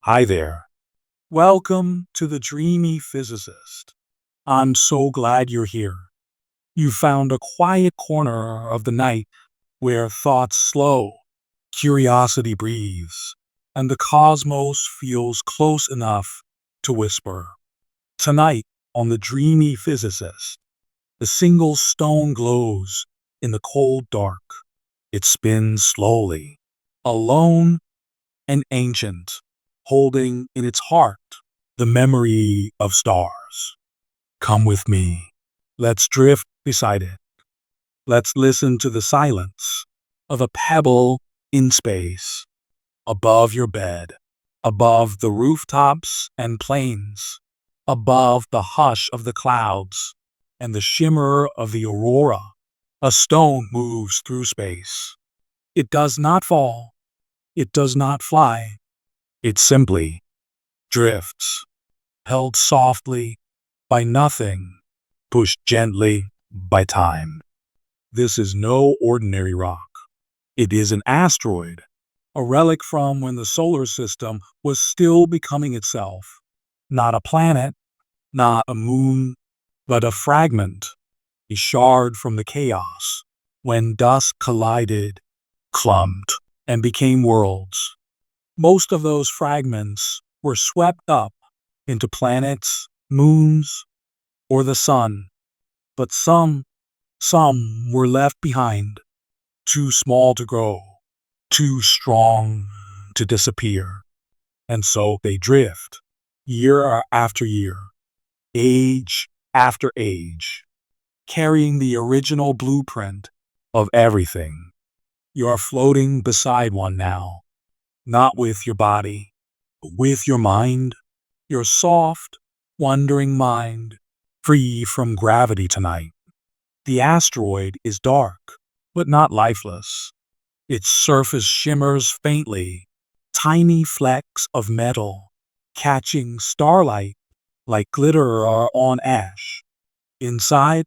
Hi there. Welcome to the Dreamy Physicist. I'm so glad you're here. You found a quiet corner of the night where thoughts slow, curiosity breathes, and the cosmos feels close enough to whisper. Tonight, on the Dreamy Physicist, the single stone glows in the cold dark. It spins slowly, alone and ancient, holding in its heart the memory of stars. Come with me. Let's drift beside it. Let's listen to the silence of a pebble in space, above your bed, above the rooftops and plains, above the hush of the clouds and the shimmer of the aurora. A stone moves through space. It does not fall. It does not fly. It simply drifts, held softly by nothing, pushed gently by time. This is no ordinary rock. It is an asteroid, a relic from when the solar system was still becoming itself. Not a planet, not a moon, but a fragment, a shard from the chaos, when dust collided, clumped, and became worlds. Most of those fragments were swept up into planets, moons, or the sun, but some were left behind, too small to grow, too strong to disappear. And so they drift, year after year, age after age, carrying the original blueprint of everything. You are floating beside one now, not with your body, but with your mind, your soft, wandering mind, free from gravity tonight. The asteroid is dark, but not lifeless. Its surface shimmers faintly, tiny flecks of metal, catching starlight like glitter on ash. Inside,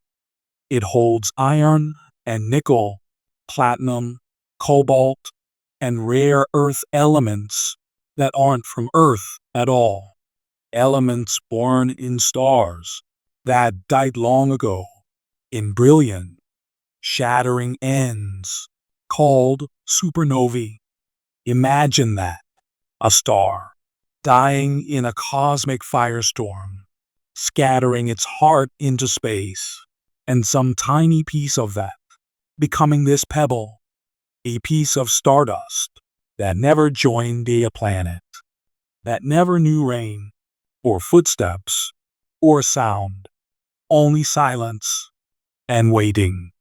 it holds iron and nickel, platinum, cobalt, and rare earth elements that aren't from Earth at all. Elements born in stars that died long ago in brilliant, shattering ends called supernovae. Imagine that, a star dying in a cosmic firestorm, scattering its heart into space, and some tiny piece of that becoming this pebble, a piece of stardust that never joined a planet, that never knew rain, or footsteps, or sound, only silence and waiting.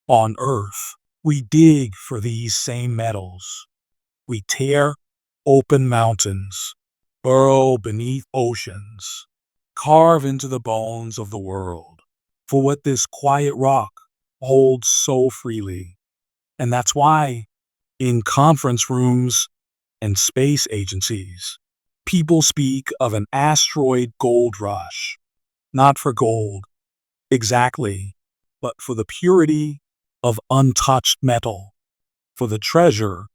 On Earth, we dig for these same metals. We tear open mountains, burrow beneath oceans, carve into the bones of the world for what this quiet rock holds so freely. And that's why, in conference rooms and space agencies, people speak of an asteroid gold rush, not for gold, exactly, but for the purity of untouched metal, for the treasure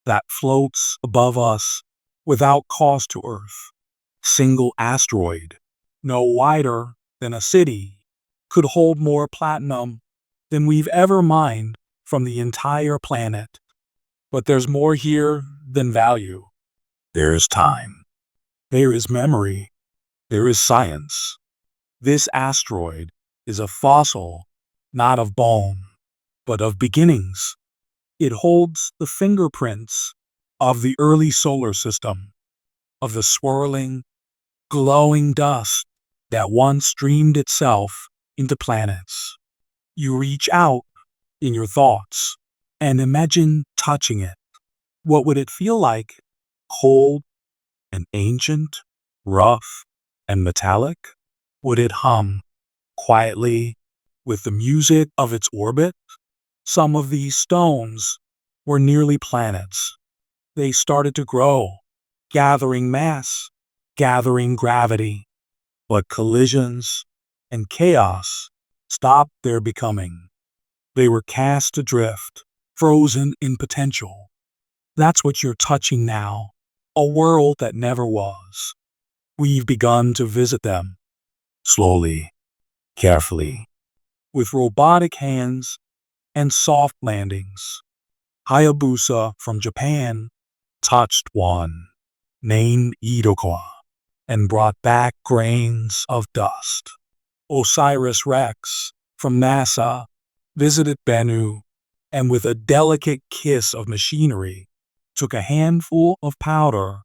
that floats above us without cost to Earth. Single asteroid, no wider than a city, could hold more platinum than we've ever mined from the entire planet. But there's more here than value. There is time. There is memory. There is science. This asteroid is a fossil, not of bone, but of beginnings. It holds the fingerprints of the early solar system, of the swirling, glowing dust that once dreamed itself into planets. You reach out in your thoughts and imagine touching it. What would it feel like? Cold and ancient, rough and metallic? Would it hum quietly with the music of its orbit? Some of these stones were nearly planets. They started to grow, gathering mass, gathering gravity. But collisions and chaos stopped their becoming. They were cast adrift, frozen in potential. That's what you're touching now, a world that never was. We've begun to visit them, slowly, carefully, with robotic hands and soft landings. Hayabusa from Japan touched one, named Iroquois, and brought back grains of dust. Osiris-Rex from NASA visited Bennu, and with a delicate kiss of machinery, took a handful of powder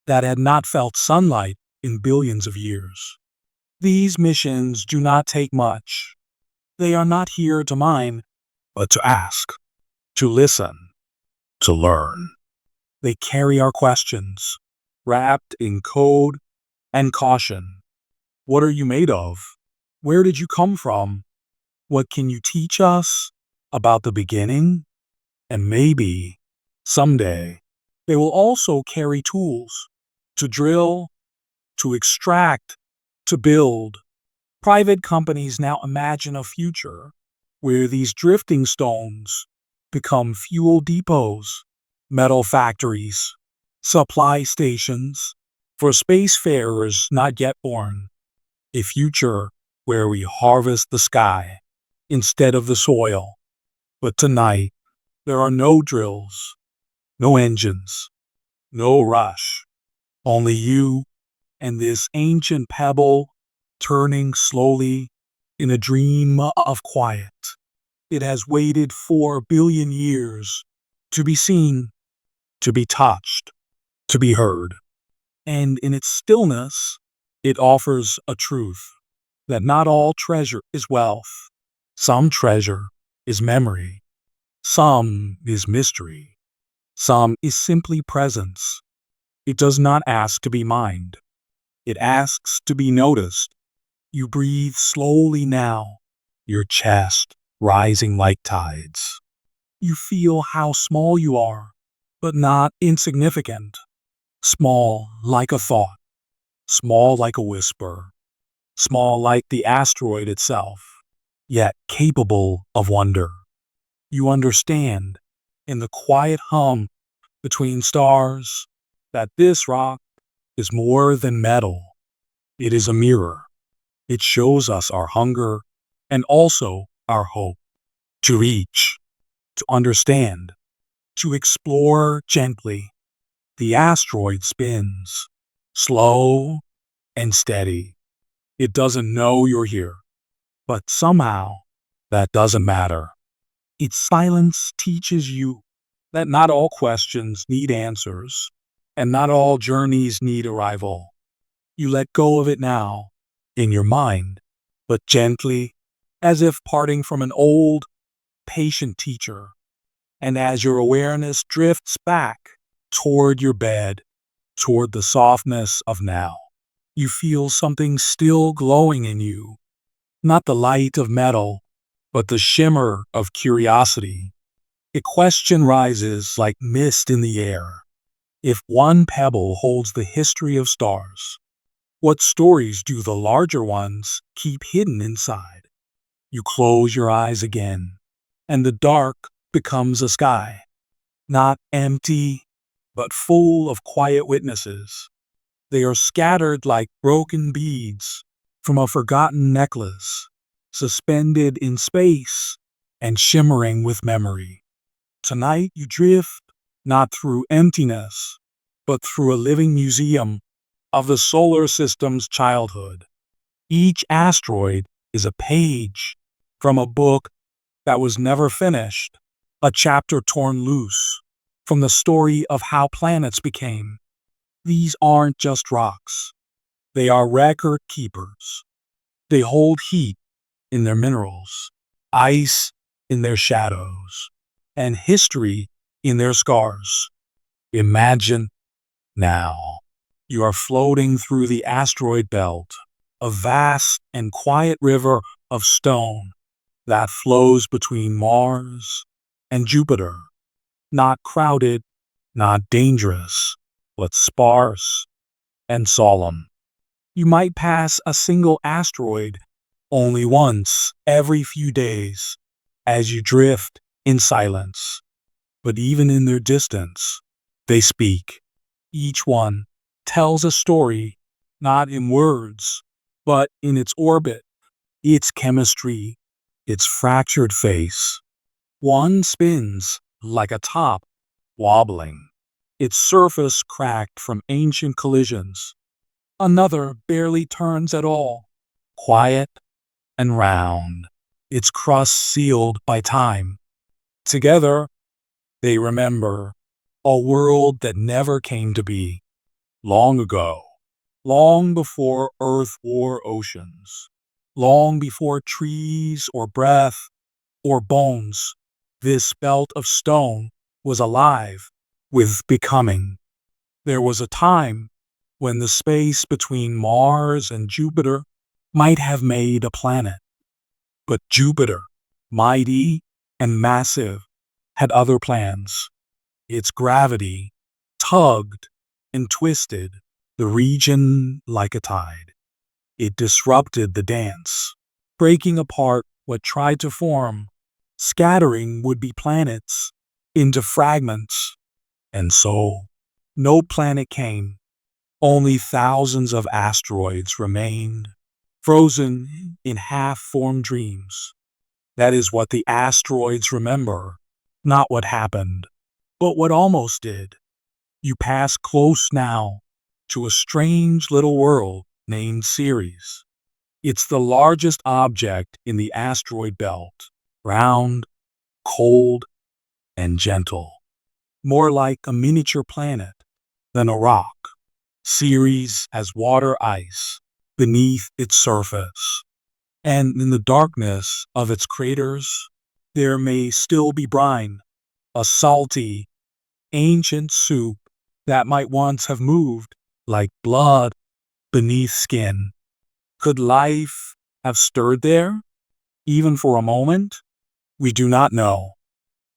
that had not felt sunlight in billions of years. These missions do not take much. They are not here to mine, but to ask, to listen, to learn. They carry our questions, wrapped in code and caution. What are you made of? Where did you come from? What can you teach us about the beginning? And maybe, someday, they will also carry tools to drill, to extract, to build. Private companies now imagine a future where these drifting stones become fuel depots, metal factories, supply stations for spacefarers not yet born. A future where we harvest the sky instead of the soil. But tonight, there are no drills, no engines, no rush. Only you and this ancient pebble turning slowly in a dream of quiet. It has waited 4 billion years to be seen, to be touched, to be heard. And in its stillness, it offers a truth that not all treasure is wealth. Some treasure is memory. Some is mystery. Some is simply presence. It does not ask to be mined. It asks to be noticed. You breathe slowly now, your chest rising like tides. You feel how small you are, but not insignificant. Small like a thought, small like a whisper, small like the asteroid itself, yet capable of wonder. You understand, in the quiet hum between stars, that this rock is more than metal. It is a mirror. It shows us our hunger and also our hope. To reach, to understand, to explore gently. The asteroid spins, slow and steady. It doesn't know you're here, but somehow that doesn't matter. Its silence teaches you that not all questions need answers, and not all journeys need arrival. You let go of it now, in your mind, but gently, as if parting from an old, patient teacher. And as your awareness drifts back toward your bed, toward the softness of now, you feel something still glowing in you. Not the light of metal, but the shimmer of curiosity. A question rises like mist in the air. If one pebble holds the history of stars, what stories do the larger ones keep hidden inside? You close your eyes again, and the dark becomes a sky. Not empty, but full of quiet witnesses. They are scattered like broken beads from a forgotten necklace, suspended in space and shimmering with memory. Tonight you drift not through emptiness, but through a living museum of the solar system's childhood. Each asteroid is a page from a book that was never finished, a chapter torn loose from the story of how planets became. These aren't just rocks. They are record keepers. They hold heat in their minerals, ice in their shadows, and history in their scars. Imagine now you are floating through the asteroid belt, a vast and quiet river of stone that flows between Mars and Jupiter. Not crowded, not dangerous, but sparse and solemn. You might pass a single asteroid only once every few days as you drift in silence. But even in their distance, they speak. Each one tells a story, not in words, but in its orbit, its chemistry, its fractured face. One spins like a top, wobbling, its surface cracked from ancient collisions. Another barely turns at all, quiet and round, its crust sealed by time. Together, they remember a world that never came to be, long ago, long before Earth wore oceans, long before trees or breath or bones. This belt of stone was alive with becoming. There was a time when the space between Mars and Jupiter might have made a planet. But Jupiter, mighty and massive, had other plans. Its gravity tugged and twisted the region like a tide. It disrupted the dance, breaking apart what tried to form, scattering would-be planets into fragments. And so, no planet came. Only thousands of asteroids remained, frozen in half-formed dreams. That is what the asteroids remember, not what happened, but what almost did. You pass close now to a strange little world named Ceres. It's the largest object in the asteroid belt, round, cold, and gentle, more like a miniature planet than a rock. Ceres has water ice beneath its surface, and in the darkness of its craters, there may still be brine, a salty, ancient soup that might once have moved like blood beneath skin. Could life have stirred there, even for a moment? We do not know.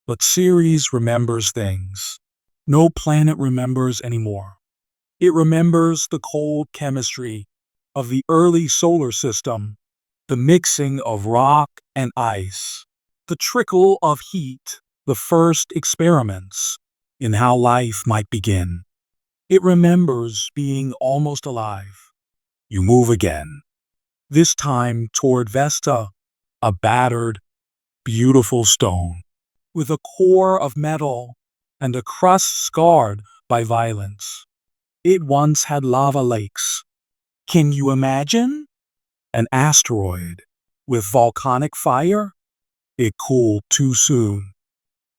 But Ceres remembers things no planet remembers anymore. It remembers the cold chemistry of the early solar system, the mixing of rock and ice, the trickle of heat, the first experiments in how life might begin. It remembers being almost alive. You move again, this time toward Vesta, a battered, beautiful stone, with a core of metal and a crust scarred by violence. It once had lava lakes. Can you imagine? An asteroid with volcanic fire? It cooled too soon.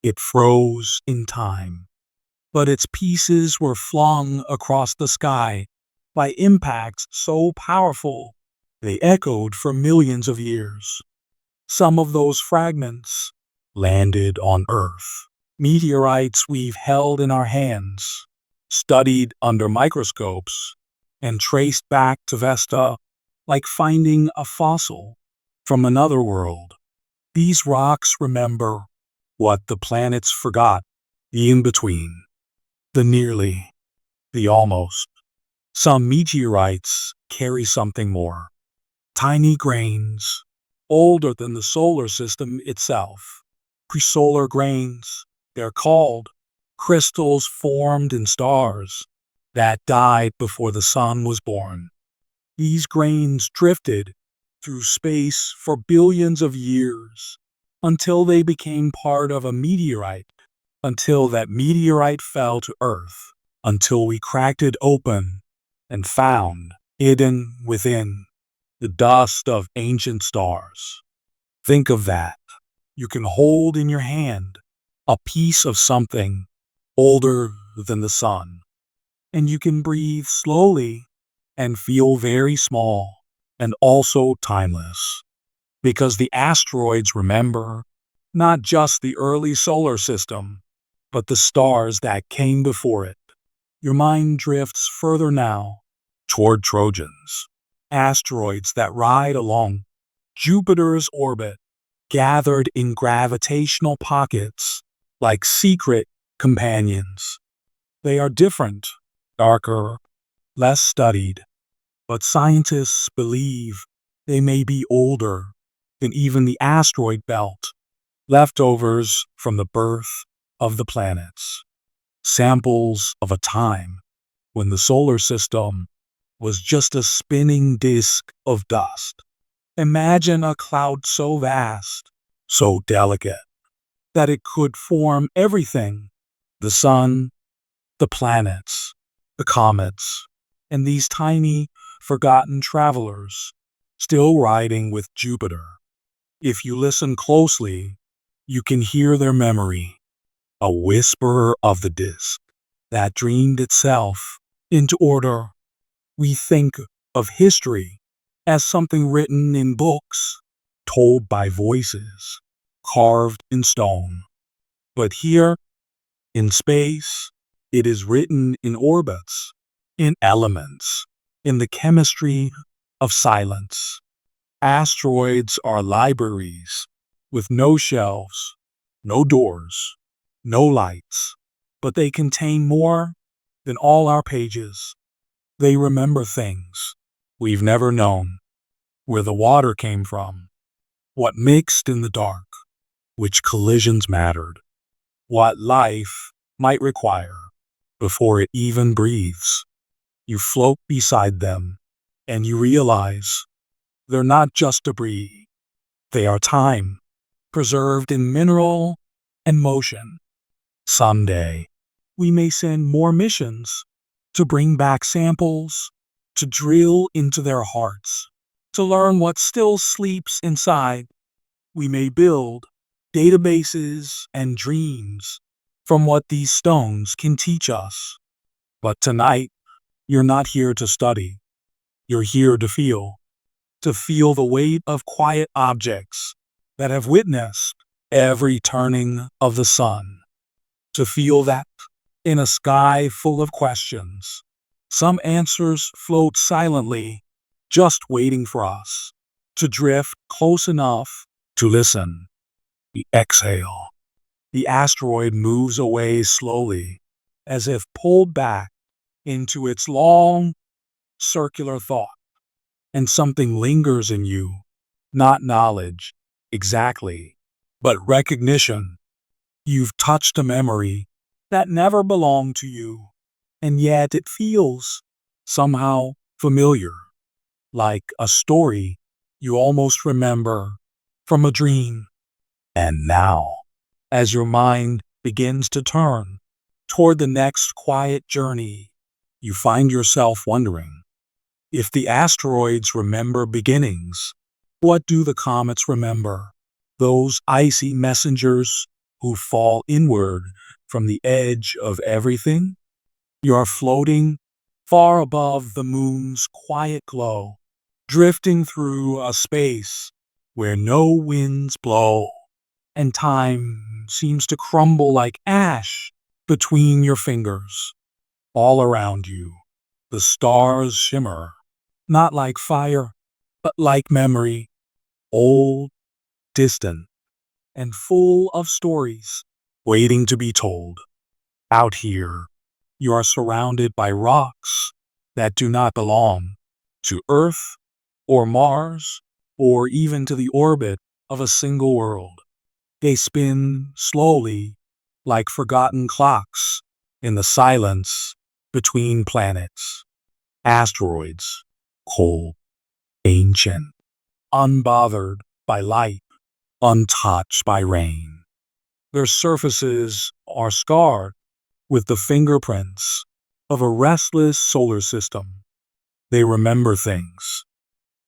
It froze in time. But its pieces were flung across the sky by impacts so powerful they echoed for millions of years. Some of those fragments landed on Earth. Meteorites we've held in our hands, studied under microscopes, and traced back to Vesta like finding a fossil from another world. These rocks remember what the planets forgot, the in-between, the nearly, the almost. Some meteorites carry something more. Tiny grains, older than the solar system itself. Presolar grains, they're called, crystals formed in stars that died before the sun was born. These grains drifted through space for billions of years until they became part of a meteorite, until that meteorite fell to Earth, until we cracked it open and found, hidden within, the dust of ancient stars. Think of that. You can hold in your hand a piece of something older than the sun, and you can breathe slowly and feel very small and also timeless, because the asteroids remember not just the early solar system, but the stars that came before it. Your mind drifts further now toward Trojans, asteroids that ride along Jupiter's orbit, gathered in gravitational pockets like secret companions. They are different, darker, less studied, but scientists believe they may be older than even the asteroid belt, leftovers from the birth of the planets, samples of a time when the solar system was just a spinning disk of dust. Imagine a cloud so vast, so delicate, that it could form everything: the sun, the planets, the comets, and these tiny, forgotten travelers still riding with Jupiter. If you listen closely, you can hear their memory, a whisper of the disk that dreamed itself into order. We think of history as something written in books, told by voices, carved in stone. But here, in space, it is written in orbits, in elements, in the chemistry of silence. Asteroids are libraries with no shelves, no doors, no lights, but they contain more than all our pages. They remember things we've never known: where the water came from, what mixed in the dark, which collisions mattered, what life might require before it even breathes. You float beside them, and you realize they're not just debris. They are time, preserved in mineral and motion. Someday, we may send more missions to bring back samples, to drill into their hearts, to learn what still sleeps inside. We may build databases and dreams from what these stones can teach us. But tonight, you're not here to study. You're here to feel the weight of quiet objects that have witnessed every turning of the sun, to feel that in a sky full of questions, some answers float silently, just waiting for us to drift close enough to listen. We exhale. The asteroid moves away slowly, as if pulled back into its long, circular thought. And something lingers in you, not knowledge, exactly, but recognition. You've touched a memory that never belonged to you, and yet it feels somehow familiar, like a story you almost remember from a dream. And now, as your mind begins to turn toward the next quiet journey, you find yourself wondering, if the asteroids remember beginnings, what do the comets remember? Those icy messengers who fall inward from the edge of everything? You're floating far above the moon's quiet glow, drifting through a space where no winds blow, and time seems to crumble like ash between your fingers. All around you, the stars shimmer, not like fire, but like memory, old, distant, and full of stories waiting to be told. Out here, you are surrounded by rocks that do not belong to Earth or Mars or even to the orbit of a single world. They spin slowly, like forgotten clocks, in the silence between planets. Asteroids, cold, ancient, unbothered by light, untouched by rain. Their surfaces are scarred with the fingerprints of a restless solar system. They remember things,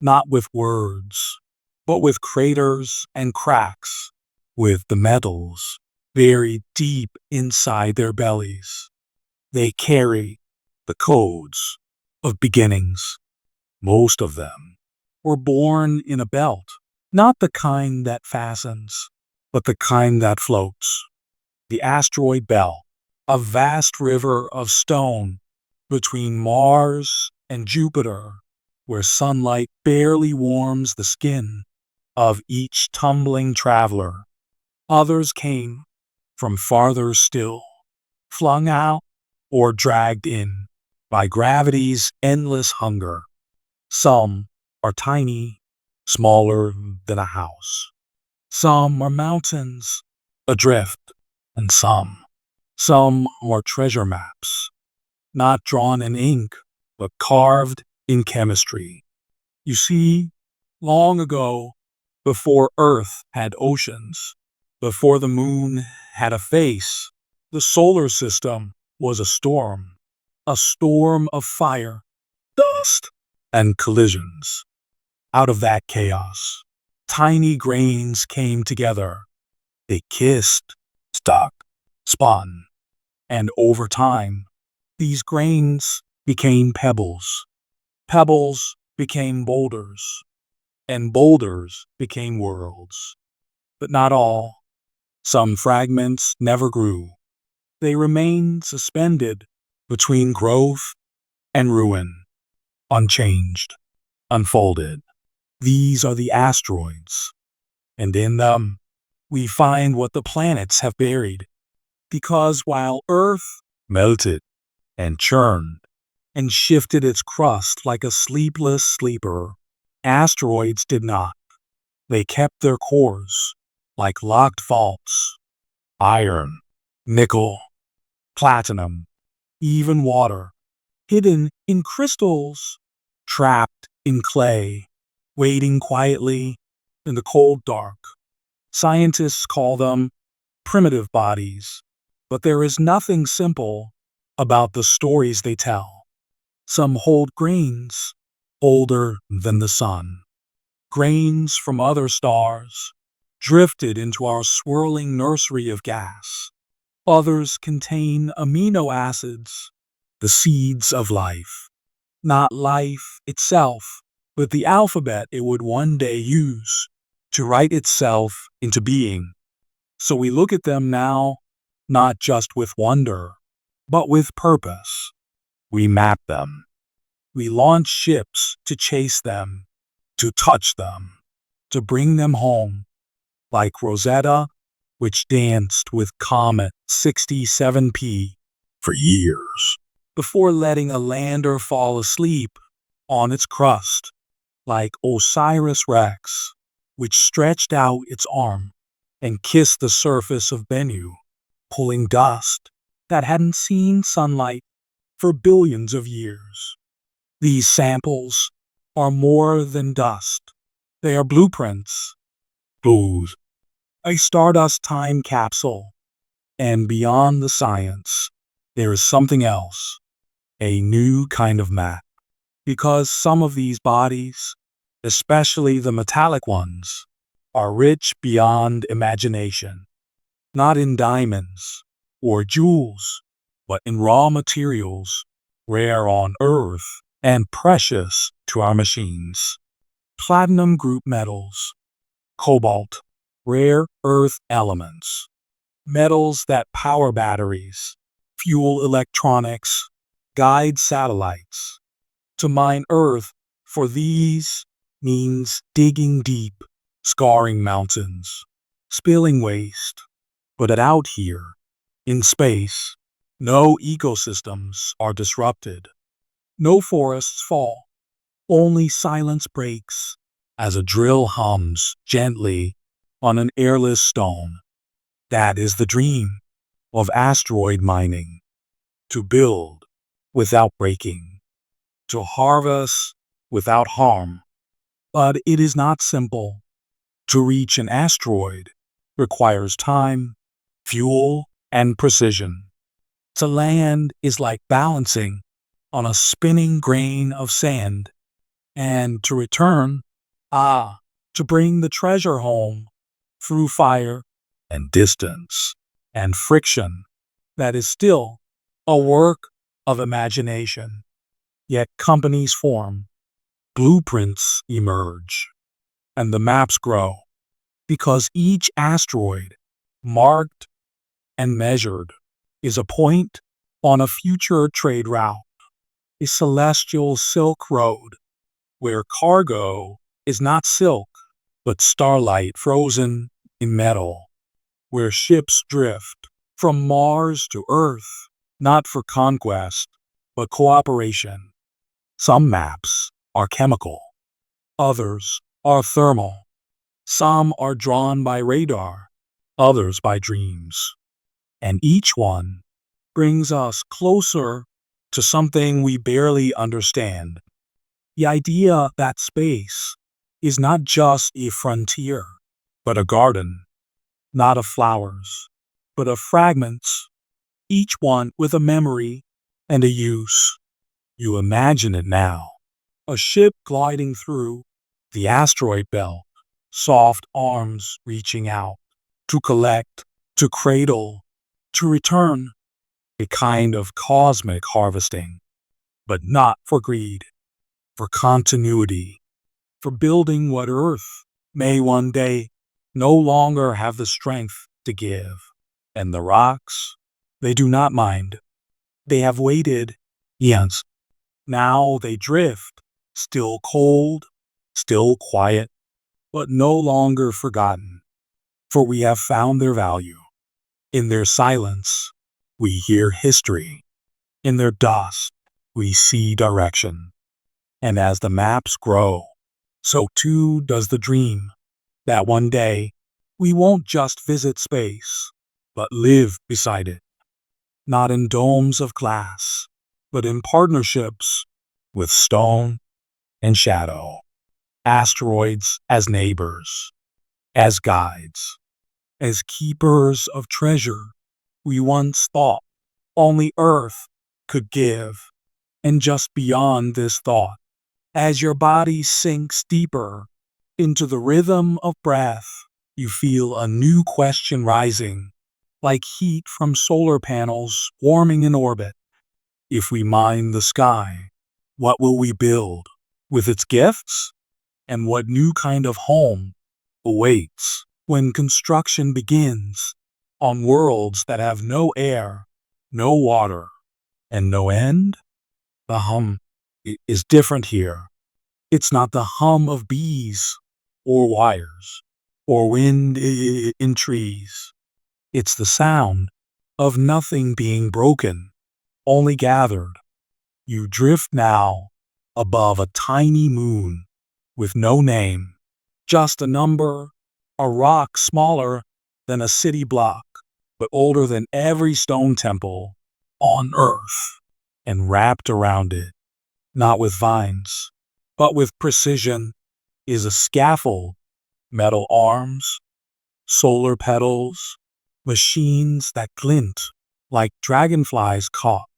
not with words, but with craters and cracks, with the metals buried deep inside their bellies. They carry the codes of beginnings. Most of them were born in a belt, not the kind that fastens, but the kind that floats. The asteroid belt, a vast river of stone between Mars and Jupiter, where sunlight barely warms the skin of each tumbling traveler. Others came from farther still, flung out or dragged in by gravity's endless hunger. Some are tiny, smaller than a house. Some are mountains adrift, and some are treasure maps, not drawn in ink, but carved in chemistry. You see, long ago, before Earth had oceans, before the moon had a face, the solar system was a storm of fire, dust, and collisions. Out of that chaos, tiny grains came together. They kissed, stuck, spun, and over time, these grains became pebbles. Pebbles became boulders, and boulders became worlds. But not all. Some fragments never grew. They remained suspended between growth and ruin, unchanged, unfolded. These are the asteroids, and in them we find what the planets have buried. Because while Earth melted and churned and shifted its crust like a sleepless sleeper, asteroids did not. They kept their cores like locked vaults. Iron, nickel, platinum, even water, hidden in crystals, trapped in clay, waiting quietly in the cold dark. Scientists call them primitive bodies, but there is nothing simple about the stories they tell. Some hold grains older than the sun, grains from other stars, drifted into our swirling nursery of gas. Others contain amino acids, the seeds of life. Not life itself, but the alphabet it would one day use to write itself into being. So we look at them now, not just with wonder, but with purpose. We map them. We launch ships to chase them, to touch them, to bring them home, like Rosetta, which danced with Comet 67P for years before letting a lander fall asleep on its crust, like Osiris-Rex, which stretched out its arm and kissed the surface of Bennu, pulling dust that hadn't seen sunlight for billions of years. These samples are more than dust. They are blueprints, clues, a stardust time capsule. And beyond the science, there is something else, a new kind of map. Because some of these bodies, especially the metallic ones, are rich beyond imagination, not in diamonds or jewels, but in raw materials, rare on Earth and precious to our machines. Platinum group metals, cobalt, rare earth elements, metals that power batteries, fuel electronics, guide satellites. To mine Earth for these means digging deep, scarring mountains, spilling waste. But out here, in space, no ecosystems are disrupted. No forests fall. Only silence breaks as a drill hums gently on an airless stone. That is the dream of asteroid mining. To build without breaking. To harvest without harm. But it is not simple. To reach an asteroid requires time, fuel, and precision. To land is like balancing on a spinning grain of sand. And to return, to bring the treasure home through fire and distance and friction, that is still a work of imagination. Yet companies form, blueprints emerge, and the maps grow, because each asteroid, marked and measured, is a point on a future trade route, a celestial Silk Road, where cargo is not silk, but starlight frozen in metal, where ships drift from Mars to Earth, not for conquest, but cooperation. Some maps are chemical, others are thermal. Some are drawn by radar, others by dreams. And each one brings us closer to something we barely understand. The idea that space is not just a frontier, but a garden, not of flowers, but of fragments, each one with a memory and a use. You imagine it now. A ship gliding through the asteroid belt, soft arms reaching out to collect, to cradle, to return, a kind of cosmic harvesting, but not for greed, for continuity, for building what Earth may one day no longer have the strength to give. And the rocks, they do not mind. They have waited, yes. Now they drift, still cold, still quiet, but no longer forgotten, for we have found their value. In their silence, we hear history. In their dust, we see direction. And as the maps grow, so too does the dream that one day we won't just visit space, but live beside it, not in domes of glass, but in partnerships with stone and shadow, asteroids as neighbors, as guides, as keepers of treasure we once thought only Earth could give. And just beyond this thought, as your body sinks deeper into the rhythm of breath, you feel a new question rising, like heat from solar panels warming in orbit. If we mine the sky, what will we build with its gifts? And what new kind of home awaits when construction begins on worlds that have no air, no water, and no end? The hum is different here. It's not the hum of bees or wires or wind in trees. It's the sound of nothing being broken, only gathered. You drift now above a tiny moon with no name, just a number, a rock smaller than a city block, but older than every stone temple on Earth, and wrapped around it, not with vines, but with precision, is a scaffold, metal arms, solar petals, machines that glint like dragonflies caught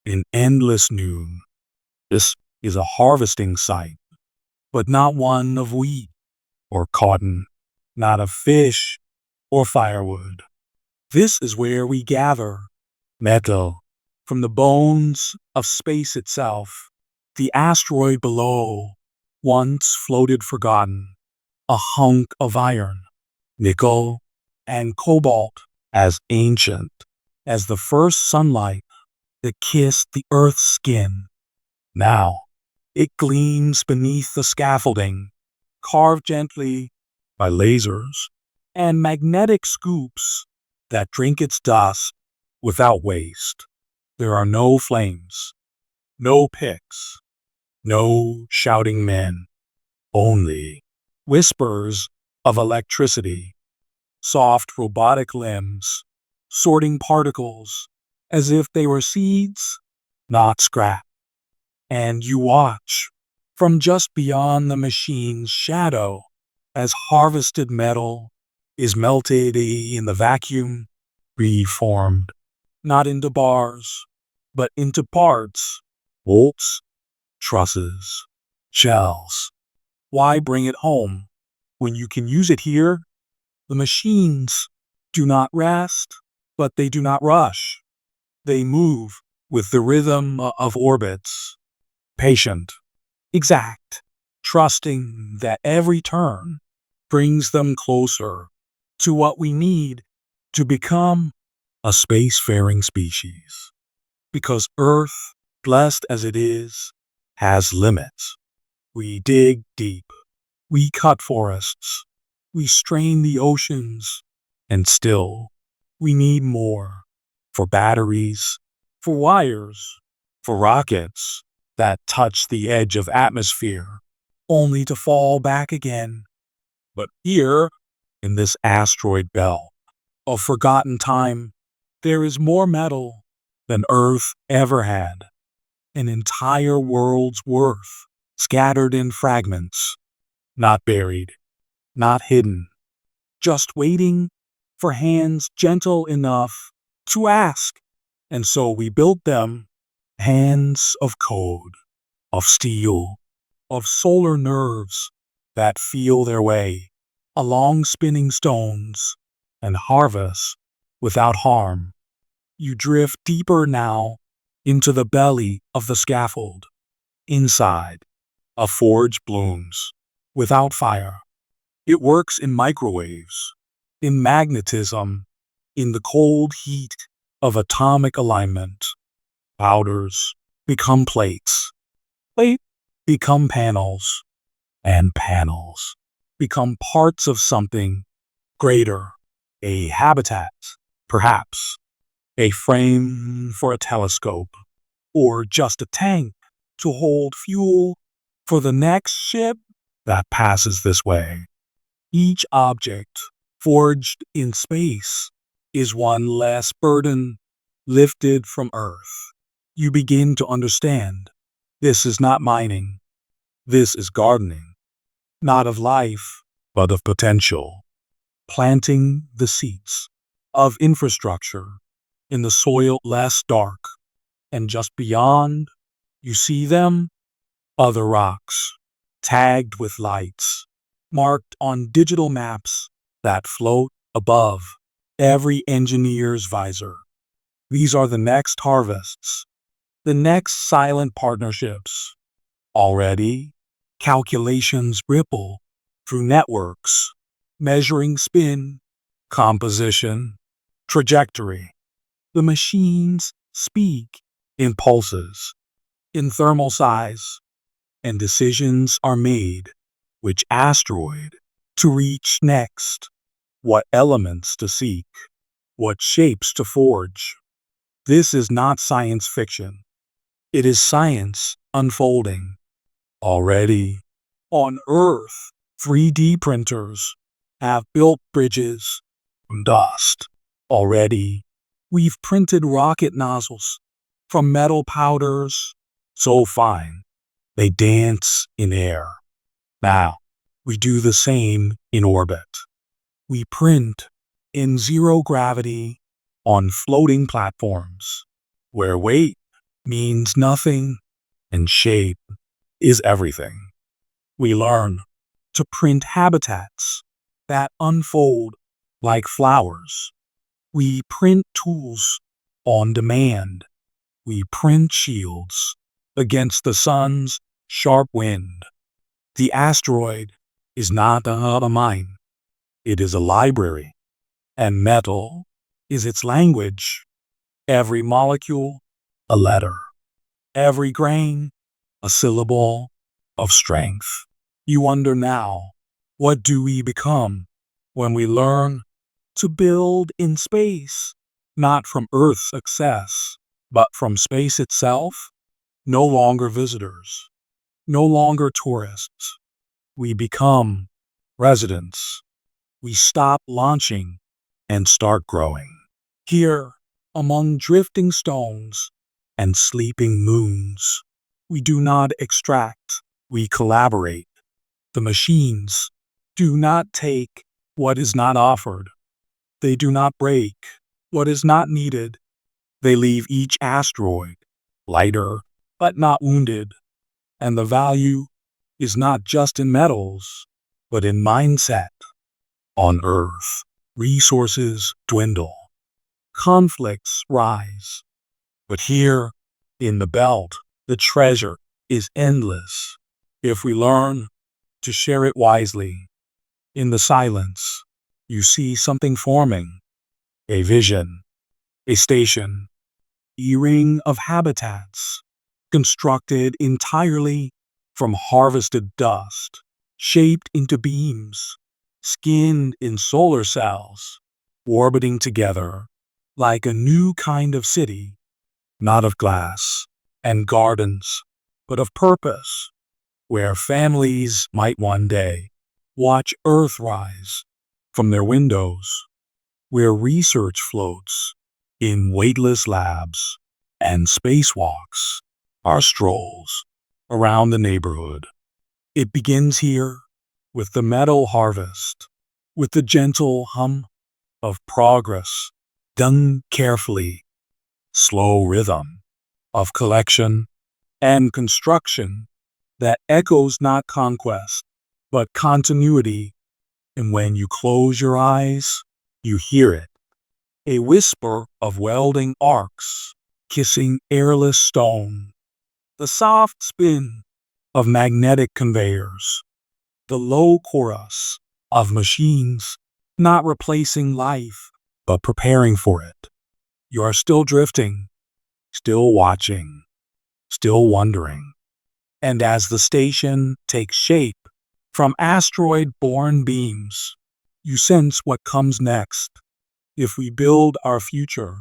in endless noon. This is a harvesting site, but not one of wheat or cotton, not of fish or firewood. This is where we gather metal from the bones of space itself. The asteroid below once floated forgotten, a hunk of iron, nickel, and cobalt, as ancient as the first sunlight that kissed the Earth's skin. Now, it gleams beneath the scaffolding, carved gently by lasers and magnetic scoops that drink its dust without waste. There are no flames, no picks, no shouting men, only whispers of electricity, soft robotic limbs, sorting particles as if they were seeds, not scrap. And you watch from just beyond the machine's shadow as harvested metal is melted in the vacuum, reformed, not into bars, but into parts, bolts, trusses, shells. Why bring it home when you can use it here? The machines do not rest, but they do not rush. They move with the rhythm of orbits, patient, exact, trusting that every turn brings them closer to what we need to become a spacefaring species. Because Earth, blessed as it is, has limits. We dig deep, we cut forests, we strain the oceans, and still we need more for batteries, for wires, for rockets that touch the edge of atmosphere only to fall back again. But here, in this asteroid belt of forgotten time, there is more metal than Earth ever had. an entire world's worth, scattered in fragments, not buried, not hidden, just waiting for hands gentle enough to ask. And so we built them, hands of code, of steel, of solar nerves that feel their way along spinning stones and harvest without harm. You drift deeper now into the belly of the scaffold. Inside, a forge blooms without fire. It works in microwaves, in magnetism, in the cold heat of atomic alignment. Powders become plates, plates become panels, and panels become parts of something greater, a habitat, perhaps, a frame for a telescope, or just a tank to hold fuel for the next ship that passes this way. Each object forged in space is one less burden lifted from Earth. You begin to understand. This is not mining. This is gardening, not of life, but of potential. Planting the seeds of infrastructure in the soil less dark. And just beyond, you see them, other rocks, tagged with lights, marked on digital maps that float above every engineer's visor. These are the next harvests, the next silent partnerships. Already, calculations ripple through networks, measuring spin, composition, trajectory. The machines speak in pulses, in thermal size, and decisions are made which asteroid to reach next, what elements to seek, what shapes to forge. This is not science fiction. It is science unfolding. Already, on Earth, 3D printers have built bridges from dust. Already, we've printed rocket nozzles from metal powders so fine they dance in air. Now, we do the same in orbit. We print in zero gravity on floating platforms where weight means nothing and shape is everything. We learn to print habitats that unfold like flowers. We print tools on demand. We print shields against the sun's sharp wind. The asteroid is not a mine. It is a library, and metal is its language. Every molecule, a letter. Every grain, a syllable of strength. You wonder now, what do we become when we learn to build in space, not from Earth's success, but from space itself? No longer visitors, no longer tourists. We become residents. We stop launching and start growing. Here, among drifting stones and sleeping moons, we do not extract, we collaborate. The machines do not take what is not offered. They do not break what is not needed. They leave each asteroid lighter but not wounded. And the value is not just in metals, but in mindset. On Earth, resources dwindle. Conflicts rise. But here, in the belt, the treasure is endless if we learn to share it wisely. In the silence, you see something forming, a vision, a station, a ring of habitats, constructed entirely from harvested dust, shaped into beams, skinned in solar cells, orbiting together like a new kind of city, not of glass and gardens, but of purpose, where families might one day watch Earth rise from their windows, where research floats in weightless labs and spacewalks our strolls around the neighborhood. It begins here with the meadow harvest, with the gentle hum of progress done carefully, slow rhythm of collection and construction that echoes not conquest, but continuity. And when you close your eyes, you hear it, a whisper of welding arcs kissing airless stone, the soft spin of magnetic conveyors, the low chorus of machines not replacing life, but preparing for it. You are still drifting, still watching, still wondering. And as the station takes shape from asteroid-borne beams, you sense what comes next. If we build our future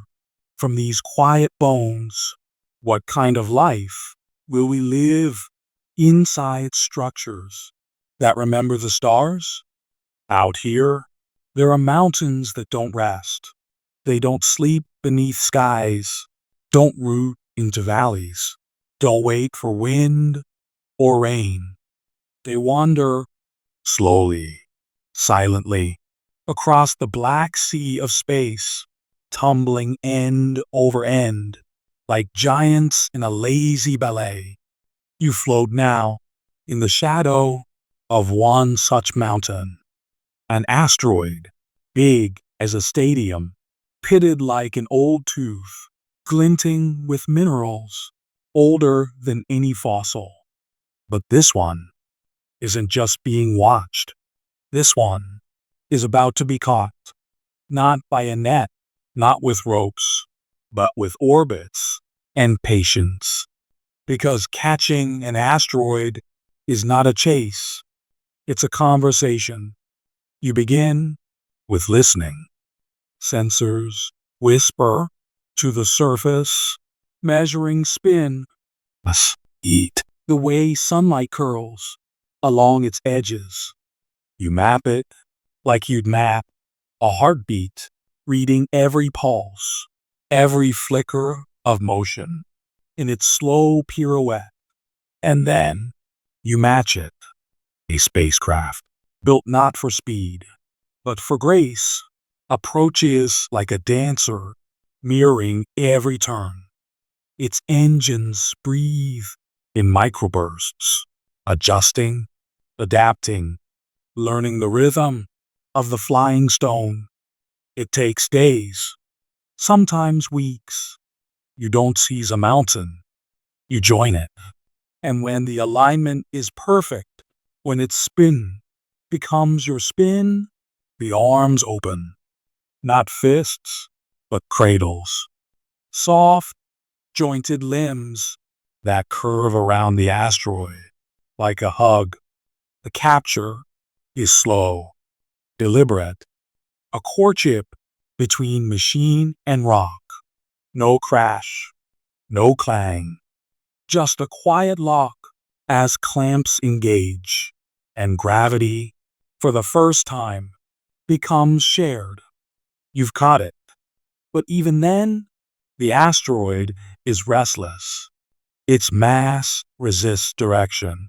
from these quiet bones, what kind of life will we live inside structures that remember the stars? Out here, there are mountains that don't rest. They don't sleep beneath skies, don't root into valleys, don't wait for wind or rain. They wander slowly, silently, across the black sea of space, tumbling end over end, like giants in a lazy ballet. You float now in the shadow of one such mountain, an asteroid, big as a stadium, pitted like an old tooth, glinting with minerals, older than any fossil. But this one isn't just being watched. This one is about to be caught, not by a net, not with ropes, but with orbits and patience. Because catching an asteroid is not a chase, it's a conversation. You begin with listening. Sensors whisper to the surface, measuring spin, must eat, the way sunlight curls along its edges. You map it like you'd map a heartbeat, reading every pulse, every flicker of motion in its slow pirouette. And then you match it, a spacecraft built not for speed, but for grace, approaches like a dancer, mirroring every turn. Its engines breathe in microbursts, adjusting, adapting, learning the rhythm of the flying stone. It takes days, sometimes weeks. You don't seize a mountain, you join it. And when the alignment is perfect, when its spin becomes your spin, the arms open, not fists, but cradles. Soft, jointed limbs that curve around the asteroid like a hug. The capture is slow, deliberate, a courtship between machine and rock. No crash, no clang, just a quiet lock as clamps engage, and gravity, for the first time, becomes shared. You've caught it. But even then, the asteroid is restless. Its mass resists direction.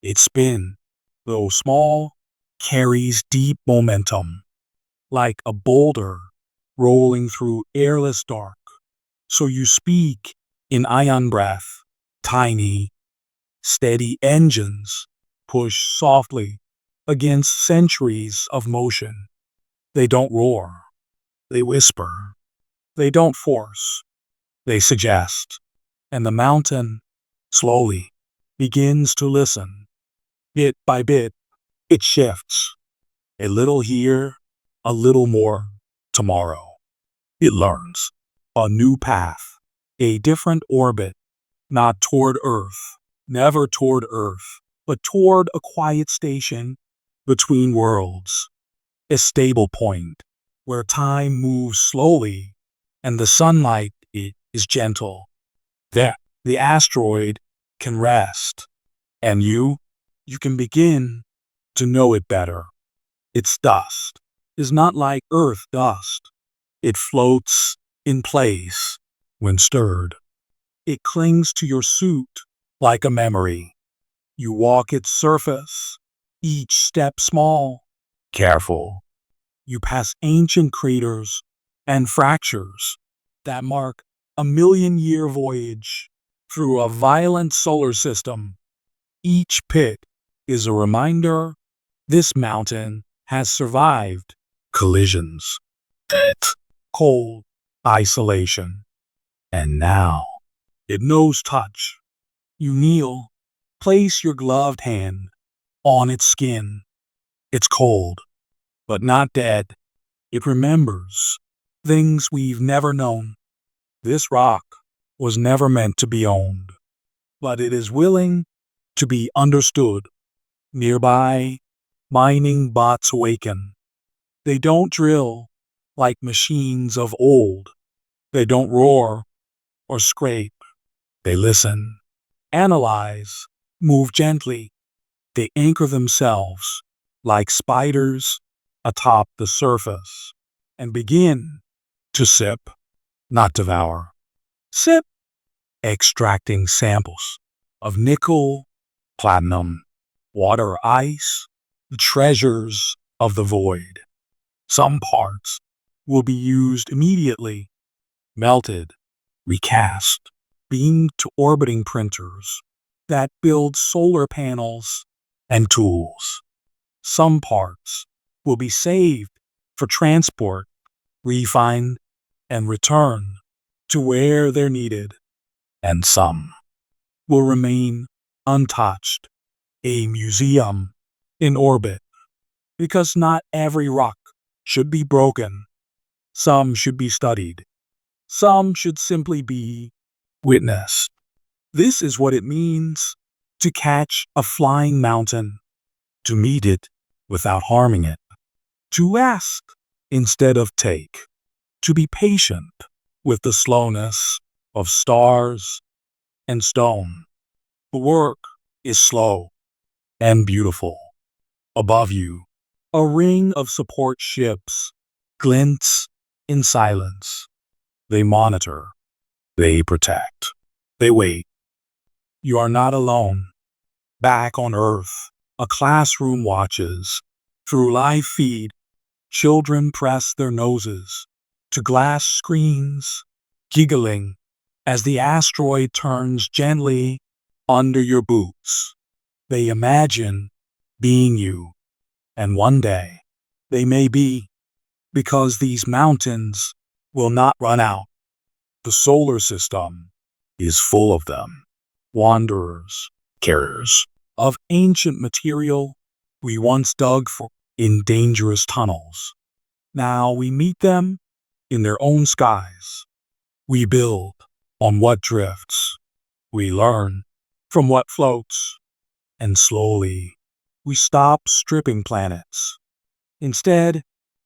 Its spin, though small, carries deep momentum, like a boulder rolling through airless dark. So you speak in ion breath, tiny, steady engines push softly against centuries of motion. They don't roar, they whisper, they don't force, they suggest. And the mountain, slowly, begins to listen. Bit by bit, it shifts. A little here, a little more tomorrow. It learns a new path, a different orbit, not toward Earth, never toward Earth, but toward a quiet station between worlds, a stable point where time moves slowly and the sunlight is gentle. There, the asteroid can rest, and you can begin to know it better. Its dust is not like Earth dust. It floats in place when stirred. It clings to your suit like a memory. You walk its surface, each step small, careful. You pass ancient craters and fractures that mark a million-year voyage through a violent solar system. Each pit is a reminder this mountain has survived collisions, death, cold, isolation, and now it knows touch. You kneel, place your gloved hand on its skin. It's cold, but not dead. It remembers things we've never known. This rock was never meant to be owned, but it is willing to be understood. Nearby, mining bots awaken. They don't drill like machines of old. They don't roar or scrape. They listen, analyze, move gently. They anchor themselves like spiders atop the surface and begin to sip, not devour. Sip, extracting samples of nickel, platinum, water ice, the treasures of the void. Some parts will be used immediately, melted, recast, beamed to orbiting printers that build solar panels and tools. Some parts will be saved for transport, refined, and returned to where they're needed. And some will remain untouched, a museum in orbit, because not every rock should be broken. Some should be studied. Some should simply be witnessed. This is what it means to catch a flying mountain, to meet it without harming it, to ask instead of take, to be patient with the slowness of stars and stone. The work is slow and beautiful. Above you, a ring of support ships glints in silence. They monitor, they protect, they wait. You are not alone. Back on Earth, a classroom watches. Through live feed, children press their noses to glass screens, giggling as the asteroid turns gently under your boots. They imagine being you, and one day they may be, because these mountains will not run out. The solar system is full of them, wanderers, carriers of ancient material we once dug for in dangerous tunnels. Now we meet them in their own skies. We build on what drifts. We learn from what floats. And slowly, we stop stripping planets. Instead,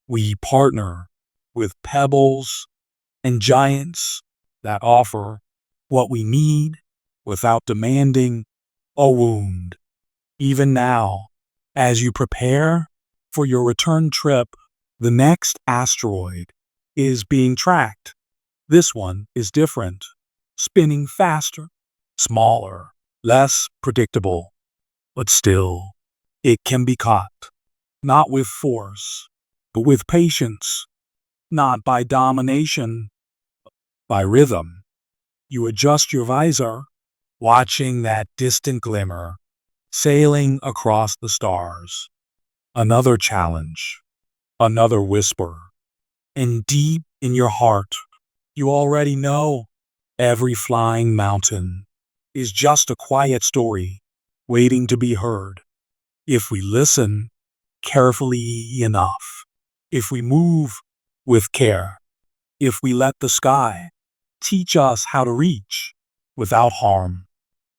we partner with pebbles and giants that offer what we need without demanding a wound. Even now, as you prepare for your return trip, the next asteroid is being tracked. This one is different, spinning faster, smaller, less predictable, but still, it can be caught, not with force, but with patience, not by domination, by rhythm. You adjust your visor, watching that distant glimmer, sailing across the stars. Another challenge, another whisper, and deep in your heart, you already know every flying mountain is just a quiet story waiting to be heard. If we listen carefully enough, if we move with care, if we let the sky teach us how to reach without harm,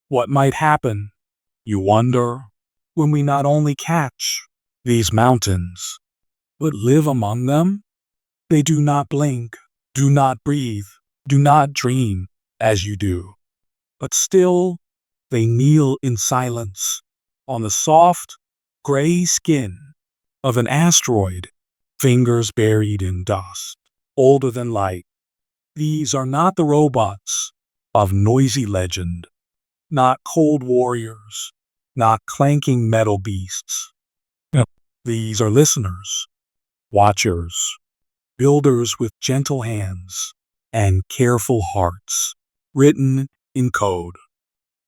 what might happen, you wonder, when we not only catch these mountains, but live among them? They do not blink, do not breathe, do not dream as you do, but still they kneel in silence on the soft, gray skin of an asteroid, fingers buried in dust, older than light. These are not the robots of noisy legend, not cold warriors, not clanking metal beasts. Yep. These are listeners, watchers, builders with gentle hands and careful hearts, written in code.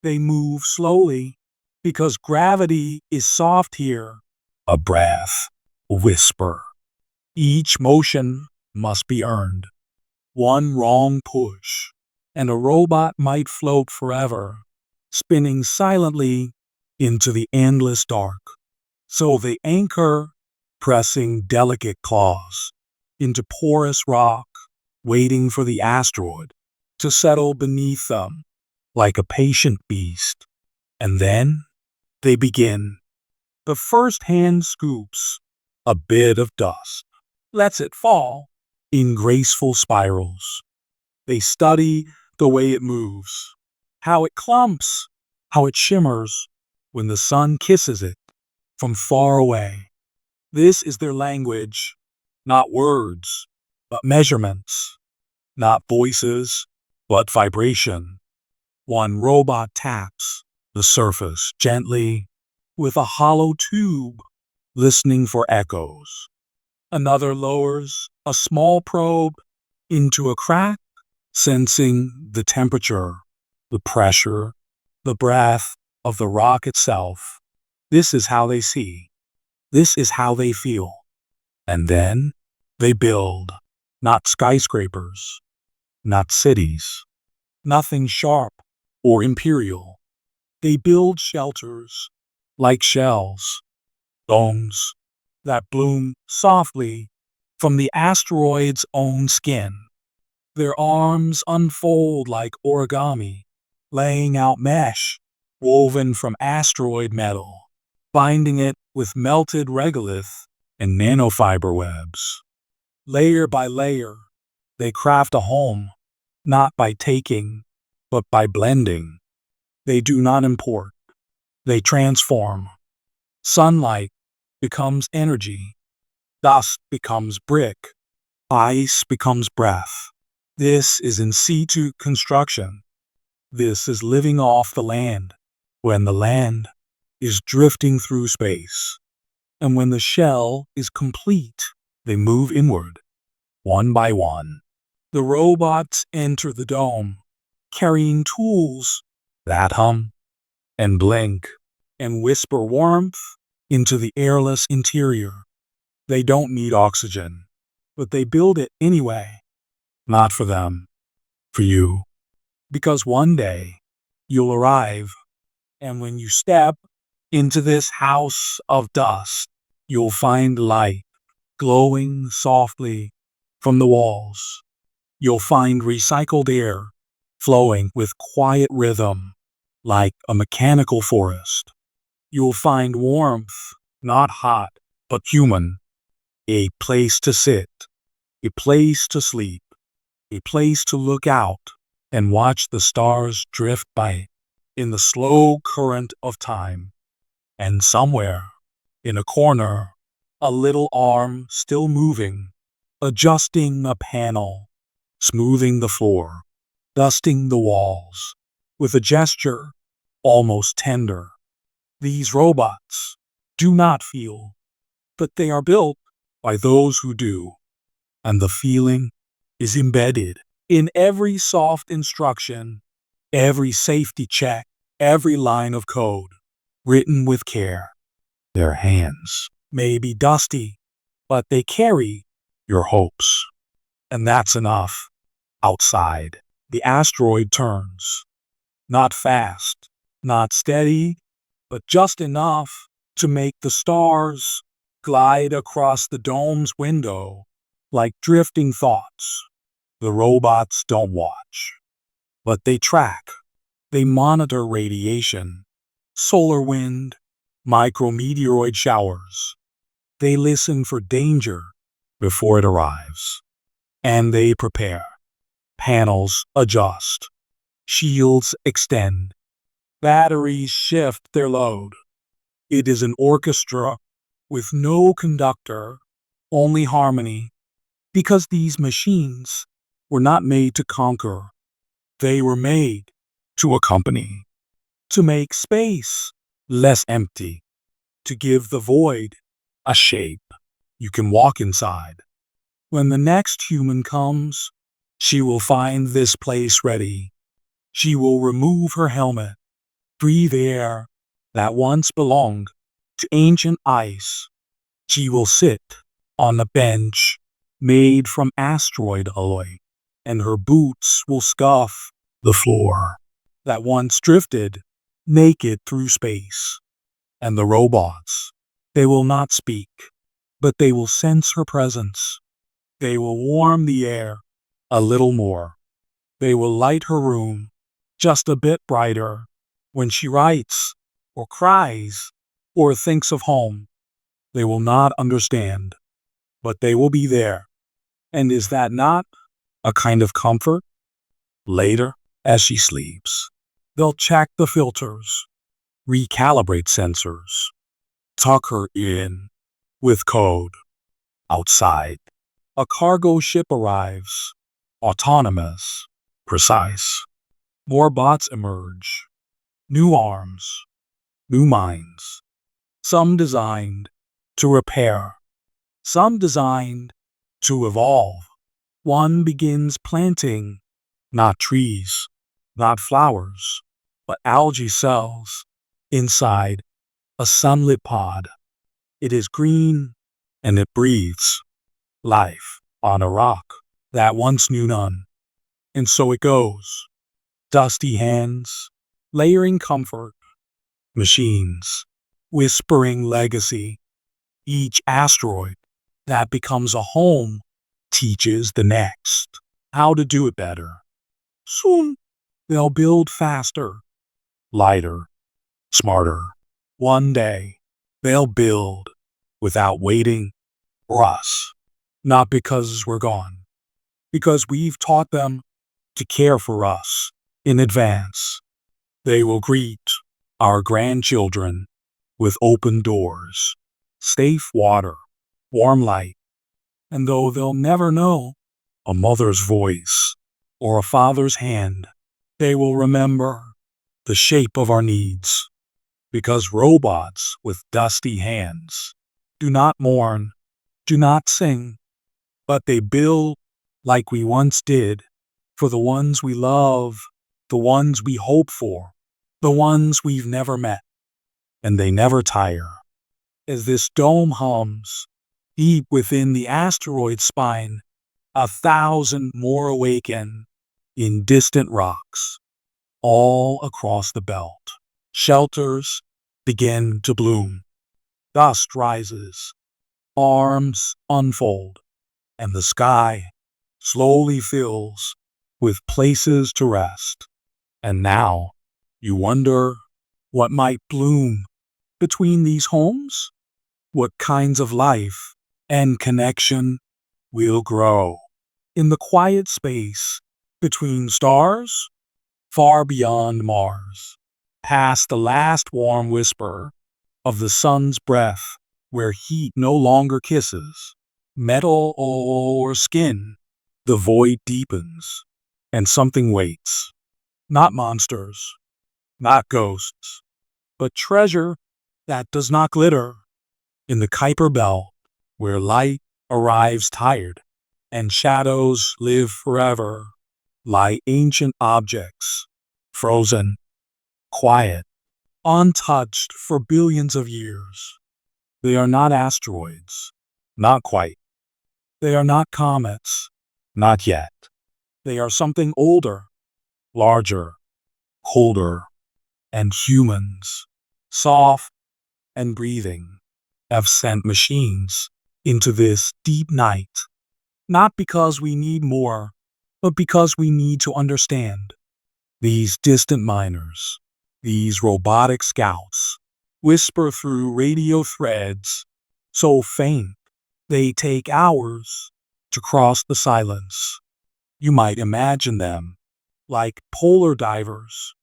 They move slowly because gravity is soft here. A breath, a whisper. Each motion must be earned. One wrong push, and a robot might float forever, spinning silently into the endless dark. So they anchor, pressing delicate claws into porous rock, waiting for the asteroid to settle beneath them like a patient beast. And then they begin. The first hand scoops a bit of dust, lets it fall in graceful spirals. They study the way it moves, how it clumps, how it shimmers when the sun kisses it from far away. This is their language, not words, but measurements, not voices, but vibration. One robot taps the surface gently with a hollow tube, listening for echoes. Another lowers a small probe into a crack, sensing the temperature, the pressure, the breath of the rock itself. This is how they see. This is how they feel. And then they build, not skyscrapers, not cities, nothing sharp or imperial. They build shelters like shells, domes that bloom softly from the asteroid's own skin. Their arms unfold like origami, laying out mesh woven from asteroid metal, binding it with melted regolith and nanofiber webs. Layer by layer, they craft a home, not by taking, but by blending. They do not import, they transform. Sunlight becomes energy, dust becomes brick, ice becomes breath. This is in situ construction. This is living off the land, when the land is drifting through space. And when the shell is complete, they move inward, one by one. The robots enter the dome, carrying tools that hum and blink and whisper warmth into the airless interior. They don't need oxygen, but they build it anyway. Not for them, for you. Because one day you'll arrive, and when you step into this house of dust, you'll find light glowing softly from the walls. You'll find recycled air flowing with quiet rhythm, like a mechanical forest. You'll find warmth, not hot, but human. A place to sit, a place to sleep, a place to look out and watch the stars drift by in the slow current of time. And somewhere, in a corner, a little arm still moving, adjusting a panel, smoothing the floor, dusting the walls, with a gesture almost tender. These robots do not feel, but they are built by those who do, and the feeling is embedded in every soft instruction, every safety check, every line of code, written with care. Their hands may be dusty, but they carry your hopes. And that's enough. Outside, the asteroid turns. Not fast, not steady, but just enough to make the stars glide across the dome's window like drifting thoughts. The robots don't watch, but they track. They monitor radiation, solar wind, micrometeoroid showers. They listen for danger before it arrives. And they prepare. Panels adjust. Shields extend. Batteries shift their load. It is an orchestra with no conductor, only harmony, because these machines were not made to conquer. They were made to accompany, to make space less empty, to give the void a shape you can walk inside. When the next human comes, she will find this place ready. She will remove her helmet, breathe air that once belonged to ancient ice. She will sit on a bench made from asteroid alloy, and her boots will scuff the floor that once drifted naked through space. And the robots, they will not speak, but they will sense her presence. They will warm the air a little more. They will light her room just a bit brighter when she writes or cries or thinks of home. They will not understand, but they will be there. And is that not a kind of comfort? Later, as she sleeps, they'll check the filters, recalibrate sensors, tuck her in with code. Outside, a cargo ship arrives, autonomous, precise. More bots emerge, new arms, new minds, some designed to repair, some designed to evolve. One begins planting, not trees, not flowers, but algae cells inside a sunlit pod. It is green and it breathes life on a rock that once knew none. And so it goes. Dusty hands, layering comfort, machines, whispering legacy. Each asteroid that becomes a home teaches the next how to do it better. Soon, they'll build faster, lighter, smarter. One day, they'll build without waiting for us. Not because we're gone, because we've taught them to care for us in advance. They will greet our grandchildren with open doors, safe water, warm light, and though they'll never know a mother's voice or a father's hand, they will remember the shape of our needs, because robots with dusty hands do not mourn, do not sing, but they build like we once did for the ones we love, the ones we hope for, the ones we've never met. And they never tire. As this dome hums, deep within the asteroid spine, 1,000 more awaken in distant rocks, all across the belt. Shelters begin to bloom. Dust rises, arms unfold, and the sky slowly fills with places to rest. And now you wonder what might bloom between these homes? What kinds of life and connection will grow in the quiet space between stars, far beyond Mars, past the last warm whisper of the sun's breath, where heat no longer kisses metal or skin. The void deepens, and something waits. Not monsters, not ghosts, but treasure that does not glitter. In the Kuiper Belt, where light arrives tired and shadows live forever, lie ancient objects, frozen, quiet, untouched for billions of years. They are not asteroids, not quite. They are not comets, not yet. They are something older, larger, colder, and humans, soft and breathing, have sent machines into this deep night, not because we need more, but because we need to understand. These distant miners, these robotic scouts, whisper through radio threads so faint they take hours to cross the silence. You might imagine them like polar divers,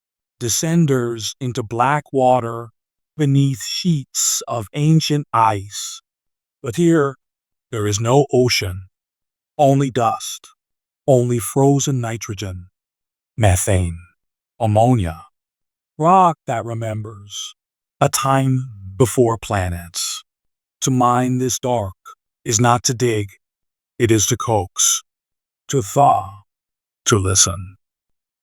descenders into black water beneath sheets of ancient ice. But here, there is no ocean, only dust, only frozen nitrogen. methane, ammonia, rock that remembers a time before planets. To mine this dark is not to dig, it is to coax, to thaw, to listen.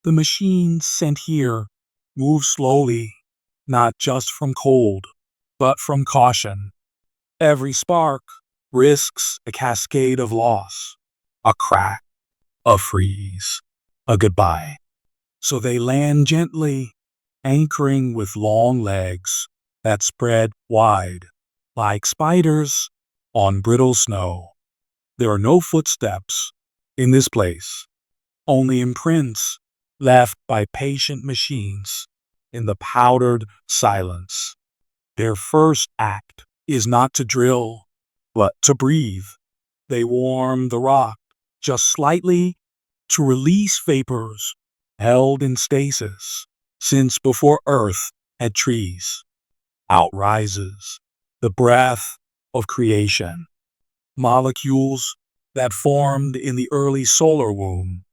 The machines sent here move slowly, not just from cold, but from caution. Every spark risks a cascade of loss, a crack, a freeze, a goodbye. So they land gently, anchoring with long legs that spread wide, like spiders on brittle snow. There are no footsteps in this place, only imprints left by patient machines in the powdered silence. Their first act is not to drill, but to breathe. They warm the rock just slightly to release vapors held in stasis since before Earth had trees. Out rises the breath of creation, molecules that formed in the early solar womb,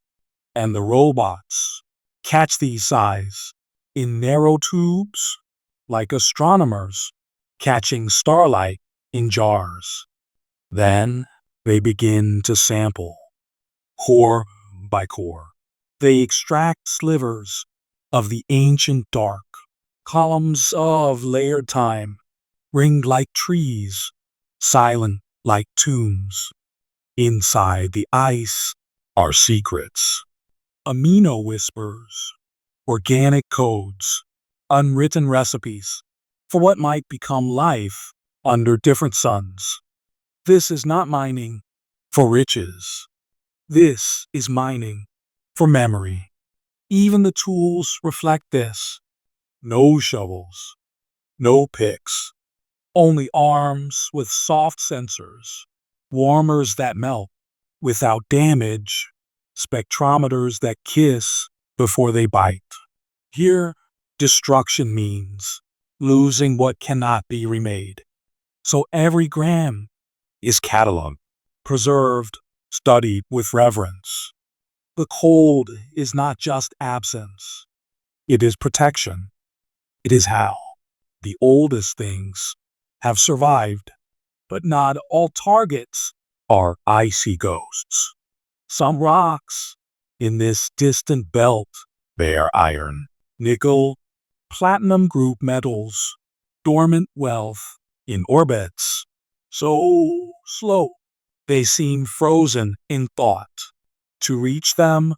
and the robots catch these sighs in narrow tubes like astronomers catching starlight in jars. Then they begin to sample, core by core. They extract slivers of the ancient dark, columns of layered time, ringed like trees, silent like tombs. Inside the ice are secrets, amino whispers, organic codes, unwritten recipes for what might become life under different suns. This is not mining for riches. This is mining for memory. Even the tools reflect this. No shovels, no picks, only arms with soft sensors, warmers that melt without damage, spectrometers that kiss before they bite. Here, destruction means losing what cannot be remade. So every gram is cataloged, preserved, studied with reverence. The cold is not just absence, it is protection. It is how the oldest things have survived, but not all targets are icy ghosts. Some rocks in this distant belt bear iron, nickel, platinum group metals, dormant wealth in orbits so slow they seem frozen in thought. To reach them,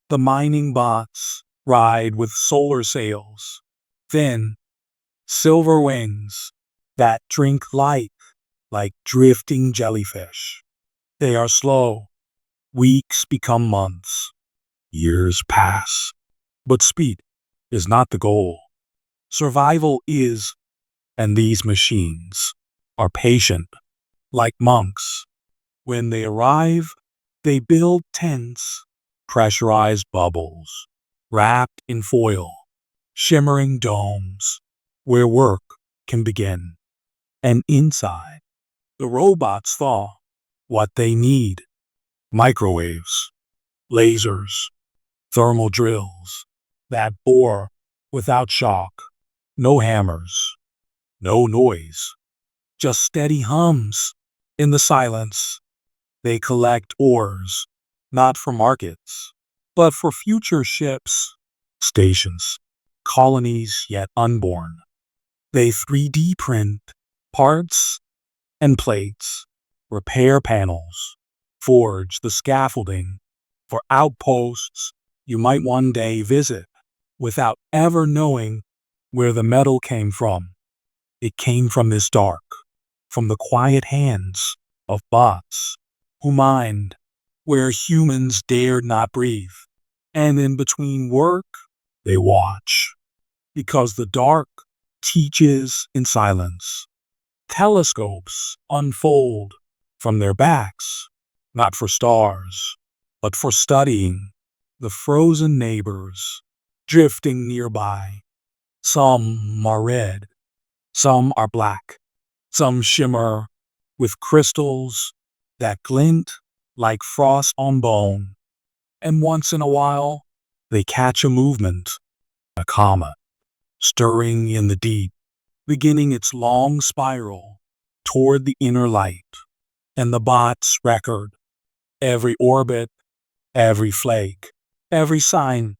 the mining bots ride with solar sails, thin, silver wings that drink light like drifting jellyfish. They are slow. Weeks become months. Years pass. But speed is not the goal. Survival is, and these machines are patient, like monks. When they arrive, they build tents, pressurized bubbles, wrapped in foil, shimmering domes, where work can begin. And inside, the robots thaw what they need: microwaves, lasers, thermal drills that bore without shock, no hammers, no noise, just steady hums in the silence. They collect ores, not for markets, but for future ships, stations, colonies yet unborn. They 3D print parts and plates, repair panels, forge the scaffolding for outposts you might one day visit without ever knowing where the metal came from. It came from this dark, from the quiet hands of bots who mined where humans dared not breathe. And in between work, they watch, because the dark teaches in silence. Telescopes unfold from their backs, not for stars, but for studying the frozen neighbors drifting nearby. Some are red, some are black, some shimmer with crystals that glint like frost on bone. And once in a while, They catch a movement, a comet, stirring in the deep, beginning its long spiral toward the inner light. And the bots record every orbit, every flake, every sign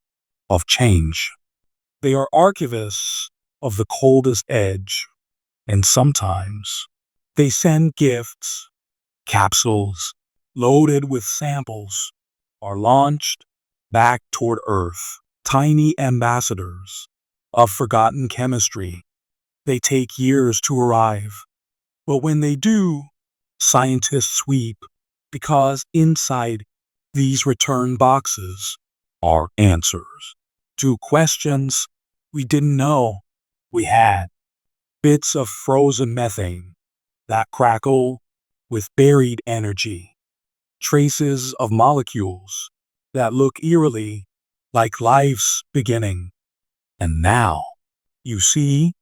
of change. They are archivists of the coldest edge, and sometimes they send gifts, capsules loaded with samples are launched back toward Earth, tiny ambassadors of forgotten chemistry. They take years to arrive, but when they do, scientists weep because inside these return boxes are answers to questions we didn't know we had. Bits of frozen methane that crackle with buried energy, traces of molecules that look eerily like life's beginning. And now, you see,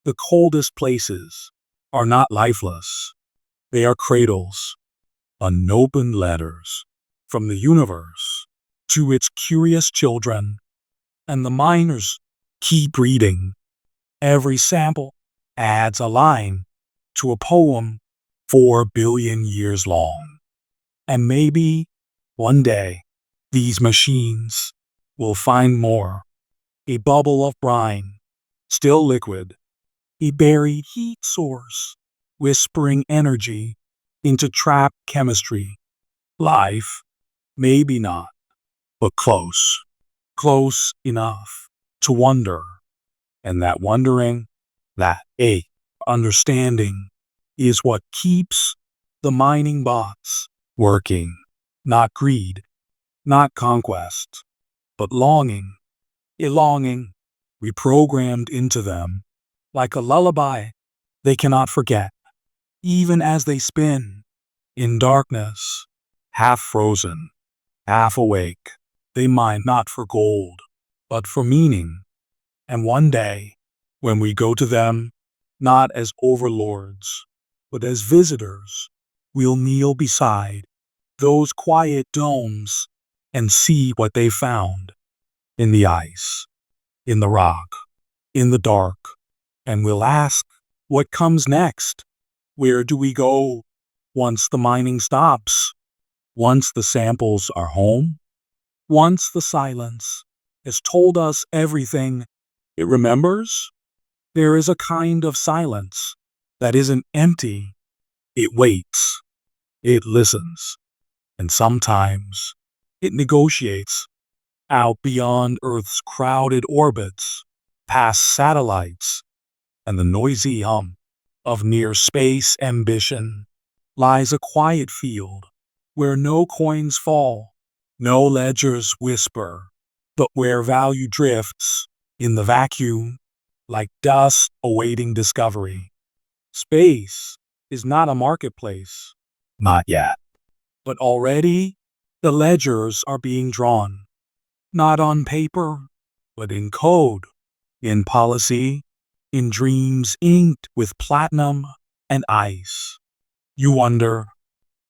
the coldest places are not lifeless. They are cradles, unopened letters from the universe to its curious children, and the miners keep reading. Every sample adds a line to a poem 4 billion years long. And maybe one day these machines will find more. A bubble of brine, still liquid, a buried heat source, whispering energy into trapped chemistry. Life, maybe not, but close. Close enough to wonder. And that wondering, that understanding, is what keeps the mining bots working. Not greed, not conquest, but longing. A longing reprogrammed into them like a lullaby they cannot forget, even as they spin in darkness, half frozen, half awake. They mine not for gold, but for meaning. And one day, when we go to them, not as overlords, but as visitors, we'll kneel beside those quiet domes and see what they found in the ice, in the rock, in the dark. And we'll ask, what comes next? Where do we go once the mining stops? Once the samples are home? Once the silence has told us everything it remembers? There is a kind of silence that isn't empty. It waits, it listens, and sometimes it negotiates out beyond Earth's crowded orbits, past satellites, and the noisy hum of near-space ambition. Lies a quiet field where no coins fall, no ledgers whisper, but where value drifts in the vacuum like dust awaiting discovery. Space is not a marketplace. Not yet. But already, the ledgers are being drawn. Not on paper, but in code, in policy, in dreams inked with platinum and ice. You wonder,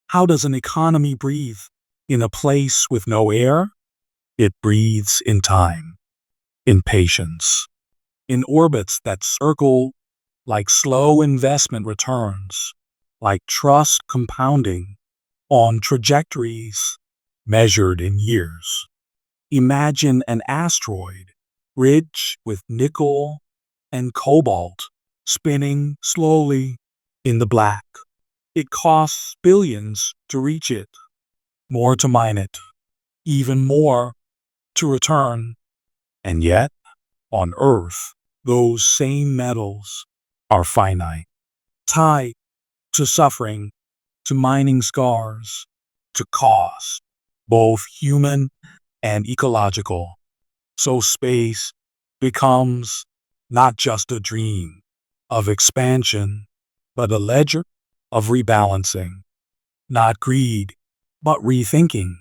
how does an economy breathe in a place with no air? It breathes in time, in patience, in orbits that circle like slow investment returns, like trust compounding on trajectories measured in years. Imagine an asteroid rich with nickel and cobalt spinning slowly in the black. It costs billions to reach it, more to mine it, even more to return. And yet, on Earth, those same metals are finite, tied to suffering, to mining scars, to cost, both human and ecological. So space becomes not just a dream of expansion, but a ledger of rebalancing. Not greed, but rethinking.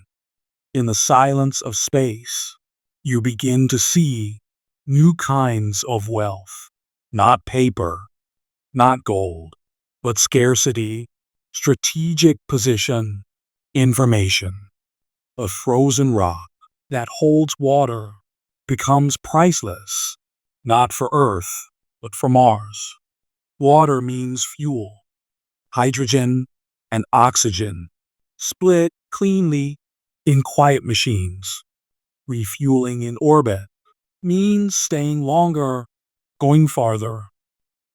In the silence of space, you begin to see new kinds of wealth. Not paper, not gold, but scarcity, strategic position, information. A frozen rock that holds water becomes priceless, not for Earth, but for Mars. Water means fuel. Hydrogen and oxygen split cleanly in quiet machines. Refueling in orbit means staying longer, going farther.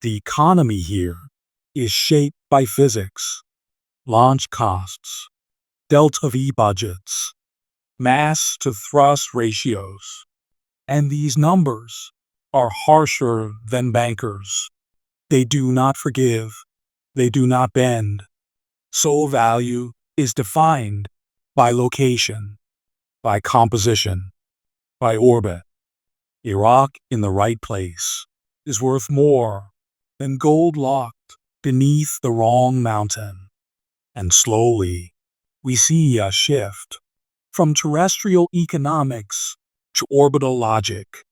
The economy here is shaped by physics, launch costs, delta V budgets, mass to thrust ratios, and these numbers are harsher than bankers. They do not forgive, they do not bend. So value is defined by location, by composition, by orbit. A rock in the right place is worth more than gold locked beneath the wrong mountain. And slowly, we see a shift from terrestrial economics to orbital logic.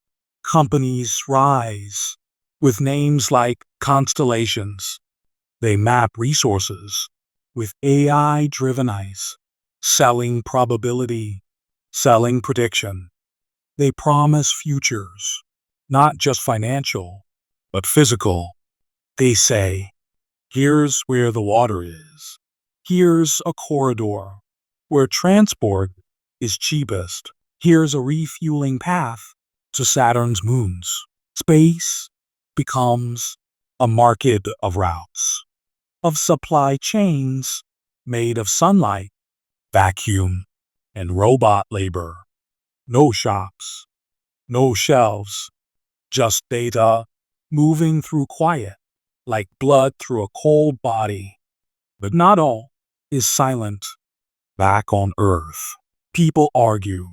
Companies rise with names like constellations. They map resources with AI-driven eyes, selling probability, selling prediction. They promise futures, not just financial, but physical. They say, here's where the water is. Here's a corridor where transport is cheapest. Here's a refueling path to Saturn's moons. Space becomes a market of routes, of supply chains made of sunlight, vacuum, and robot labor. No shops, no shelves, just data moving through quiet, like blood through a cold body. But not all is silent. Back on Earth, people argue.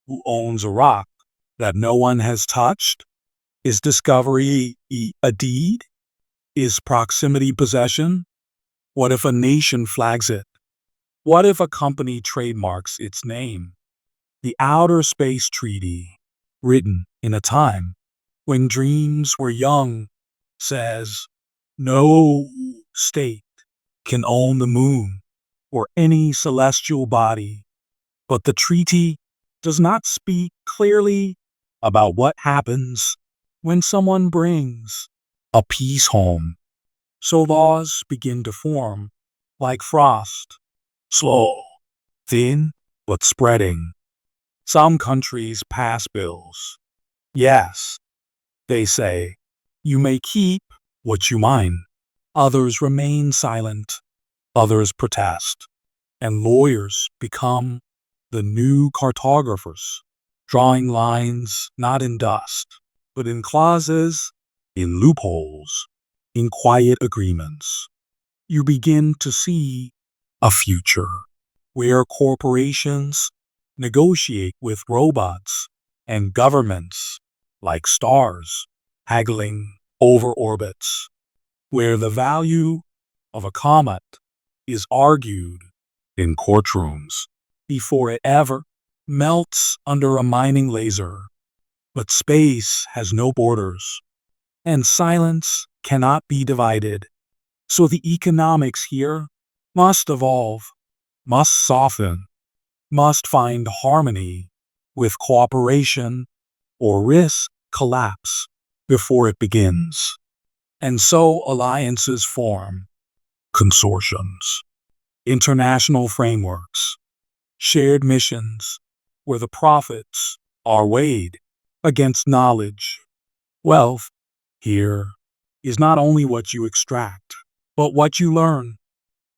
Who owns a rock that no one has touched? Is discovery a deed? Is proximity possession? What if a nation flags it? What if a company trademarks its name? The Outer Space Treaty, written in a time when dreams were young, says no state can own the moon or any celestial body. But the treaty does not speak clearly about what happens when someone brings a piece home. So laws begin to form like frost, slow, thin, but spreading. Some countries pass bills. Yes, they say, you may keep what you mine. Others remain silent. Others protest. And lawyers become the new cartographers, drawing lines not in dust, but in clauses, in loopholes, in quiet agreements. You begin to see a future where corporations negotiate with robots and governments like stars haggling over orbits, where the value of a comet is argued in courtrooms before it ever melts under a mining laser. But space has no borders, and silence cannot be divided. So the economics here must evolve, must soften, must find harmony with cooperation or risk collapse before it begins. And so alliances form, consortiums, international frameworks, shared missions where the profits are weighed against knowledge. Wealth here is not only what you extract, but what you learn.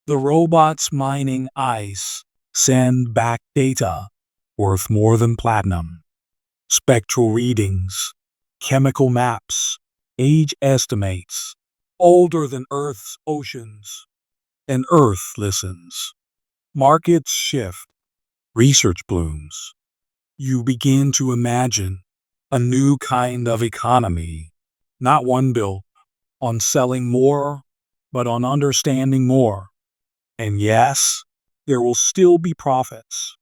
The robots mining ice send back data worth more than platinum. Spectral readings, chemical maps, age estimates, older than Earth's oceans. And Earth listens. Markets shift, research blooms. You begin to imagine a new kind of economy, not one built on selling more, but on understanding more. And yes, there will still be profits,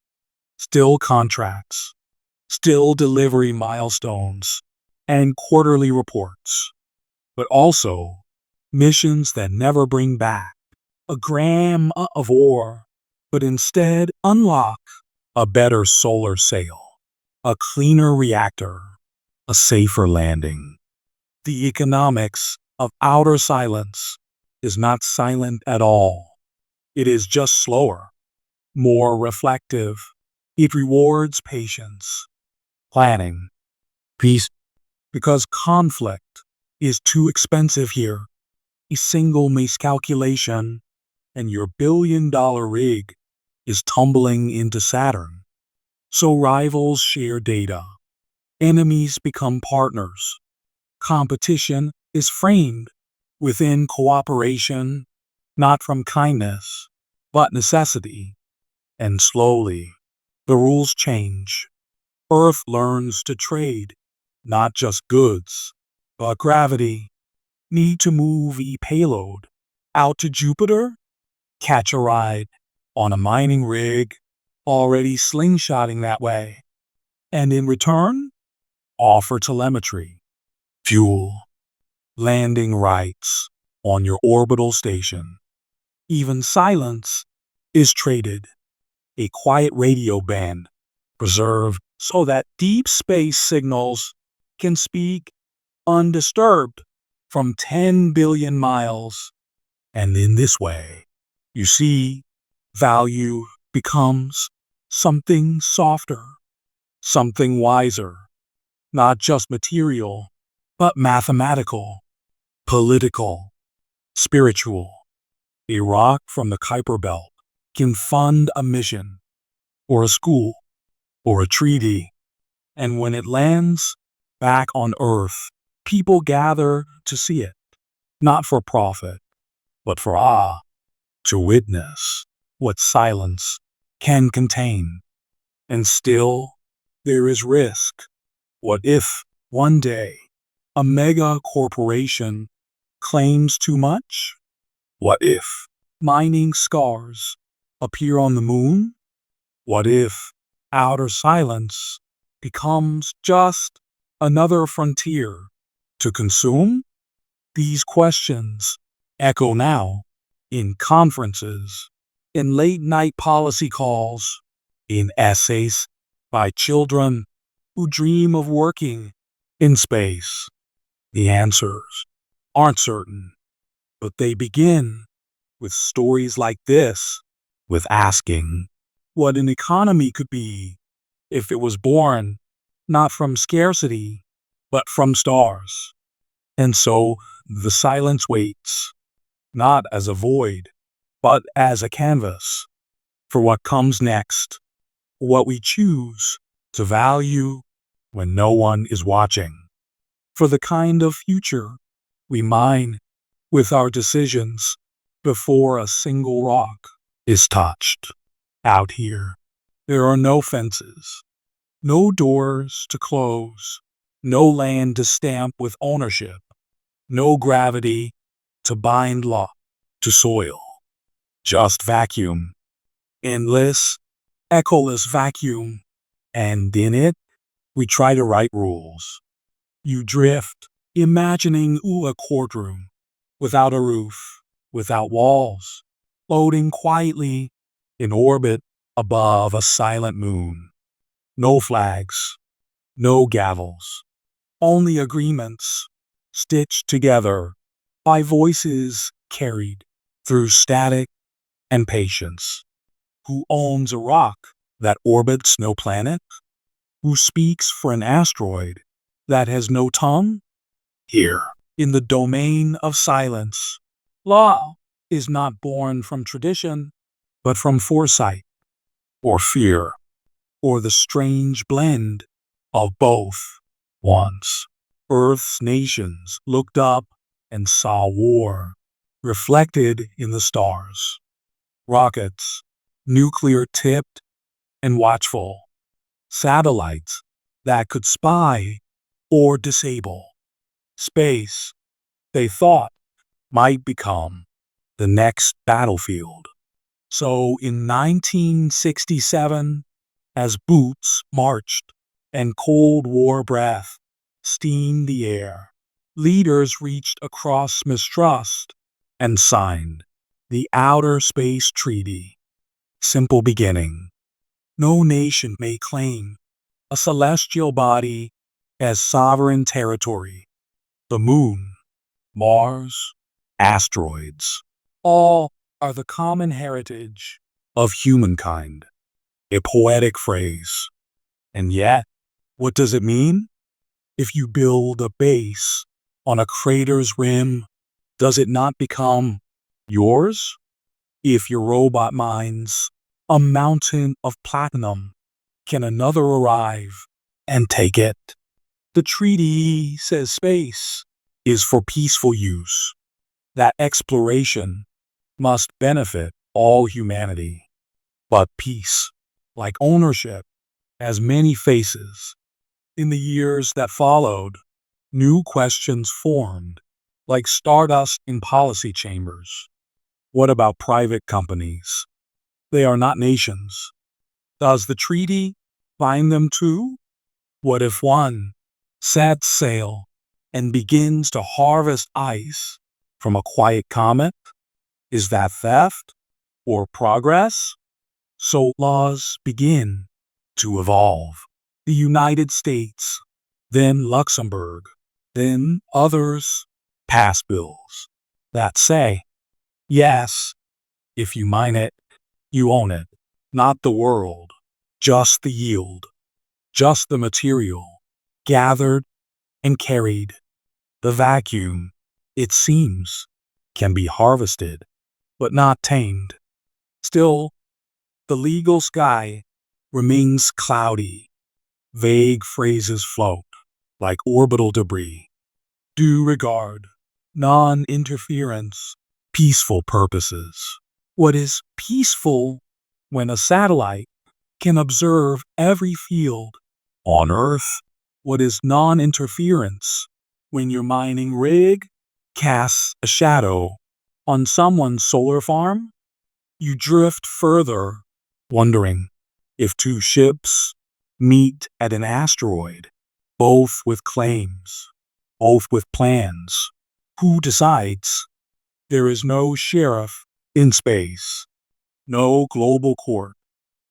still contracts, still delivery milestones, and quarterly reports, but also missions that never bring back a gram of ore, but instead unlock a better solar sail, a cleaner reactor, a safer landing. The economics of outer silence is not silent at all. It is just slower, more reflective. It rewards patience, planning, peace, because conflict is too expensive here. A single miscalculation and your billion-dollar rig is tumbling into Saturn. So rivals share data. Enemies become partners. Competition is framed within cooperation, not from kindness, but necessity. And slowly, the rules change. Earth learns to trade, not just goods, but gravity. Need to move a payload out to Jupiter? Catch a ride on a mining rig, already slingshotting that way. And in return, offer telemetry, fuel, landing rights on your orbital station. Even silence is traded, a quiet radio band preserved so that deep space signals can speak undisturbed from 10 billion miles. And in this way, you see, value becomes something softer, something wiser, not just material, but mathematical, political, spiritual. A rock from the Kuiper Belt can fund a mission, or a school, or a treaty. And when it lands back on Earth, people gather to see it, not for profit, but for awe, to witness what silence can contain. And still, there is risk. What if one day a mega corporation claims too much? What if mining scars appear on the moon? What if outer silence becomes just another frontier to consume? These questions echo now in conferences, in late-night policy calls, in essays by children who dream of working in space. The answers aren't certain, but they begin with stories like this, with asking what an economy could be if it was born not from scarcity, but from stars. And so the silence waits, not as a void, but as a canvas for what comes next, what we choose to value when no one is watching, for the kind of future we mine with our decisions before a single rock is touched. Out here, there are no fences, no doors to close, no land to stamp with ownership, no gravity to bind law to soil, just vacuum, endless, echoless vacuum, and in it, we try to write rules. You drift, imagining a courtroom, without a roof, without walls, floating quietly in orbit above a silent moon. No flags, no gavels, only agreements stitched together by voices carried through static and patience. Who owns a rock that orbits no planet? Who speaks for an asteroid that has no tongue? Here, in the domain of silence, law is not born from tradition, but from foresight, or fear, or the strange blend of both. Once, Earth's nations looked up and saw war reflected in the stars. Rockets, nuclear-tipped and watchful. Satellites that could spy or disable. Space, they thought, might become the next battlefield. So in 1967, as boots marched and Cold War breath steamed the air, leaders reached across mistrust and signed the Outer Space Treaty. Simple beginning. No nation may claim a celestial body as sovereign territory. The moon, Mars, asteroids, all are the common heritage of humankind. A poetic phrase. And yet, what does it mean? If you build a base on a crater's rim, does it not become yours? If your robot mines a mountain of platinum, can another arrive and take it? The treaty says space is for peaceful use, that exploration must benefit all humanity. But peace, like ownership, has many faces. In the years that followed, new questions formed, like stardust in policy chambers. What about private companies? They are not nations. Does the treaty bind them too? What if one sets sail and begins to harvest ice from a quiet comet? Is that theft or progress? So laws begin to evolve. The United States, then Luxembourg, then others pass bills that say, yes, if you mine it, you own it, not the world, just the yield, just the material, gathered and carried. The vacuum, it seems, can be harvested, but not tamed. Still, the legal sky remains cloudy. Vague phrases float like orbital debris. Due regard, non-interference, peaceful purposes. What is peaceful when a satellite can observe every field on Earth? What is non-interference when your mining rig casts a shadow on someone's solar farm? You drift further, wondering if two ships meet at an asteroid, both with claims, both with plans. Who decides? There is no sheriff in space, no global court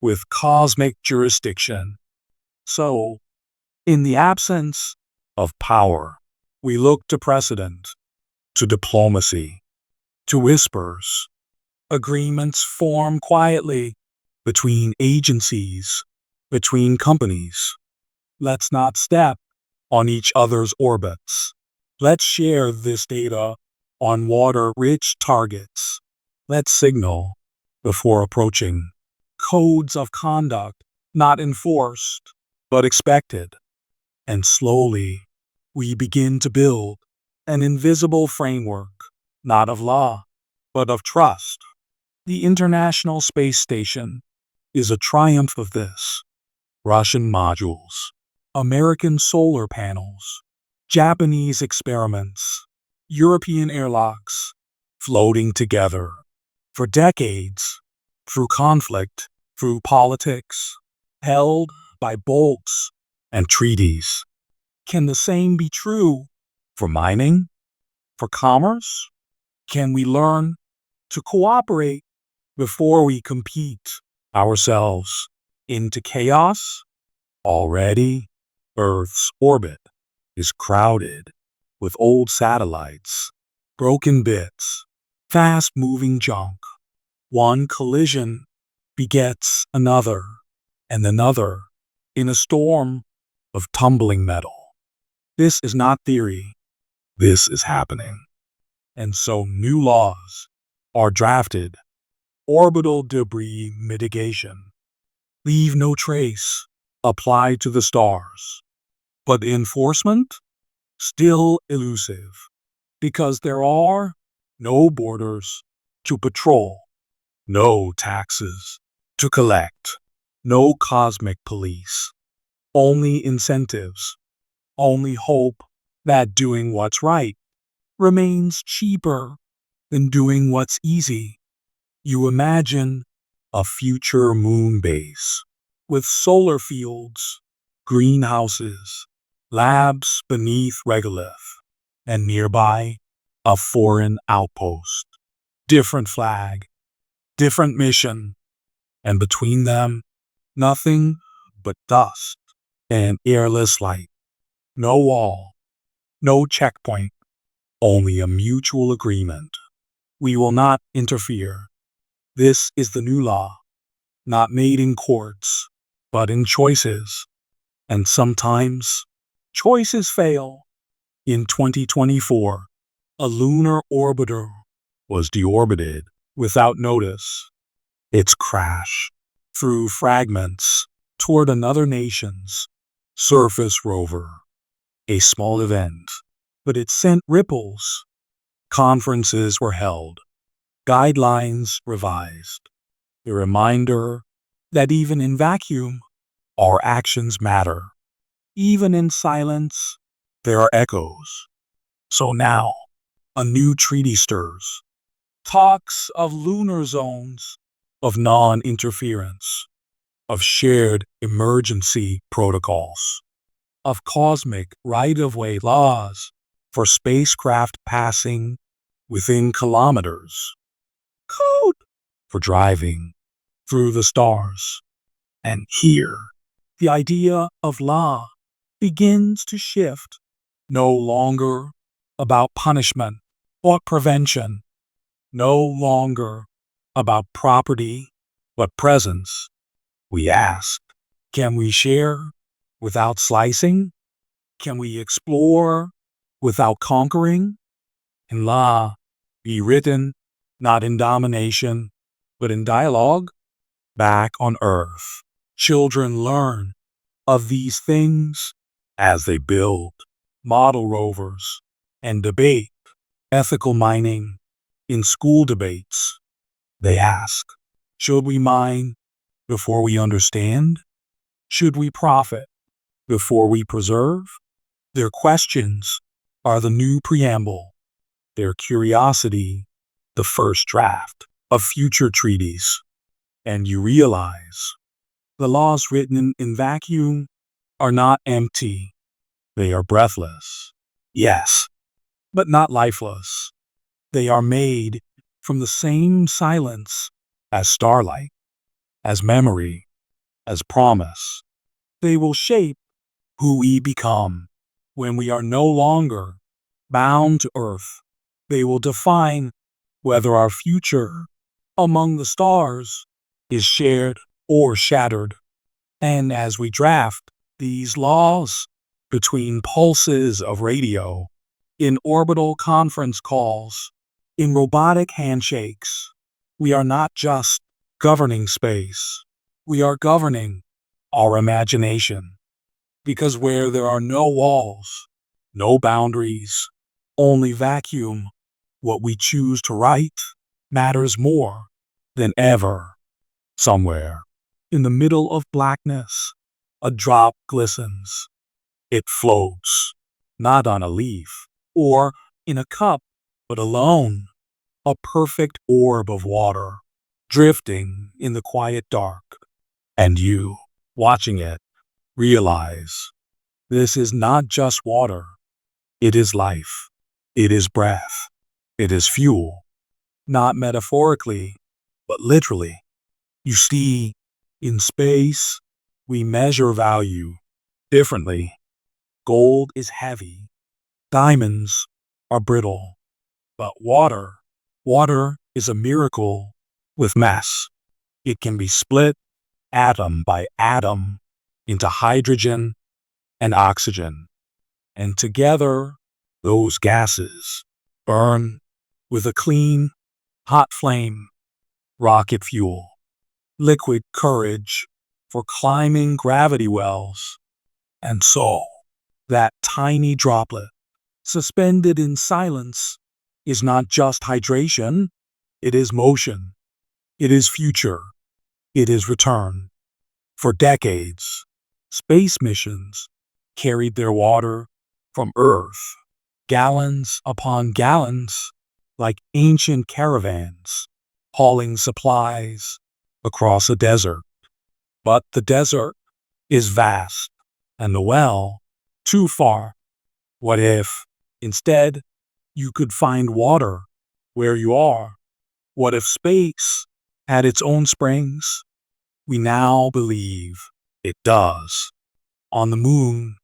with cosmic jurisdiction. So, in the absence of power, we look to precedent, to diplomacy, to whispers. Agreements form quietly between agencies, between companies. Let's not step on each other's orbits. Let's share this data on water-rich targets. Let's signal before approaching. Codes of conduct not enforced, but expected. And slowly, we begin to build an invisible framework, not of law, but of trust. The International Space Station is a triumph of this. Russian modules, American solar panels, Japanese experiments, European airlocks, floating together. For decades, through conflict, through politics, held by bolts and treaties. Can the same be true for mining, for commerce? Can we learn to cooperate before we compete ourselves into chaos? Already, Earth's orbit is crowded with old satellites, broken bits, fast-moving junk. One collision begets another and another in a storm of tumbling metal. This is not theory. This is happening. And so new laws are drafted. Orbital debris mitigation. Leave no trace. Apply to the stars. But enforcement? Still elusive. Because there are no borders to patrol, no taxes to collect, no cosmic police. Only incentives. Only hope that doing what's right remains cheaper than doing what's easy. You imagine a future moon base with solar fields, greenhouses, labs beneath regolith, and nearby a foreign outpost. Different flag, different mission, and between them, nothing but dust an airless light. No wall, no checkpoint, only a mutual agreement. We will not interfere. This is the new law, not made in courts, but in choices. And sometimes, choices fail. In 2024, a lunar orbiter was deorbited without notice. Its crash threw fragments toward another nation's surface rover. A small event, but it sent ripples. Conferences were held, guidelines revised. A reminder that even in vacuum, our actions matter. Even in silence, there are echoes. So now, a new treaty stirs. Talks of lunar zones, of non-interference, of shared emergency protocols, of cosmic right-of-way laws for spacecraft passing within kilometers, code for driving through the stars. And here, the idea of law begins to shift, no longer about punishment or prevention, no longer about property but presence. We ask, can we share without slicing? Can we explore without conquering? Can law be written not in domination but in dialogue? Back on Earth, children learn of these things as they build model rovers and debate ethical mining in school debates. They ask, should we mine before we understand? Should we profit before we preserve? Their questions are the new preamble, their curiosity, the first draft of future treaties. And you realize the laws written in vacuum are not empty. They are breathless. Yes, but not lifeless. They are made from the same silence as starlight, as memory, as promise. They will shape who we become when we are no longer bound to Earth. They will define whether our future among the stars is shared or shattered. And as we draft these laws between pulses of radio, in orbital conference calls, in robotic handshakes, we are not just governing space, we are governing our imagination. Because where there are no walls, no boundaries, only vacuum, what we choose to write matters more than ever. Somewhere, in the middle of blackness, a drop glistens. It floats, not on a leaf or in a cup, but alone, a perfect orb of water, drifting in the quiet dark. And you, watching it, realize this is not just water. It is life. It is breath. It is fuel. Not metaphorically, but literally. You see, in space, we measure value differently. Gold is heavy. Diamonds are brittle. But water is a miracle with mass. It can be split atom by atom into hydrogen and oxygen. And together, those gases burn with a clean, hot flame, rocket fuel, liquid courage for climbing gravity wells. And so, that tiny droplet, suspended in silence, is not just hydration, it is motion, it is future, it is return. For decades, space missions carried their water from Earth, gallons upon gallons, like ancient caravans, hauling supplies across a desert. But the desert is vast, and the well too far. What if, instead, you could find water where you are? What if space had its own springs? We now believe it does. On the moon,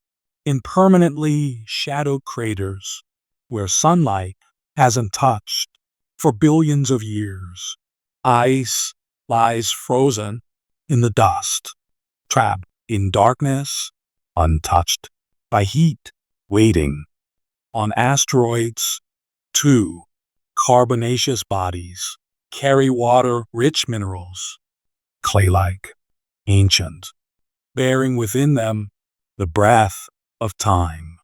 in permanently shadowed craters where sunlight hasn't touched for billions of years, ice lies frozen in the dust, trapped in darkness, untouched by heat, waiting. On asteroids, too, carbonaceous bodies carry water-rich minerals, clay-like, ancient, bearing within them the breath of time.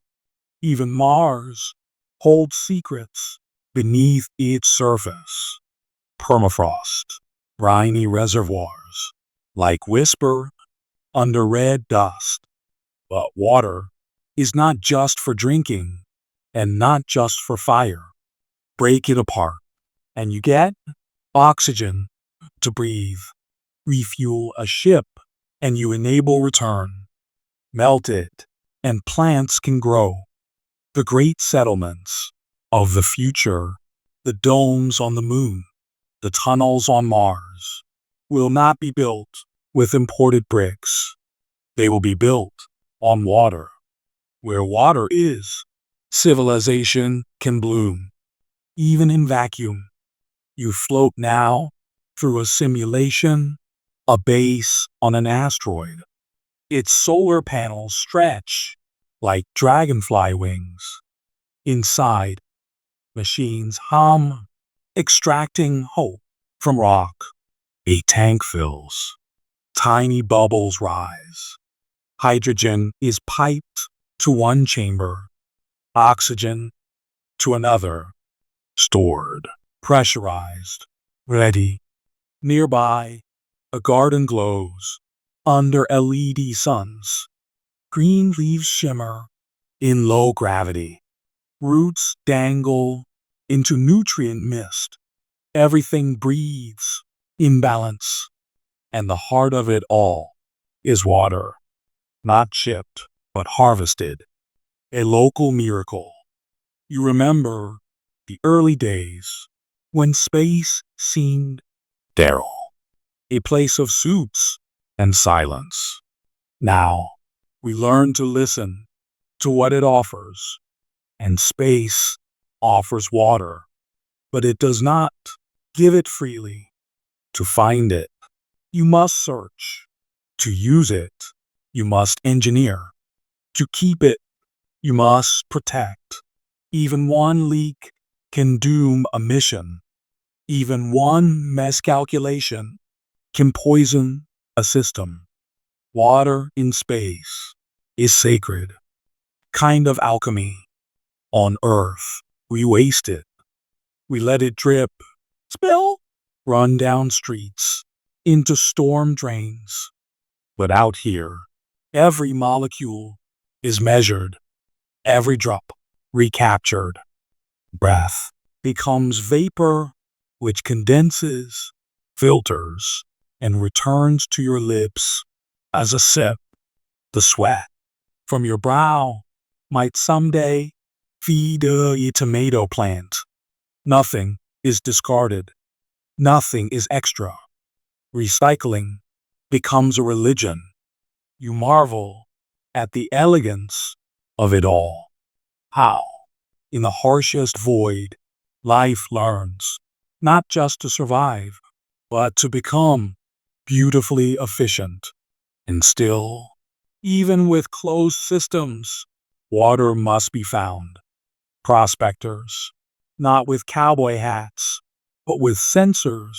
Even Mars holds secrets beneath its surface. Permafrost, briny reservoirs, like whisper under red dust. But water is not just for drinking and not just for fire. Break it apart, and you get oxygen to breathe. Refuel a ship, and you enable return. Melt it, and plants can grow. The great settlements of the future, the domes on the moon, the tunnels on Mars, will not be built with imported bricks. They will be built on water. Where water is, civilization can bloom. Even in vacuum, you float now through a simulation, a base on an asteroid. Its solar panels stretch like dragonfly wings. Inside, machines hum, extracting hope from rock. A tank fills. Tiny bubbles rise. Hydrogen is piped to one chamber, oxygen to another, stored, pressurized, ready. Nearby, a garden glows under LED suns. Green leaves shimmer in low gravity. Roots dangle into nutrient mist. Everything breathes in balance. And the heart of it all is water, not shipped, but harvested. A local miracle. You remember the early days when space seemed sterile, a place of suits and silence. Now, we learn to listen to what it offers, and space offers water, but it does not give it freely. To find it, you must search. To use it, you must engineer. To keep it, you must protect. Even one leak can doom a mission. Even one miscalculation can poison a system. Water in space is sacred, kind of alchemy. On Earth, we waste it. We let it drip, spill, run down streets, into storm drains. But out here, every molecule is measured, every drop recaptured. Breath becomes vapor, which condenses, filters, and returns to your lips as a sip. The sweat from your brow might someday feed a tomato plant. Nothing is discarded. Nothing is extra. Recycling becomes a religion. You marvel at the elegance of it all. How, in the harshest void, life learns not just to survive, but to become beautifully efficient. And still, even with closed systems, water must be found. Prospectors, not with cowboy hats, but with sensors,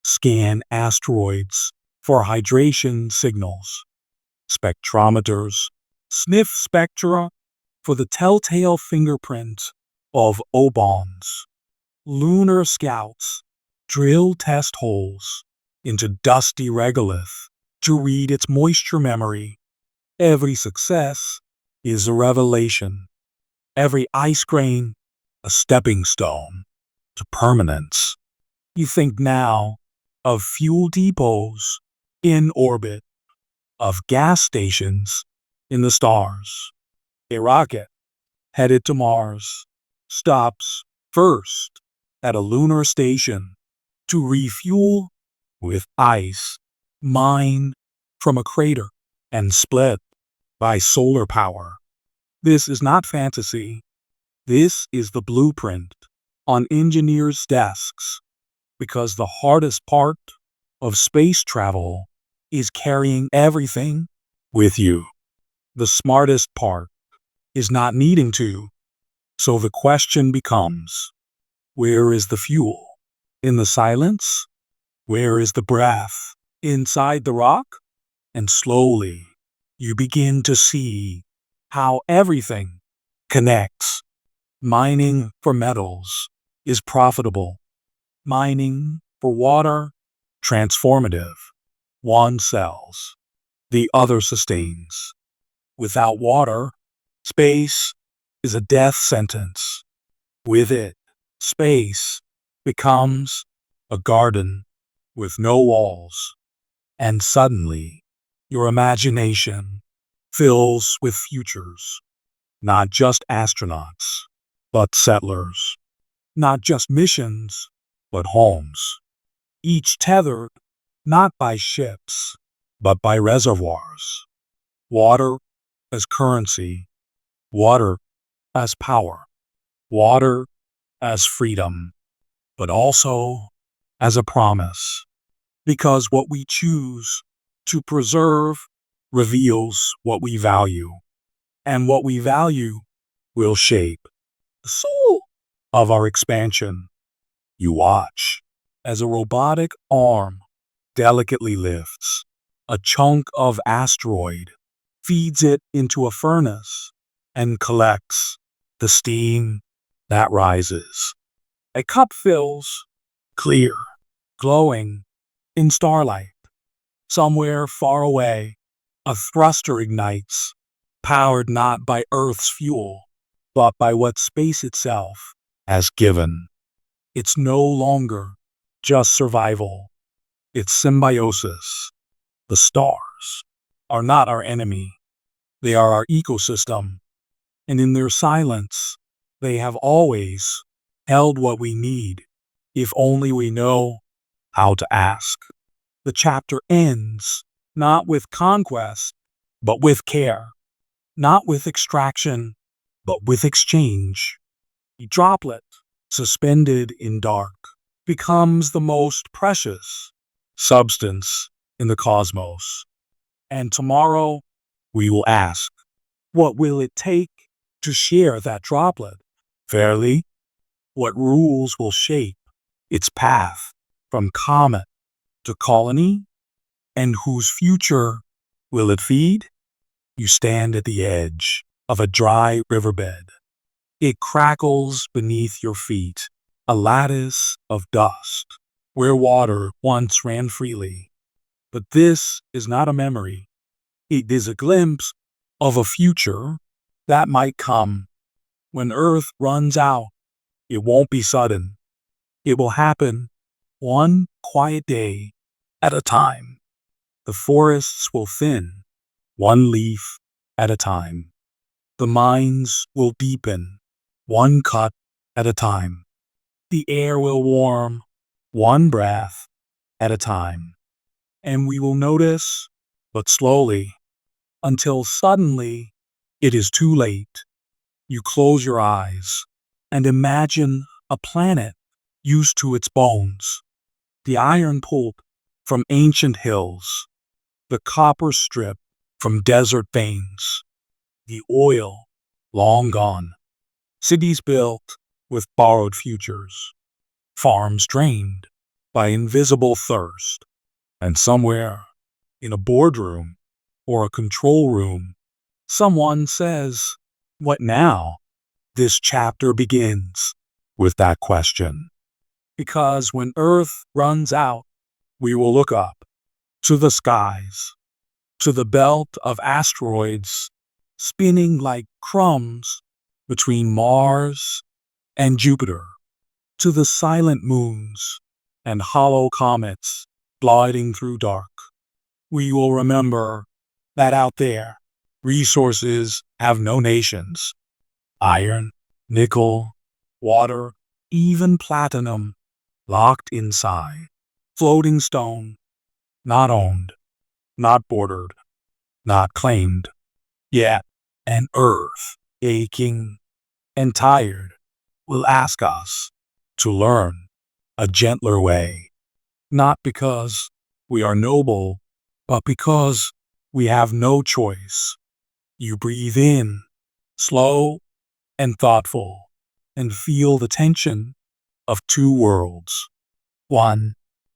scan asteroids for hydration signals. Spectrometers sniff spectra for the telltale fingerprint of O-bonds. Lunar scouts drill test holes into dusty regolith to read its moisture memory. Every success is a revelation. Every ice grain a stepping stone to permanence. You think now of fuel depots in orbit, of gas stations in the stars. A rocket headed to Mars stops first at a lunar station to refuel with ice mined from a crater and split by solar power. This is not fantasy. This is the blueprint on engineers' desks, because the hardest part of space travel is carrying everything with you. The smartest part is not needing to. So the question becomes, where is the fuel? In the silence? Where is the breath? Inside the rock? And slowly, you begin to see how everything connects. Mining for metals is profitable. Mining for water, transformative. One sells, the other sustains. Without water, space is a death sentence. With it, space becomes a garden with no walls. And suddenly, your imagination fills with futures. Not just astronauts, but settlers. Not just missions, but homes. Each tethered not by ships, but by reservoirs. Water as currency, water as power, water as freedom, but also as a promise. Because what we choose to preserve reveals what we value, and what we value will shape the soul of our expansion. You watch as a robotic arm delicately lifts a chunk of asteroid, feeds it into a furnace, and collects the steam that rises. A cup fills, clear, glowing, in starlight. Somewhere far away, a thruster ignites, powered not by Earth's fuel, but by what space itself has given. It's no longer just survival, it's symbiosis. The stars are not our enemy, they are our ecosystem, and in their silence, they have always held what we need, if only we know how to ask. The chapter ends not with conquest, but with care, not with extraction, but with exchange. A droplet, suspended in dark, becomes the most precious substance in the cosmos. And tomorrow, we will ask, what will it take to share that droplet fairly? What rules will shape its path from comet to colony? And whose future will it feed? You stand at the edge of a dry riverbed. It crackles beneath your feet, a lattice of dust where water once ran freely. But this is not a memory. It is a glimpse of a future that might come. When Earth runs out, it won't be sudden. It will happen one quiet day at a time. The forests will thin, one leaf at a time. The mines will deepen, one cut at a time. The air will warm, one breath at a time. And we will notice, but slowly, until suddenly it is too late. You close your eyes and imagine a planet used to its bones. The iron pulp from ancient hills, the copper strip from desert veins, the oil long gone, cities built with borrowed futures, farms drained by invisible thirst, and somewhere in a boardroom or a control room, someone says, "What now?" This chapter begins with that question. Because when Earth runs out, we will look up to the skies, to the belt of asteroids spinning like crumbs between Mars and Jupiter, to the silent moons and hollow comets gliding through dark. We will remember that out there, resources have no nations. Iron, nickel, water, even platinum, locked inside. Floating stone, not owned, not bordered, not claimed. Yet an Earth, aching and tired, will ask us to learn a gentler way, not because we are noble, but because we have no choice. You breathe in, slow and thoughtful, and feel the tension of two worlds. One,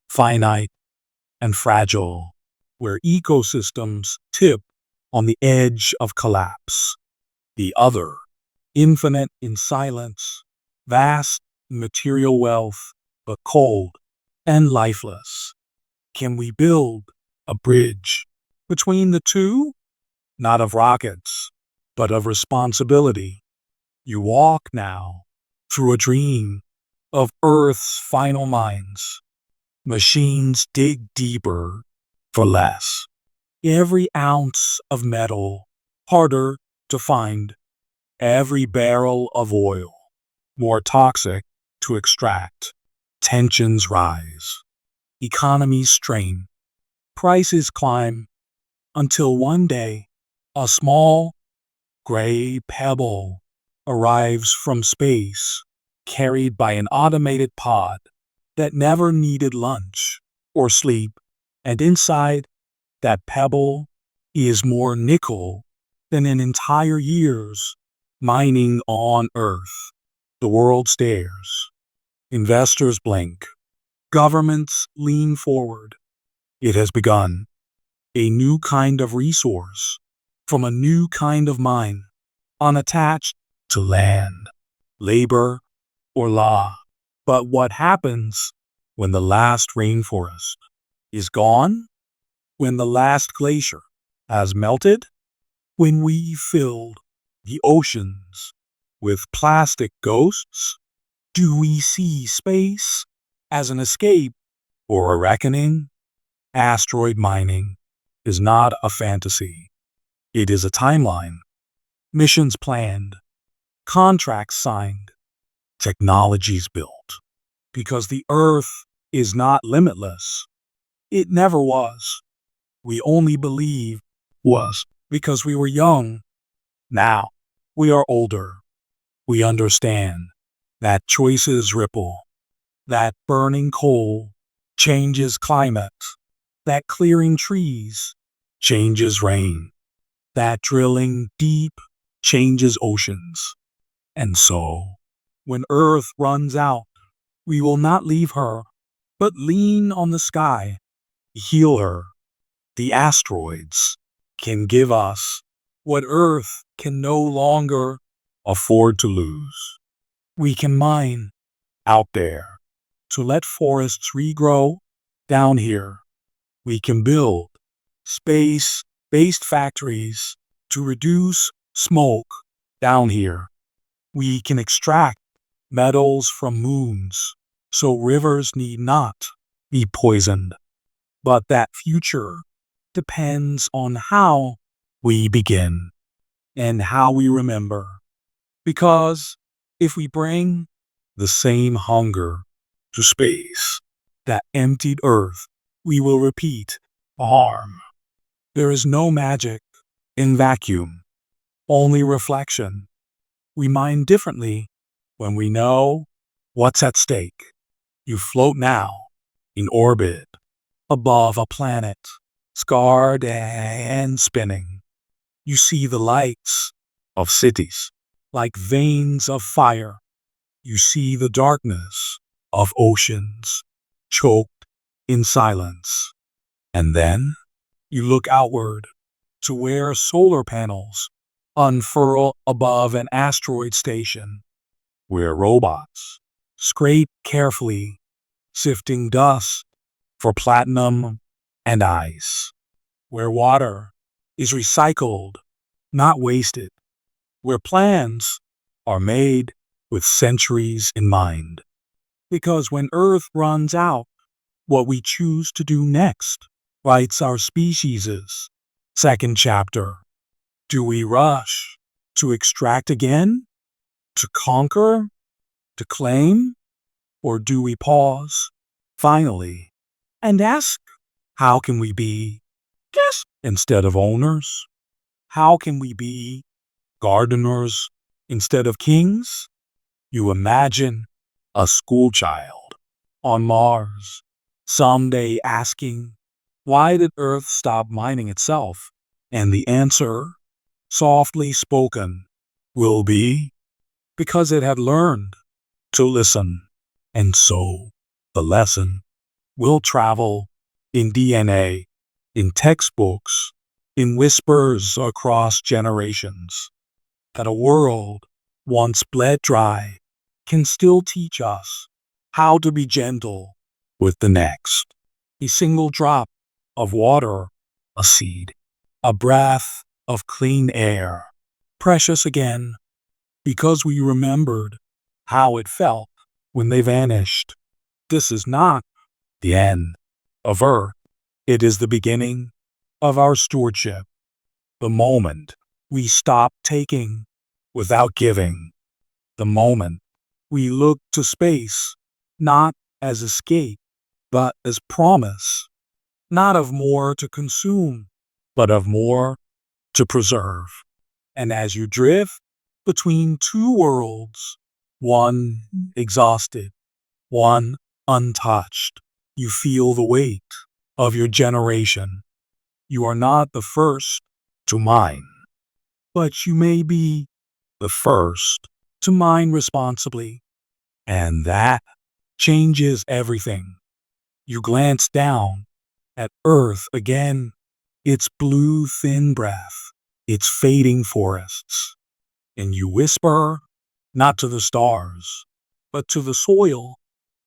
finite and fragile, where ecosystems tip on the edge of collapse. The other, infinite in silence, vast in material wealth, but cold and lifeless. Can we build a bridge between the two? Not of rockets, but of responsibility. You walk now through a dream of Earth's final mines. Machines dig deeper for less. Every ounce of metal harder to find. Every barrel of oil more toxic to extract. Tensions rise. Economies strain. Prices climb until one day a small gray pebble arrives from space, carried by an automated pod that never needed lunch or sleep, and inside that pebble is more nickel than an entire year's mining on Earth. The world stares. Investors blink. Governments lean forward. It has begun. A new kind of resource from a new kind of mine, unattached to land, labor, or law. But what happens when the last rainforest is gone? When the last glacier has melted? When we filled the oceans with plastic ghosts? Do we see space as an escape or a reckoning? Asteroid mining is not a fantasy. It is a timeline. Missions planned, contracts signed, technologies built. Because the Earth is not limitless. It never was. We only believe was because we were young. Now we are older. We understand that choices ripple, that burning coal changes climate, that clearing trees changes rain, that drilling deep changes oceans. And so, when Earth runs out, we will not leave her, but lean on the sky, heal her. The asteroids can give us what Earth can no longer afford to lose. We can mine out there to let forests regrow down here. We can build space-based factories to reduce smoke down here. We can extract metals from moons so rivers need not be poisoned. But that future depends on how we begin and how we remember. Because if we bring the same hunger to space that emptied Earth, we will repeat harm. There is no magic in vacuum, only reflection. We mind differently when we know what's at stake. You float now in orbit above a planet, scarred and spinning. You see the lights of cities like veins of fire. You see the darkness of oceans, choked in silence. And then you look outward to where solar panels unfurl above an asteroid station, where robots scrape carefully, sifting dust for platinum and ice, where water is recycled, not wasted, where plans are made with centuries in mind. Because when Earth runs out, what we choose to do next writes our species' second chapter. Do we rush to extract again, to conquer, to claim, or do we pause, finally, and ask, how can we be guests instead of owners? How can we be gardeners instead of kings? You imagine a schoolchild on Mars someday asking, why did Earth stop mining itself? And the answer, softly spoken, will be because it had learned to listen. And so the lesson will travel in DNA, in textbooks, in whispers across generations, that a world once bled dry can still teach us how to be gentle with the next. A single drop of water, a seed, a breath of clean air, precious again because we remembered how it felt when they vanished. This is not the end of Earth. It is the beginning of our stewardship, the moment we stop taking without giving, the moment we look to space not as escape, but as promise, not of more to consume, but of more to preserve. And as you drift between two worlds, one exhausted, one untouched, you feel the weight of your generation. You are not the first to mine, but you may be the first to mine responsibly. And that changes everything. You glance down at Earth again, its blue thin breath, its fading forests, and you whisper, not to the stars, but to the soil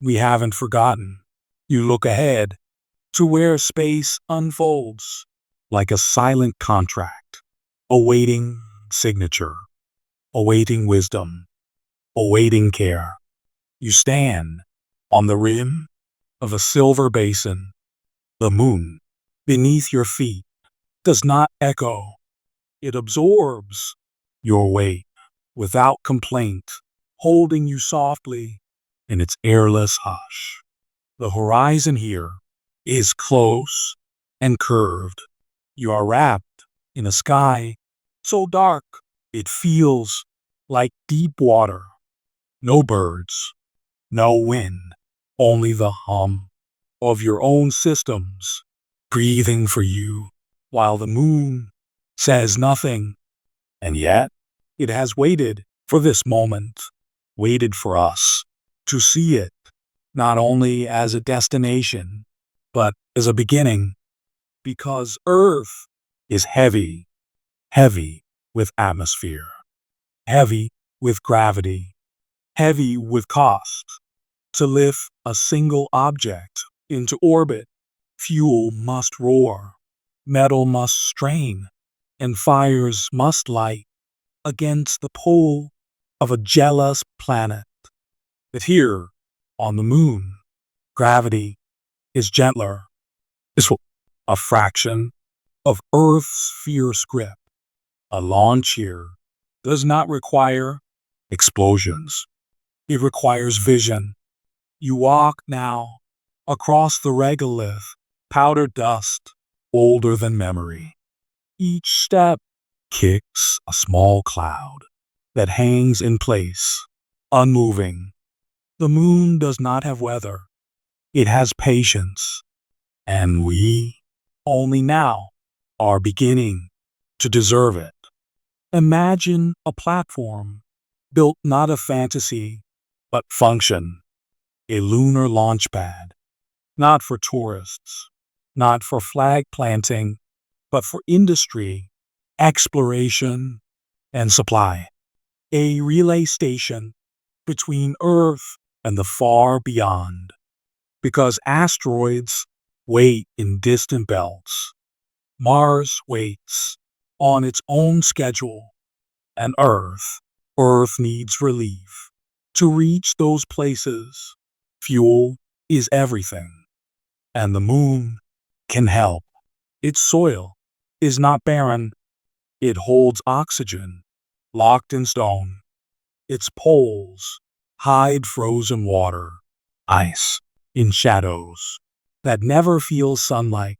we haven't forgotten. You look ahead to where space unfolds like a silent contract, awaiting signature, awaiting wisdom, awaiting care. You stand on the rim of a silver basin. The moon beneath your feet does not echo. It absorbs your weight without complaint, holding you softly in its airless hush. The horizon here is close and curved. You are wrapped in a sky so dark it feels like deep water. No birds, no wind, only the hum of your own systems breathing for you while the moon says nothing. And yet, it has waited for this moment, waited for us to see it, not only as a destination, but as a beginning, because Earth is heavy, heavy with atmosphere, heavy with gravity, heavy with cost. To lift a single object into orbit, fuel must roar, metal must strain, and fires must light against the pull of a jealous planet. But here, on the moon, gravity is gentler, is a fraction of Earth's fierce grip. A launch here does not require explosions. It requires vision. You walk now across the regolith, powdered dust, older than memory. Each step kicks a small cloud that hangs in place, unmoving. The moon does not have weather. It has patience. And we, only now, are beginning to deserve it. Imagine a platform built not of fantasy, but function. A lunar launch pad, not for tourists, not for flag planting, but for industry, exploration, and supply. A relay station between Earth and the far beyond. Because asteroids wait in distant belts, Mars waits on its own schedule, and Earth needs relief. To reach those places, fuel is everything, and the moon can help. Its soil is not barren. It holds oxygen, locked in stone. Its poles hide frozen water, ice in shadows that never feel sunlight.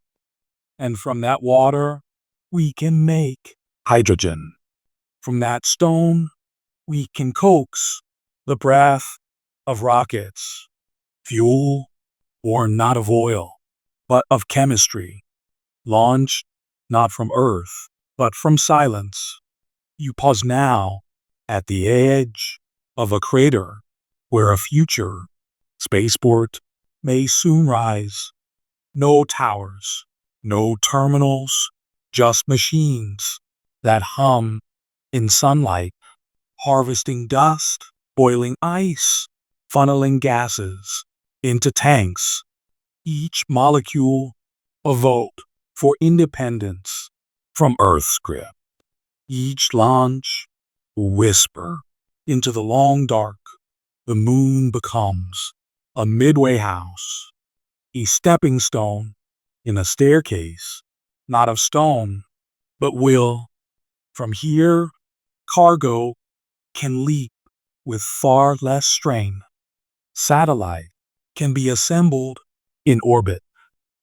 And from that water, we can make hydrogen. From that stone, we can coax the breath of rockets, fuel born not of oil, but of chemistry, launched not from Earth, but from silence. You pause now at the edge of a crater where a future spaceport may soon rise. No towers, no terminals, just machines that hum in sunlight, harvesting dust, boiling ice, funneling gases into tanks, each molecule a vote for independence from Earth's grip. Each launch a whisper into the long dark. The moon becomes a midway house, a stepping stone in a staircase, not of stone, but will. From here, cargo can leap with far less strain. Satellite can be assembled in orbit.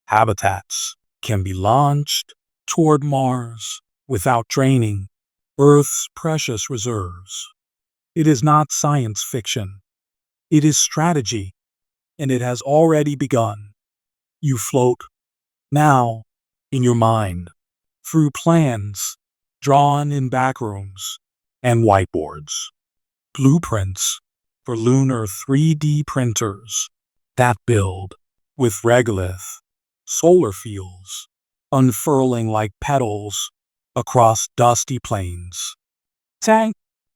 Habitats can be launched toward Mars without draining Earth's precious reserves. It is not science fiction. It is strategy, and it has already begun. You float now in your mind through plans drawn in backrooms and whiteboards, blueprints for lunar 3D printers that build with regolith, solar fields unfurling like petals across dusty plains. Tank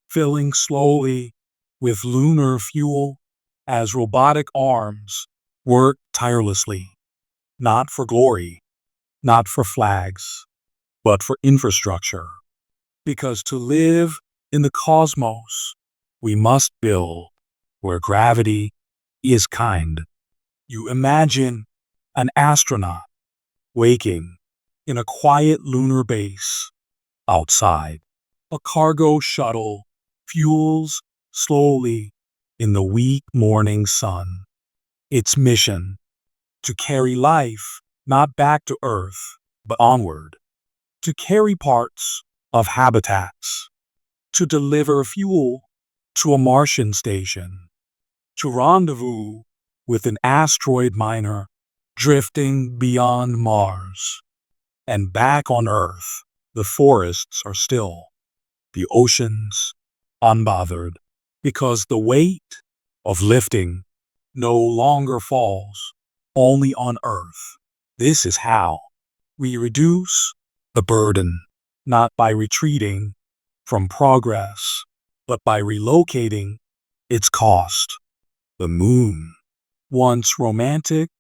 filling slowly with lunar fuel as robotic arms work tirelessly, not for glory, not for flags, but for infrastructure. Because to live in the cosmos, we must build where gravity is kind. You imagine an astronaut waking in a quiet lunar base outside. A cargo shuttle fuels slowly in the weak morning sun. Its mission to carry life not back to Earth, but onward. To carry parts of habitats. To deliver fuel to a Martian station. To rendezvous with an asteroid miner drifting beyond Mars. And back on Earth, the forests are still, the oceans unbothered, because the weight of lifting no longer falls only on Earth. This is how we reduce the burden, not by retreating from progress, but by relocating its cost. The moon, once romantic,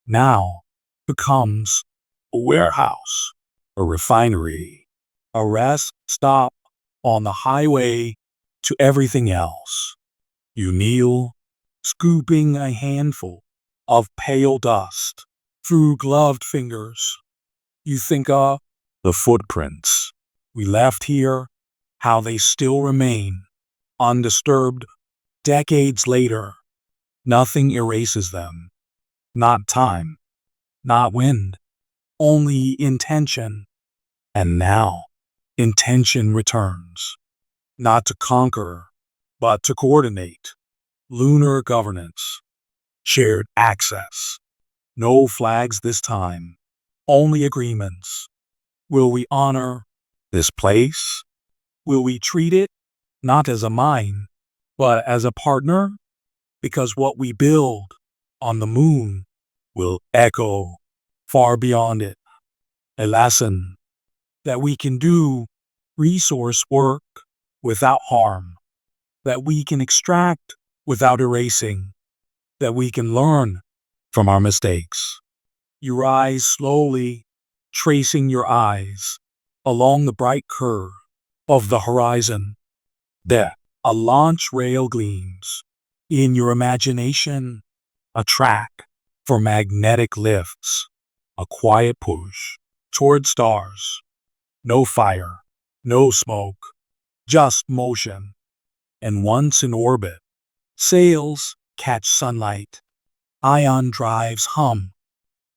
now becomes a warehouse, a refinery, a rest stop on the highway to everything else. You kneel, scooping a handful of pale dust through gloved fingers. You think of the footprints we left here, how they still remain, undisturbed decades later. Nothing erases them. Not time, not wind, only intention. And now, intention returns, not to conquer, but to coordinate. Lunar governance, shared access. No flags this time, only agreements. Will we honor this place? Will we treat it not as a mine, but as a partner? Because what we build on the moon will echo far beyond it. A lesson that we can do resource work without harm, that we can extract without erasing, that we can learn from our mistakes. You rise slowly, tracing your eyes along the bright curve of the horizon. There, a launch rail gleams. In your imagination, a track for magnetic lifts, a quiet push toward stars. No fire, no smoke, just motion. And once in orbit, sails catch sunlight, ion drives hum,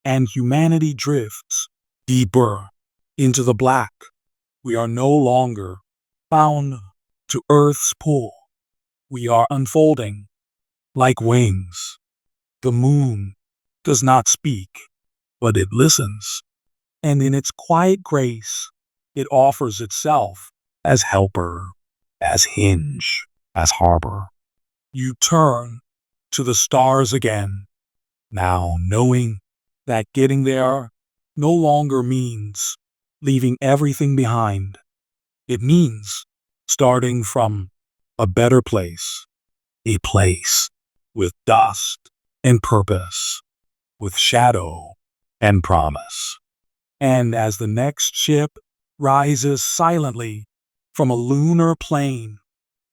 and humanity drifts deeper into the black. We are no longer bound to Earth's pull. We are unfolding like wings. The moon does not speak, but it listens, and in its quiet grace, it offers itself as helper, as hinge, as harbor. You turn to the stars again, now knowing that getting there no longer means leaving everything behind. It means starting from a better place, a place with dust and purpose, with shadow and promise. And as the next ship rises silently from a lunar plain,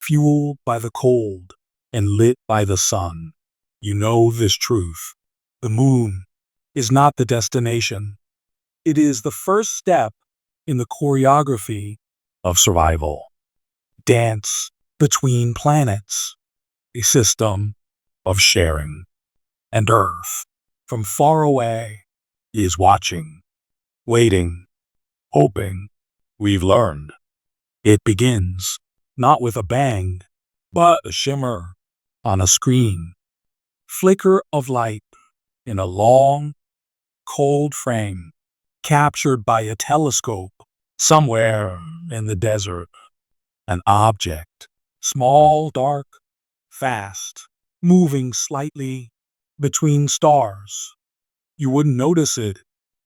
fueled by the cold and lit by the sun, you know this truth. The moon is not the destination. It is the first step in the choreography of survival. Dance between planets, a system of sharing. And Earth, from far away, is watching, waiting, hoping. We've learned. It begins not with a bang, but a shimmer on a screen, flicker of light in a long, cold frame, captured by a telescope somewhere in the desert. An object, small, dark, fast, moving slightly between stars. You wouldn't notice it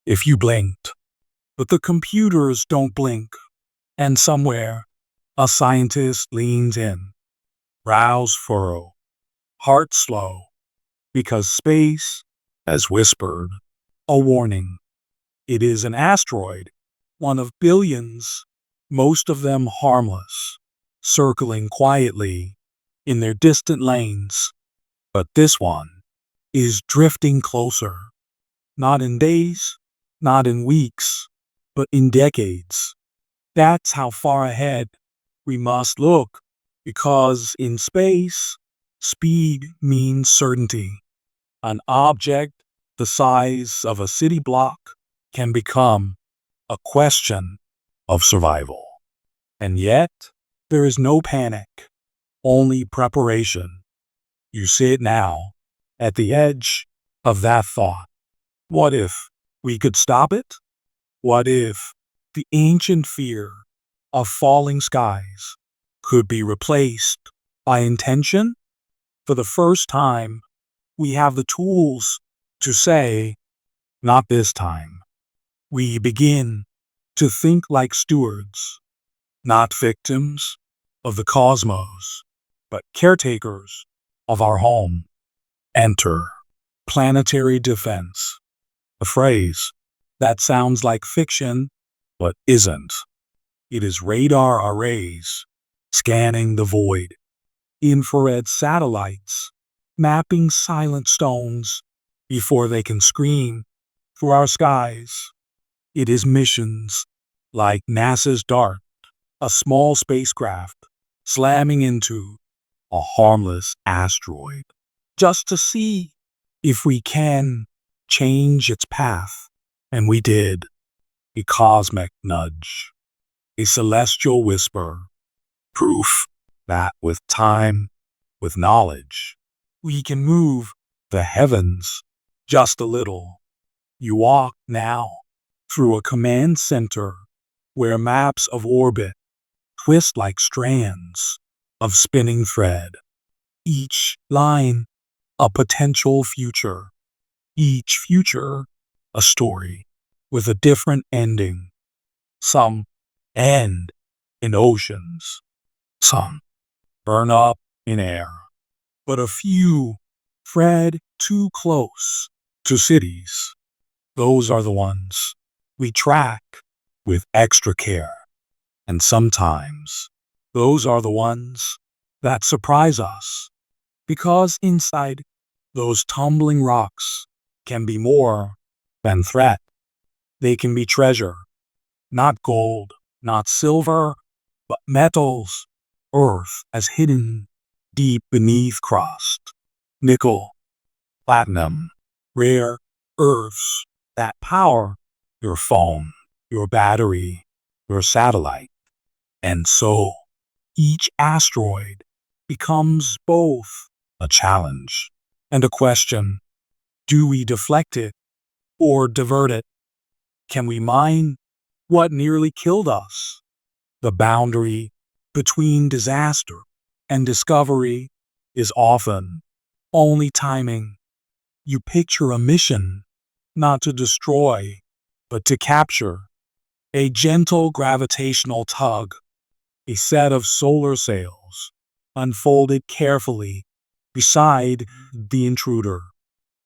if you blinked, but the computers don't blink, and somewhere a scientist leans in, brows furrow, heart slow, because space has whispered a warning. It is an asteroid, one of billions, most of them harmless, circling quietly in their distant lanes. But this one is drifting closer, not in days, not in weeks, but in decades. That's how far ahead we must look, because in space, speed means certainty. An object the size of a city block can become a question of survival. And yet, there is no panic, only preparation. You sit now at the edge of that thought. What if we could stop it? What if the ancient fear of falling skies could be replaced by intention? For the first time, we have the tools to say, not this time. We begin to think like stewards, not victims of the cosmos, but caretakers of our home. Enter planetary defense, a phrase that sounds like fiction, but isn't. It is radar arrays scanning the void, infrared satellites mapping silent stones before they can scream through our skies. It is missions like NASA's DART, a small spacecraft slamming into a harmless asteroid just to see if we can change its path. And we did. A cosmic nudge, a celestial whisper, proof that with time, with knowledge, we can move the heavens just a little. You walk now through a command center where maps of orbit twist like strands of spinning thread. Each line a potential future, each future a story with a different ending. Some end in oceans, some burn up in air, but a few thread too close to cities. Those are the ones we track with extra care. And sometimes those are the ones that surprise us, because inside those tumbling rocks can be more than threat. They can be treasure, not gold, not silver, but metals Earth has hidden deep beneath crust. Nickel, platinum, rare earths that power your phone, your battery, your satellite. And so, each asteroid becomes both a challenge and a question. Do we deflect it or divert it? Can we mine what nearly killed us? The boundary between disaster and discovery is often only timing. You picture a mission not to destroy, but to capture. A gentle gravitational tug, a set of solar sails, unfolded carefully beside the intruder.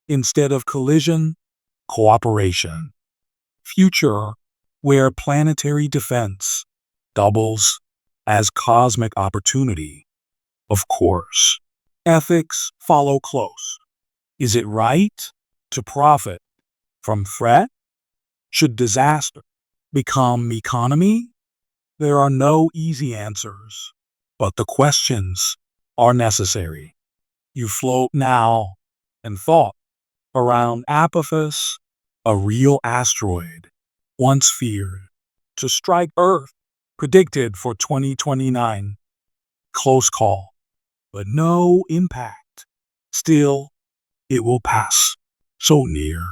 Instead of collision, cooperation. Future, where planetary defense doubles as cosmic opportunity. Of course, ethics follow close. Is it right to profit from threat? Should disaster become economy? There are no easy answers, but the questions are necessary. You float now in thought around Apophis, a real asteroid, once feared to strike Earth, predicted for 2029. Close call, but no impact. Still, it will pass so near.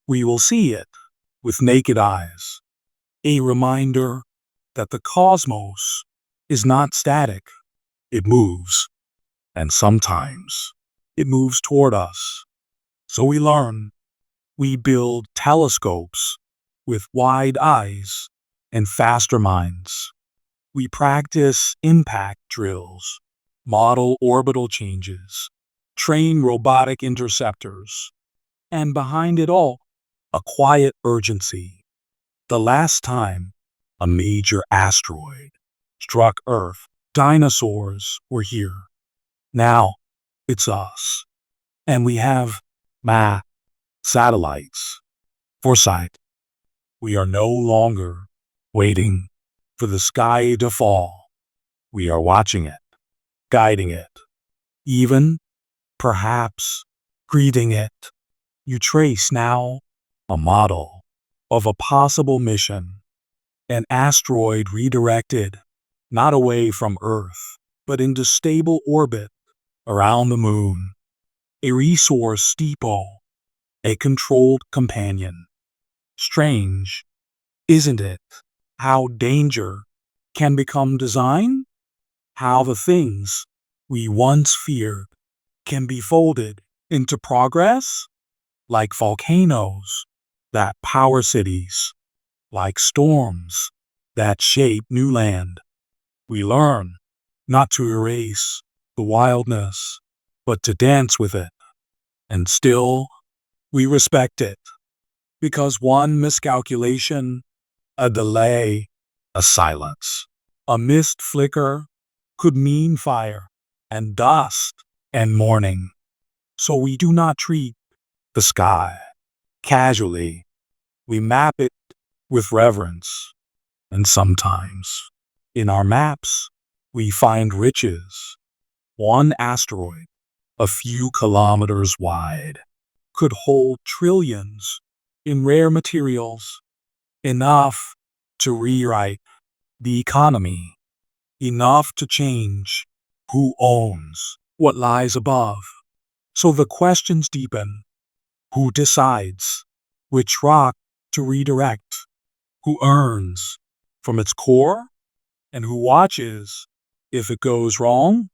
We will see it with naked eyes. A reminder that the cosmos is not static. It moves, and sometimes it moves toward us. So we learn. We build telescopes with wide eyes and faster minds. We practice impact drills, model orbital changes, train robotic interceptors, and behind it all, a quiet urgency. The last time a major asteroid struck Earth, dinosaurs were here. Now it's us. And we have satellites. Foresight. We are no longer waiting for the sky to fall. We are watching it, guiding it, even, perhaps, greeting it. You trace now a model of a possible mission, an asteroid redirected, not away from Earth, but into stable orbit around the moon, a resource depot, a controlled companion. Strange, isn't it, how danger can become design? How the things we once feared can be folded into progress? Like volcanoes that power cities, like storms that shape new land. We learn not to erase the wildness, but to dance with it. And still, we respect it, because one miscalculation, a delay, a silence, a missed flicker could mean fire and dust and mourning. So we do not treat the sky casually. We map it with reverence. And sometimes, in our maps, we find riches. One asteroid, a few kilometers wide, could hold trillions in rare materials, enough to rewrite the economy, enough to change who owns what lies above. So the questions deepen. Who decides which rock to redirect? Who earns from its core? And who watches if it goes wrong?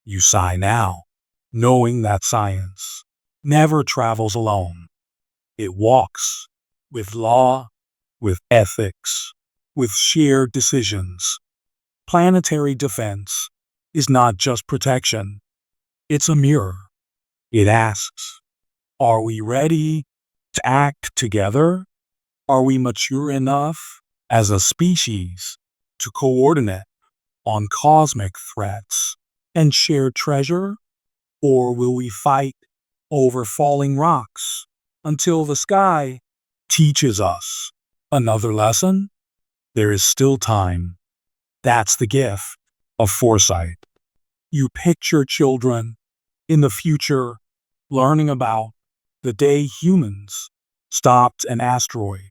You sigh now, knowing that science never travels alone. It walks with law, with ethics, with shared decisions. Planetary defense is not just protection, it's a mirror. It asks, are we ready to act together? Are we mature enough as a species to coordinate on cosmic threats and share treasure? Or will we fight over falling rocks until the sky teaches us another lesson? There is still time. That's the gift of foresight. You picture children in the future learning about the day humans stopped an asteroid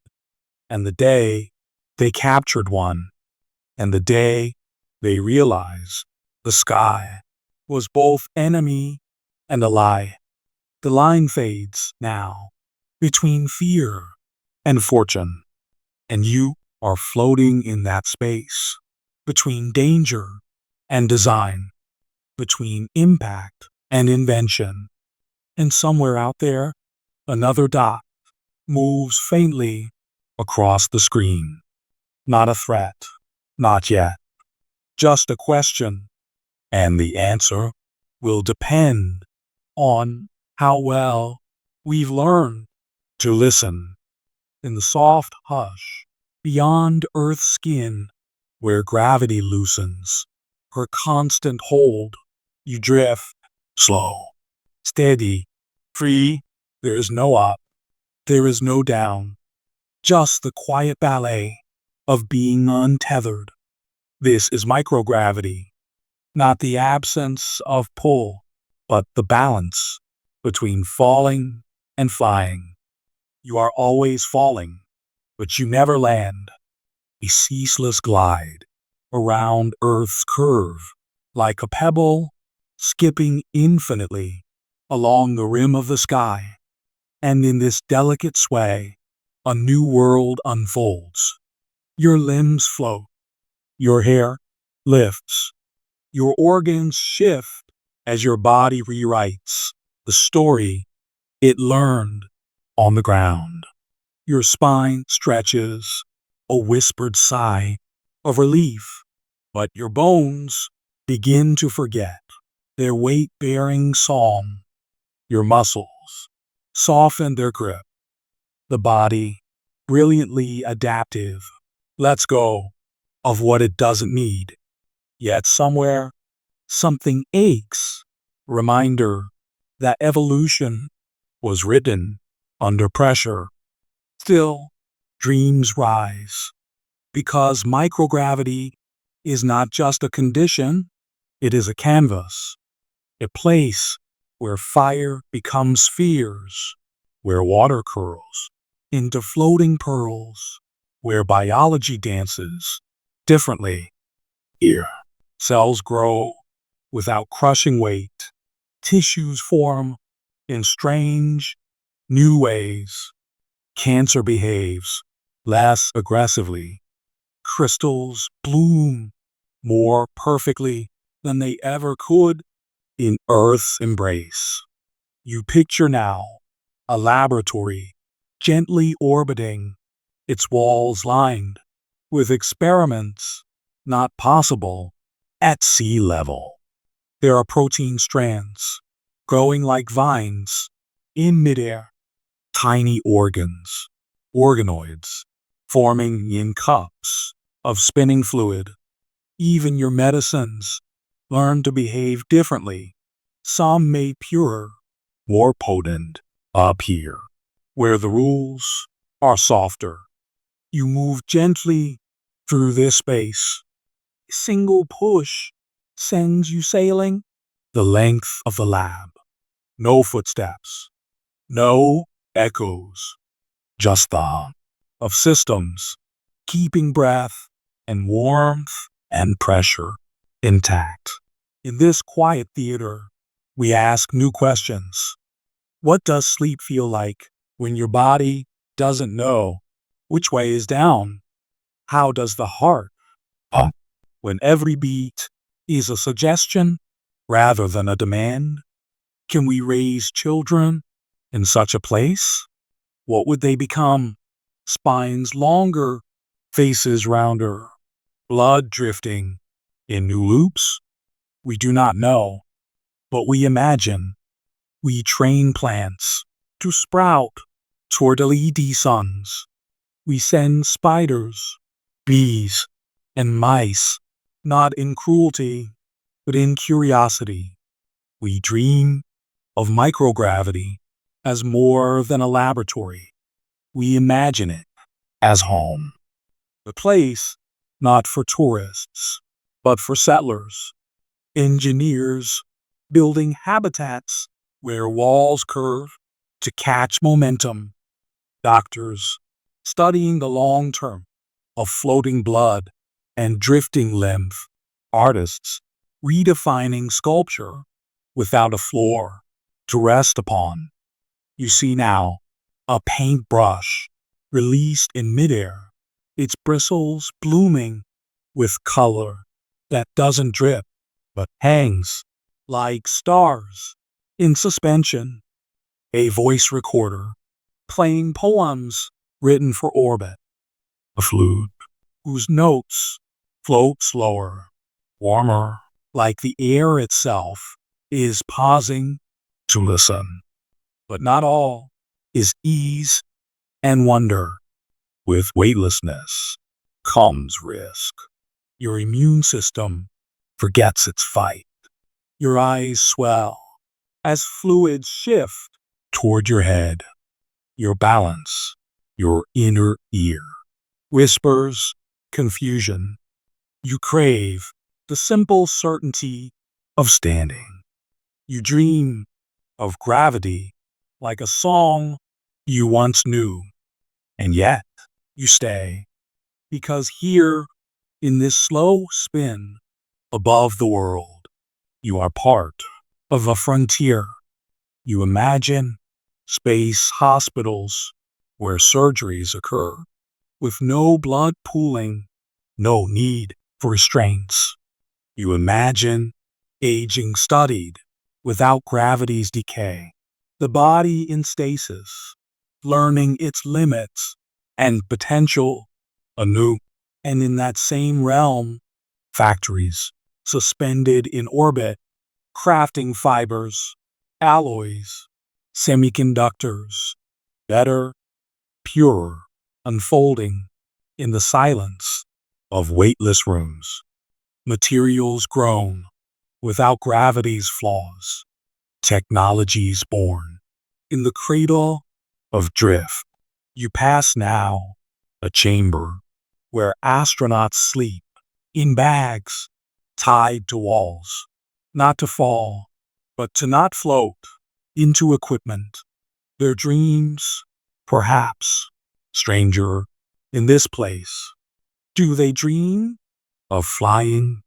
and the day they captured one. And the day they realize the sky was both enemy and ally, the line fades now between fear and fortune, and you are floating in that space between danger and design, between impact and invention. And somewhere out there, another dot moves faintly across the screen. Not a threat, not yet, just a question, and the answer will depend on how well we've learned to listen. In the soft hush beyond Earth's skin, where gravity loosens her constant hold, you drift slow, steady, free. There is no up, there is no down, just the quiet ballet of being untethered. This is microgravity, not the absence of pull, but the balance between falling and flying. You are always falling, but you never land. A ceaseless glide around Earth's curve, like a pebble skipping infinitely along the rim of the sky. And in this delicate sway, a new world unfolds. Your limbs float, your hair lifts, your organs shift as your body rewrites the story it learned on the ground. Your spine stretches, a whispered sigh of relief, but your bones begin to forget their weight-bearing song. Your muscles soften their grip. The body, brilliantly adaptive, lets go of what it doesn't need. Yet somewhere, something aches. Reminder that evolution was written under pressure. Still, dreams rise, because microgravity is not just a condition, it is a canvas, a place where fire becomes spheres, where water curls into floating pearls, where biology dances differently. Here, cells grow without crushing weight, tissues form in strange, new ways. Cancer behaves less aggressively. Crystals bloom more perfectly than they ever could in Earth's embrace. You picture now a laboratory gently orbiting, its walls lined with experiments not possible at sea level. There are protein strands growing like vines in midair, tiny organs, organoids, forming in cups of spinning fluid. Even your medicines learn to behave differently, some made purer, more potent up here, where the rules are softer. You move gently through this space. A single push sends you sailing the length of the lab. No footsteps, no echoes, just the hum of systems keeping breath and warmth and pressure intact. In this quiet theater, we ask new questions. What does sleep feel like when your body doesn't know which way is down? How does the heart pump when every beat is a suggestion rather than a demand? Can we raise children in such a place? What would they become? Spines longer, faces rounder, blood drifting in new loops? We do not know, but we imagine. We train plants to sprout toward LED suns. We send spiders, bees, and mice, not in cruelty, but in curiosity. We dream of microgravity as more than a laboratory. We imagine it as home. A place not for tourists, but for settlers, engineers building habitats where walls curve to catch momentum, doctors studying the long term of floating blood and drifting lymph. Artists redefining sculpture without a floor to rest upon. You see now a paintbrush released in midair, its bristles blooming with color that doesn't drip but hangs like stars in suspension. A voice recorder playing poems written for orbit. A flute whose notes float slower, warmer, like the air itself is pausing to listen. But not all is ease and wonder. With weightlessness comes risk. Your immune system forgets its fight. Your eyes swell as fluids shift toward your head. Your balance, your inner ear, whispers confusion. You crave the simple certainty of standing. You dream of gravity like a song you once knew. And yet you stay, because here in this slow spin above the world, you are part of a frontier. You imagine space hospitals where surgeries occur with no blood pooling, no need for restraints. You imagine aging studied without gravity's decay, the body in stasis, learning its limits and potential anew. And in that same realm, factories suspended in orbit, crafting fibers, alloys, semiconductors, better, purer, unfolding in the silence of weightless rooms. Materials grown without gravity's flaws. Technologies born in the cradle of drift. You pass now a chamber where astronauts sleep in bags tied to walls, not to fall, but to not float into equipment. Their dreams, perhaps, stranger in this place. Do they dream of flying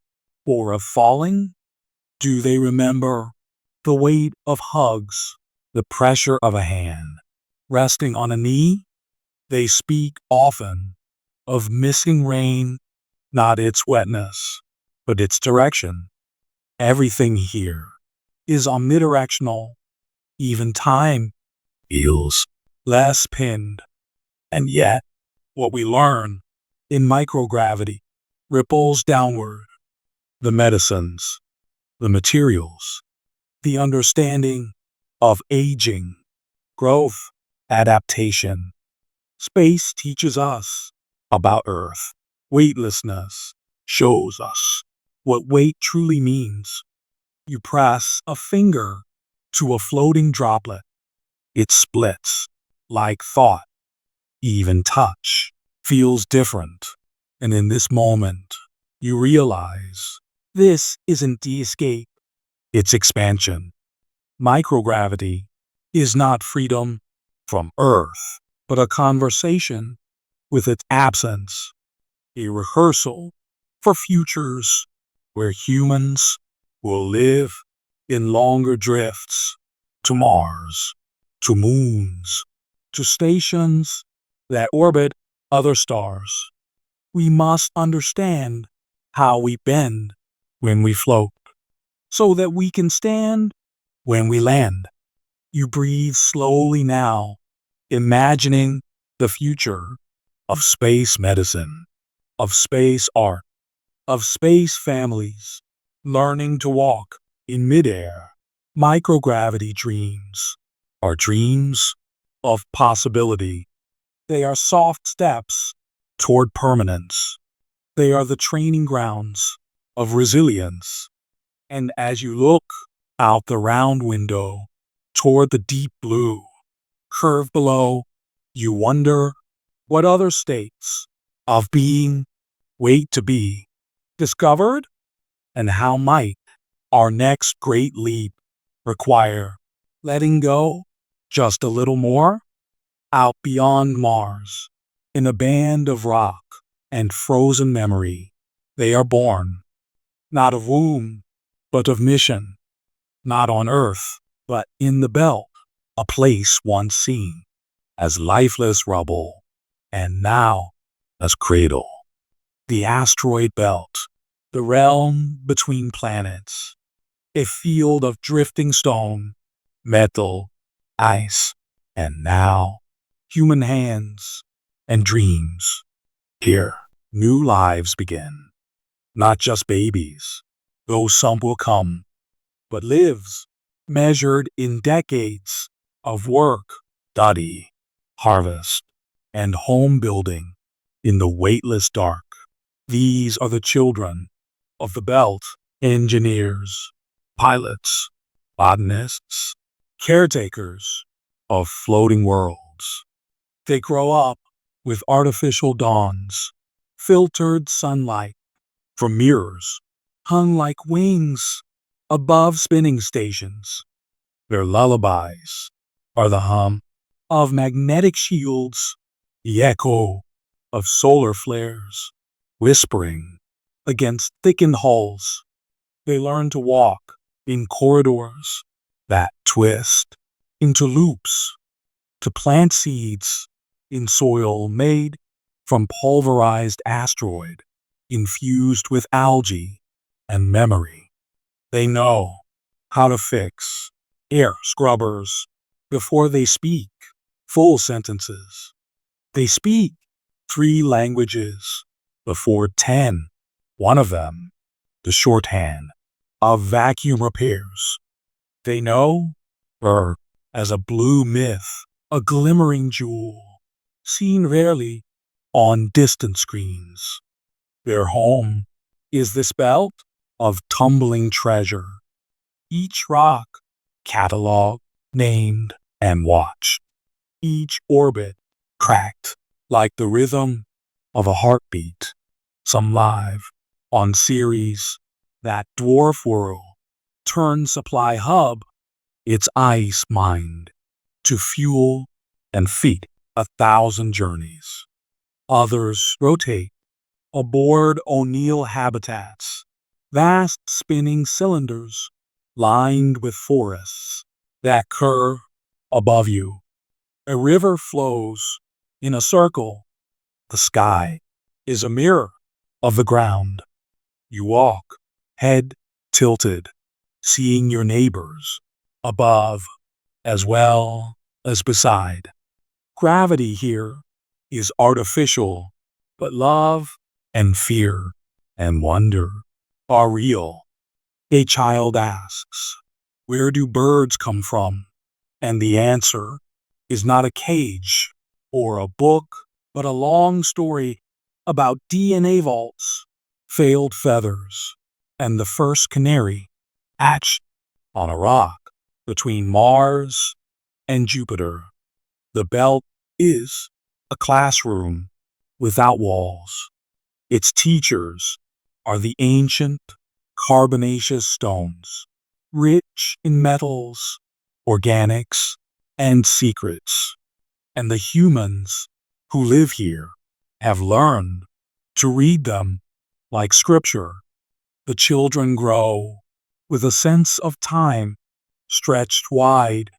or of falling? Do they remember the weight of hugs, the pressure of a hand, resting on a knee? They speak often of missing rain, not its wetness, but its direction. Everything here is omnidirectional. Even time feels less pinned. And yet, what we learn in microgravity ripples downward. The medicines, the materials, the understanding of aging, growth, adaptation. Space teaches us about Earth. Weightlessness shows us what weight truly means. You press a finger to a floating droplet. It splits like thought. Even touch feels different. And in this moment, you realize this isn't the escape, it's expansion. Microgravity is not freedom from Earth, but a conversation with its absence, a rehearsal for futures where humans will live in longer drifts to Mars, to moons, to stations that orbit other stars. We must understand how we bend when we float, so that we can stand when we land. You breathe slowly now, imagining the future of space medicine, of space art, of space families, learning to walk in midair. Microgravity dreams are dreams of possibility. They are soft steps toward permanence. They are the training grounds of resilience. And as you look out the round window toward the deep blue curve below, you wonder what other states of being wait to be discovered, and how might our next great leap require letting go just a little more out beyond Mars in a band of rock and frozen memory. They are born, not of womb, but of mission, not on Earth, but in the belt, a place once seen as lifeless rubble, and now as cradle. The asteroid belt, the realm between planets, a field of drifting stone, metal, ice, and now human hands and dreams. Here, new lives begin. Not just babies, though some will come, but lives measured in decades of work, study, harvest, and home building in the weightless dark. These are the children of the belt, engineers, pilots, botanists, caretakers of floating worlds. They grow up with artificial dawns, filtered sunlight from mirrors hung like wings above spinning stations. Their lullabies are the hum of magnetic shields, the echo of solar flares, whispering against thickened hulls. They learn to walk in corridors that twist into loops, to plant seeds in soil made from pulverized asteroid, infused with algae and memory. They know how to fix air scrubbers before they speak full sentences. They speak 3 languages before 10, one of them the shorthand of vacuum repairs. They know Earth as a blue myth, a glimmering jewel, seen rarely on distant screens. Their home is this belt of tumbling treasure, each rock cataloged, named, and watched, each orbit cracked like the rhythm of a heartbeat, some live on Ceres, that dwarf world, turn supply hub, its ice mined, to fuel and feed 1,000 journeys. Others rotate aboard O'Neill habitats, vast spinning cylinders lined with forests that curve above you. A river flows in a circle. The sky is a mirror of the ground. You walk, head tilted, seeing your neighbors above as well as beside. Gravity here is artificial, but love and fear and wonder are real. A child asks, "Where do birds come from?" And the answer is not a cage or a book, but a long story about DNA vaults, failed feathers, and the first canary hatched on a rock between Mars and Jupiter. The belt is a classroom without walls. Its teachers are the ancient carbonaceous stones, rich in metals, organics, and secrets. And the humans who live here have learned to read them like scripture. The children grow with a sense of time stretched wide,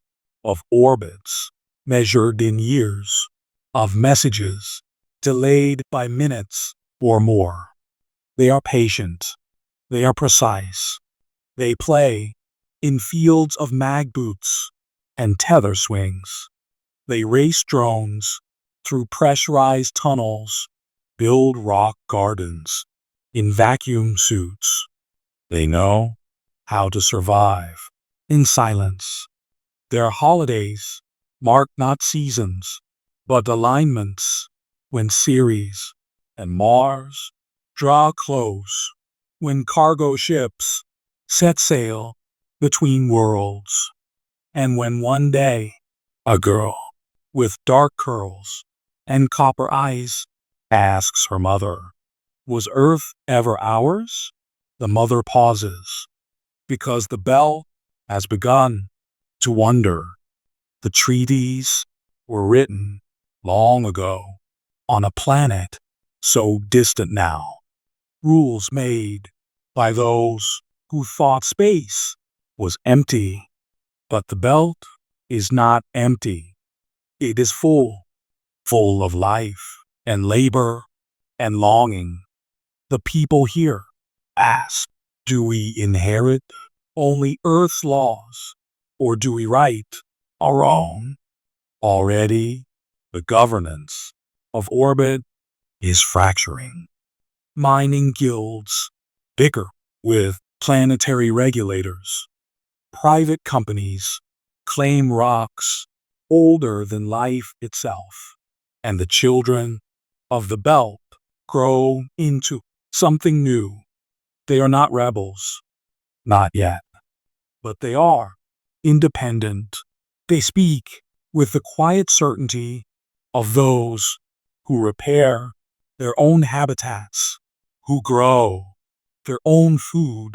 of orbits measured in years, of messages delayed by minutes or more. They are patient. They are precise. They play in fields of mag boots and tether swings. They race drones through pressurized tunnels, build rock gardens in vacuum suits. They know how to survive in silence. Their holidays mark not seasons, but alignments, when Ceres and Mars draw close, when cargo ships set sail between worlds, and when one day a girl with dark curls and copper eyes asks her mother, "Was Earth ever ours?" The mother pauses, because the bell has begun to wonder. The treaties were written long ago on a planet so distant now. rules made by those who thought space was empty. But the belt is not empty. It is full of life and labor and longing. The people here ask, do we inherit only Earth's laws, or do we write our own? Already, the governance of orbit is fracturing. Mining guilds bicker with planetary regulators. Private companies claim rocks older than life itself, and the children of the belt grow into something new. They are not rebels, not yet, but they are independent. They speak with the quiet certainty of those who repair their own habitats, who grow their own food,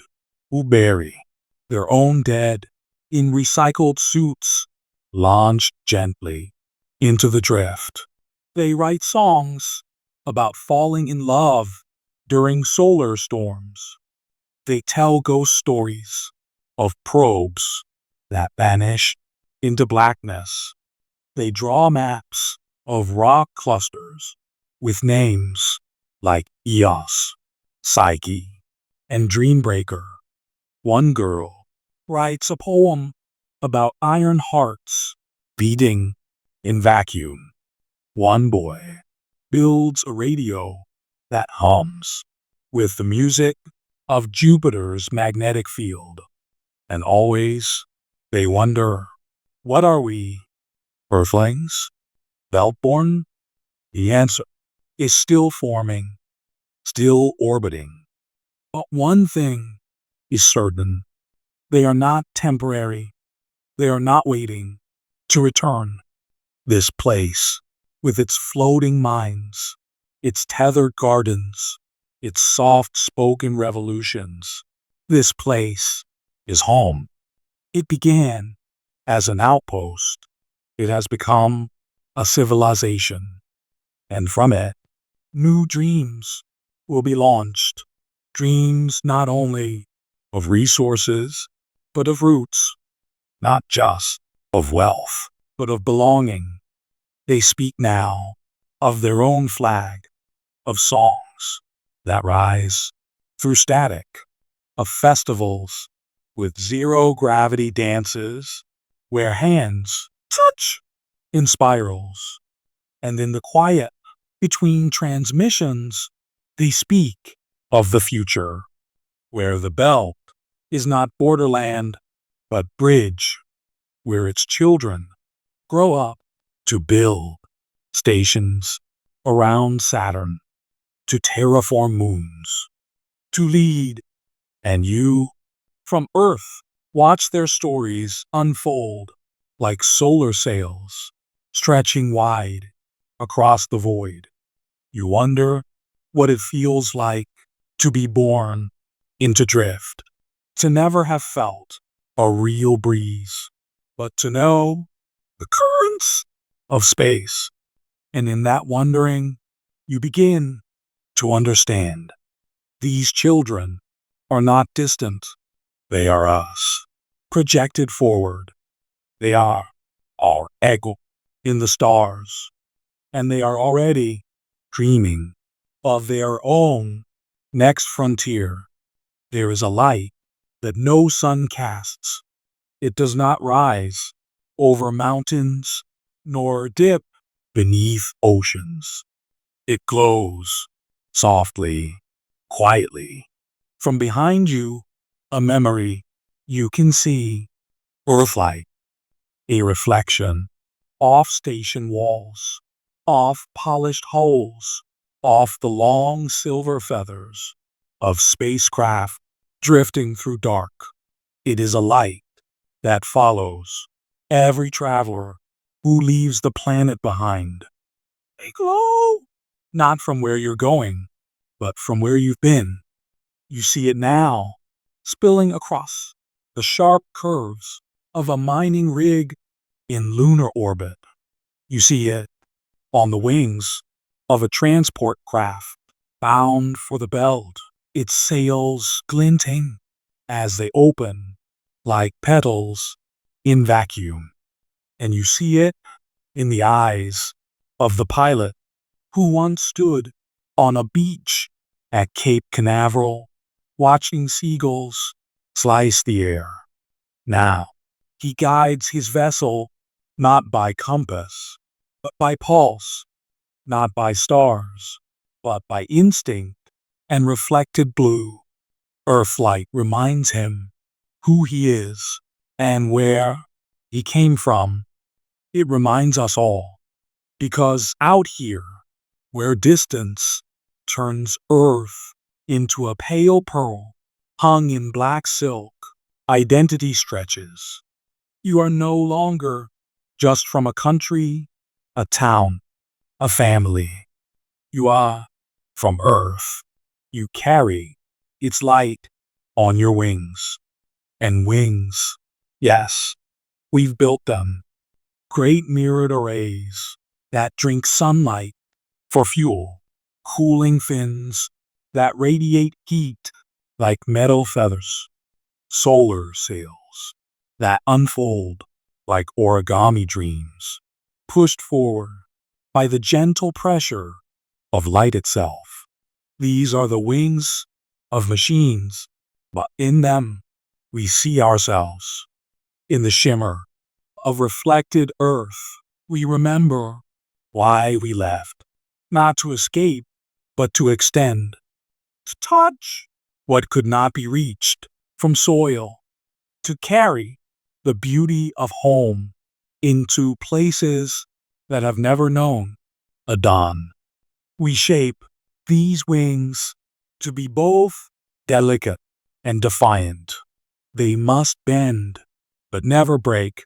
who bury their own dead in recycled suits, launch gently into the drift. They write songs about falling in love during solar storms. They tell ghost stories of probes that vanish into blackness. They draw maps of rock clusters with names like Eos, Psyche, and Dreambreaker. One girl writes a poem about iron hearts beating in vacuum. One boy builds a radio that hums with the music of Jupiter's magnetic field. And always they wonder, what are we, Earthlings? Beltborn? The answer is still forming, still orbiting. But one thing is certain. They are not temporary. They are not waiting to return. This place, with its floating mines, its tethered gardens, its soft-spoken revolutions, this place is home. It began as an outpost. It has become a civilization. And from it, new dreams will be launched. Dreams not only of resources, but of roots, not just of wealth, but of belonging. They speak now of their own flag, of songs that rise through static, of festivals with zero-gravity dances where hands touch in spirals. And in the quiet between transmissions, they speak of the future, where the belt is not borderland, but bridge, where its children grow up to build stations around Saturn, to terraform moons, to lead. And you, from Earth, watch their stories unfold like solar sails, stretching wide across the void. You wonder what it feels like to be born into drift, to never have felt a real breeze, but to know the currents of space. And in that wondering, you begin to understand. These children are not distant. They are us, projected forward. They are our echo in the stars, and they are already dreaming of their own next frontier. There is a light that no sun casts. It does not rise over mountains nor dip beneath oceans. It glows softly, quietly. From behind you, a memory you can see, Earthlight, a reflection, off station walls, off polished hulls, off the long silver feathers of spacecraft drifting through dark. It is a light that follows every traveler who leaves the planet behind. They glow, not from where you're going, but from where you've been. You see it now, spilling across the sharp curves of a mining rig in lunar orbit. You see it on the wings of a transport craft bound for the belt. its sails glinting as they open like petals in vacuum. And you see it in the eyes of the pilot who once stood on a beach at Cape Canaveral watching seagulls slice the air. Now, he guides his vessel not by compass, but by pulse, not by stars, but by instinct and reflected blue. Earthlight reminds him who he is and where he came from. It reminds us all, because out here, where distance turns Earth into a pale pearl hung in black silk, identity stretches. You are no longer just from a country, a town, a family. You are from Earth. You carry its light on your wings. And wings, yes, we've built them. Great mirrored arrays that drink sunlight for fuel. Cooling fins that radiate heat like metal feathers. Solar sails that unfold like origami dreams, pushed forward by the gentle pressure of light itself. These are the wings of machines, but in them we see ourselves. In the shimmer of reflected earth, we remember why we left, not to escape, but to extend, to touch what could not be reached from soil, to carry the beauty of home into places that have never known a dawn. We shape these wings to be both delicate and defiant. They must bend, but never break.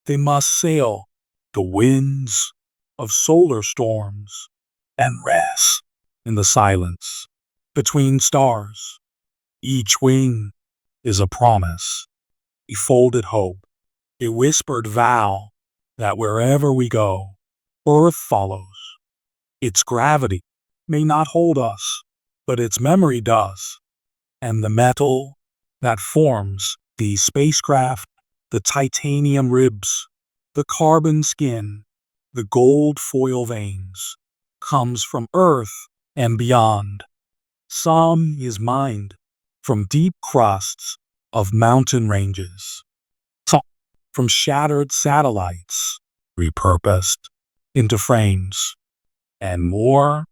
They must sail the winds of solar storms and rest in the silence between stars. Each wing is a promise, a folded hope, a whispered vow that wherever we go, Earth follows. Its gravity may not hold us, but its memory does. And the metal that forms the spacecraft, the titanium ribs, the carbon skin, the gold foil veins, comes from Earth and beyond. Some is mined from deep crusts of mountain ranges, some from shattered satellites, repurposed into frames, and more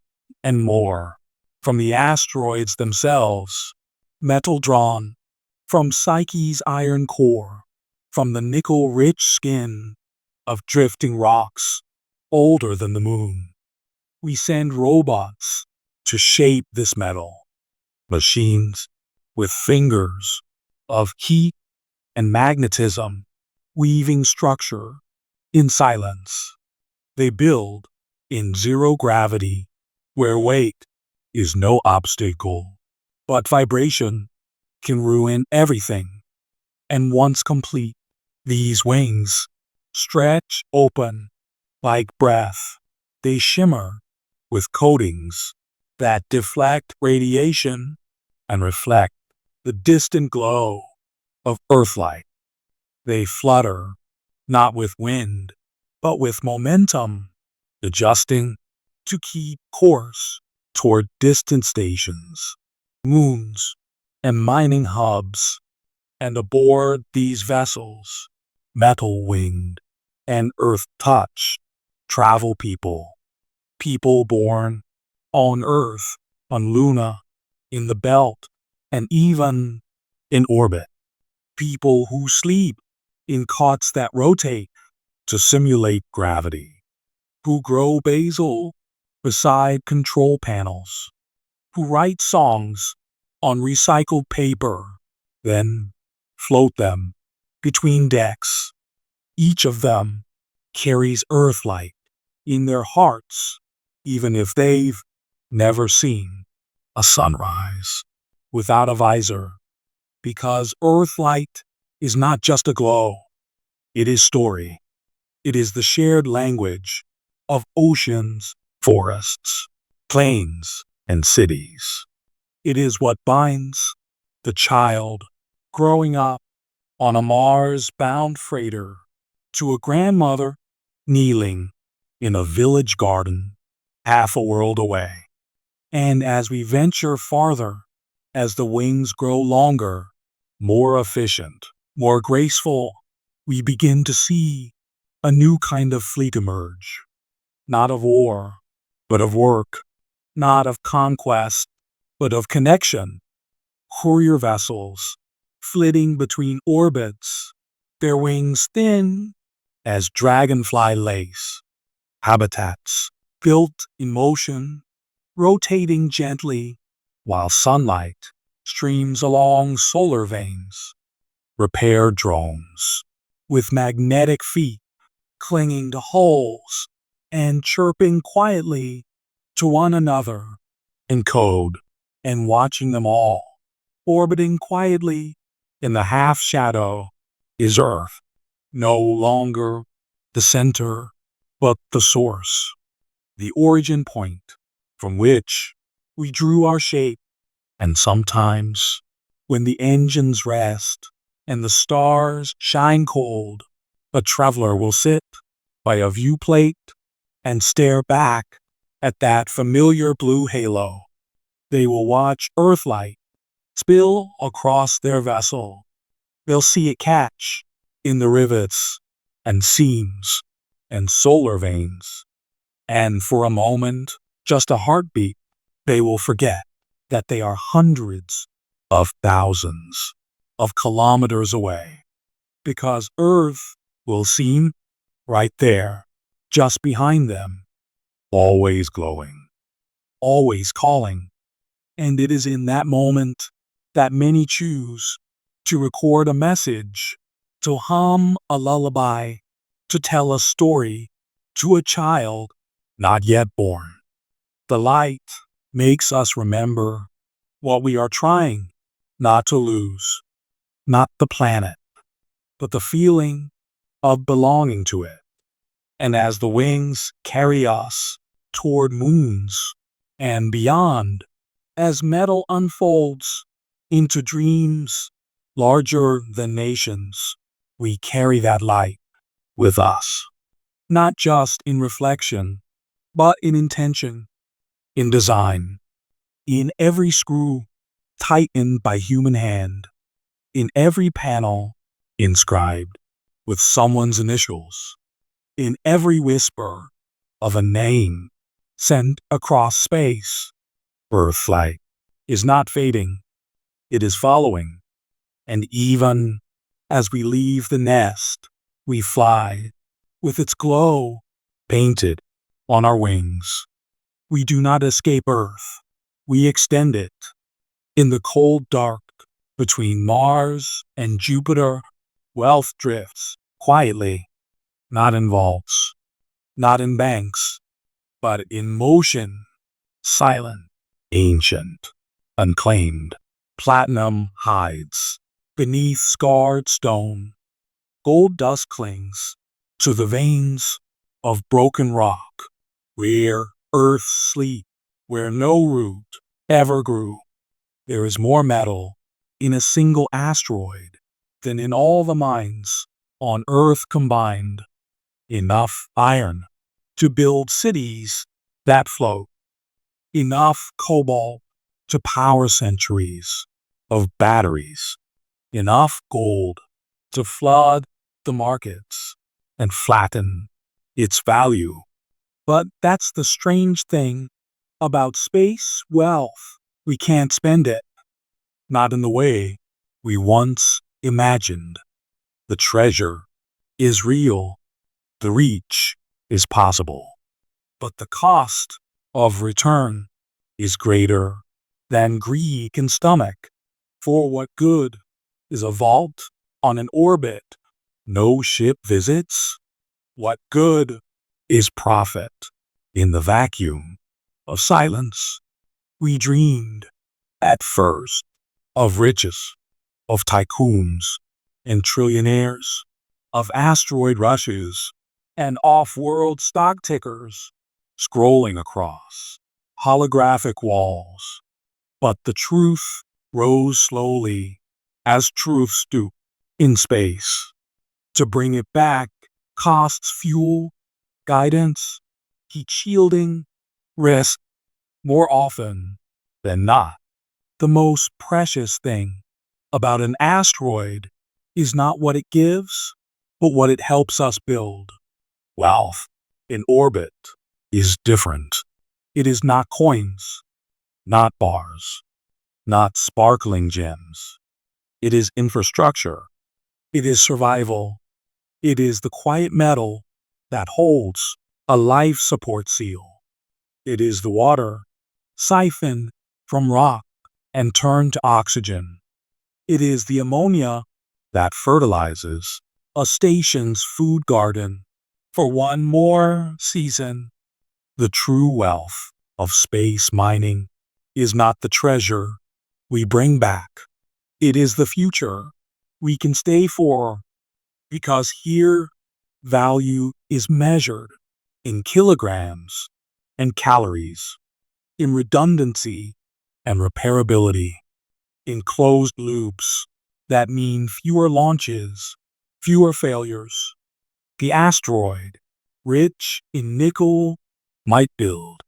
from the asteroids themselves, metal drawn from Psyche's iron core, from the nickel-rich skin of drifting rocks older than the moon. We send robots to shape this metal, machines with fingers of heat and magnetism, weaving structure in silence. They build in zero gravity, where weight is no obstacle, but vibration can ruin everything. And once complete, these wings stretch open like breath. They shimmer with coatings that deflect radiation and reflect the distant glow of Earthlight. They flutter, not with wind, but with momentum, adjusting to keep course toward distant stations, moons, and mining hubs. And aboard these vessels, metal-winged and earth-touched, travel people born on Earth, on Luna, in the belt, and even in orbit. People who sleep in cots that rotate to simulate gravity, who grow basil beside control panels, who write songs on recycled paper, then float them between decks. Each of them carries Earthlight in their hearts, even if they've never seen a sunrise without a visor, because Earthlight is not just a glow, it is story. It is the shared language of oceans, forests, plains, and cities. It is what binds the child growing up on a Mars-bound freighter to a grandmother kneeling in a village garden half a world away. And as we venture farther, as the wings grow longer, more efficient, more graceful, we begin to see a new kind of fleet emerge. Not of war, but of work. Not of conquest, but of connection. Courier vessels, flitting between orbits, their wings thin as dragonfly lace. Habitats, built in motion, rotating gently while sunlight streams along solar veins. Repair drones, with magnetic feet clinging to holes and chirping quietly to one another in code, and watching them all, orbiting quietly in the half shadow, is Earth, no longer the center, but the source, the origin point from which we drew our shape. And sometimes, when the engines rest and the stars shine cold, a traveler will sit by a viewplate and stare back at that familiar blue halo. They will watch Earthlight spill across their vessel. They'll see it catch in the rivets and seams and solar veins. And for a moment, just a heartbeat, they will forget that they are hundreds of thousands of kilometers away. Because Earth will seem right there, just behind them, always glowing, always calling. And it is in that moment that many choose to record a message, to hum a lullaby, to tell a story to a child not yet born. The light makes us remember what we are trying not to lose, not the planet, but the feeling of belonging to it. And as the wings carry us toward moons and beyond, as metal unfolds into dreams larger than nations, we carry that light with us, not just in reflection, but in intention, in design, in every screw tightened by human hand, in every panel inscribed with someone's initials, in every whisper of a name sent across space. Earthlight is not fading, it is following. And even as we leave the nest, we fly with its glow painted on our wings. We do not escape Earth, we extend it. In the cold dark between Mars and Jupiter, wealth drifts quietly, not in vaults, not in banks, but in motion, silent, ancient, unclaimed. Platinum hides beneath scarred stone. Gold dust clings to the veins of broken rock, where earth sleeps, where no root ever grew. There is more metal in a single asteroid than in all the mines on Earth combined. Enough iron to build cities that float. Enough cobalt to power centuries of batteries. Enough gold to flood the markets and flatten its value. But that's the strange thing about space wealth. We can't spend it, not in the way we once imagined. The treasure is real, the reach is possible, but the cost of return is greater than greed can stomach. For what good is a vault on an orbit no ship visits? What good is profit in the vacuum of silence? We dreamed at first of riches, of tycoons and trillionaires, of asteroid rushes and off-world stock tickers scrolling across holographic walls. But the truth rose slowly, as truths do in space. To bring it back costs fuel, guidance, heat shielding, risk, more often than not. The most precious thing about an asteroid is not what it gives, but what it helps us build. Wealth in orbit is different. It is not coins, not bars, not sparkling gems. It is infrastructure. It is survival. It is the quiet metal that holds a life support seal. It is the water siphoned from rock and turned to oxygen. It is the ammonia that fertilizes a station's food garden for one more season. The true wealth of space mining is not the treasure we bring back. It is the future we can stay for, because here value is measured in kilograms and calories, in redundancy and repairability, in closed loops that mean fewer launches, fewer failures. The asteroid, rich in nickel, might build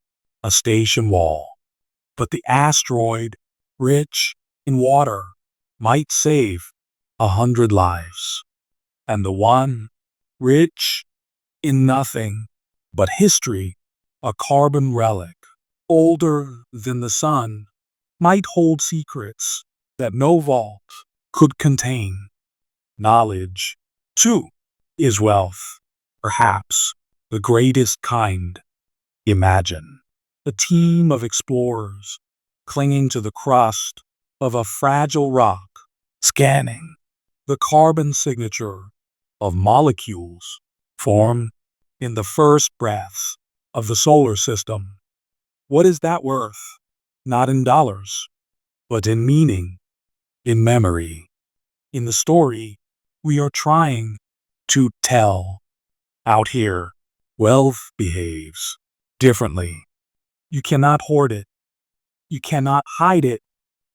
a station wall, but the asteroid, rich in water, might save 100 lives. And the one, rich in nothing but history, a carbon relic, older than the sun, might hold secrets that no vault could contain. Knowledge, too, is wealth, perhaps the greatest kind. Imagine a team of explorers clinging to the crust of a fragile rock, scanning the carbon signature of molecules formed in the first breaths of the solar system. What is that worth? Not in dollars, but in meaning, in memory, in the story we are trying to tell. Out here, wealth behaves differently. You cannot hoard it. You cannot hide it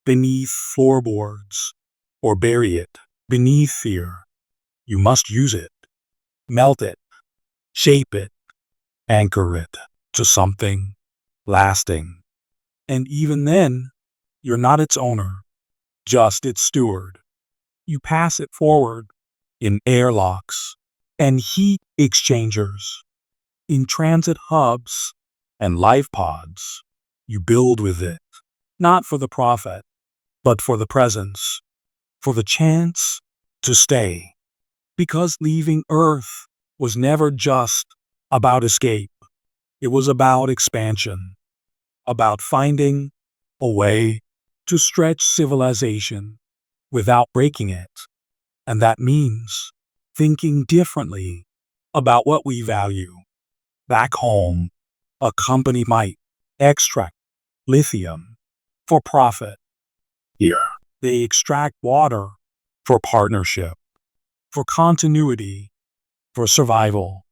beneath floorboards or bury it beneath fear. You must use it, melt it, shape it, anchor it to something lasting. And even then, you're not its owner, just its steward. You pass it forward in airlocks and heat exchangers, in transit hubs and life pods. You build with it, not for the profit, but for the presence, for the chance to stay. Because leaving Earth was never just about escape. It was about expansion, about finding a way to stretch civilization without breaking it. And that means thinking differently about what we value. Back home, a company might extract lithium for profit. Here, they extract water for partnership, for continuity, for survival.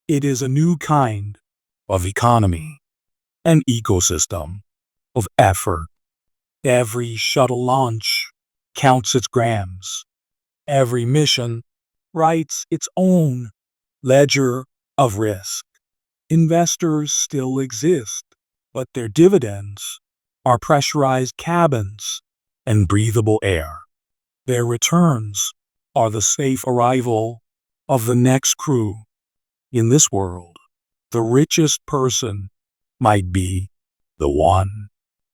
It is a new kind of economy, an ecosystem of effort. Every shuttle launch counts its grams. Every mission writes its own ledger of risk. Investors still exist, but their dividends are pressurized cabins and breathable air. Their returns are the safe arrival of the next crew. In this world, the richest person might be the one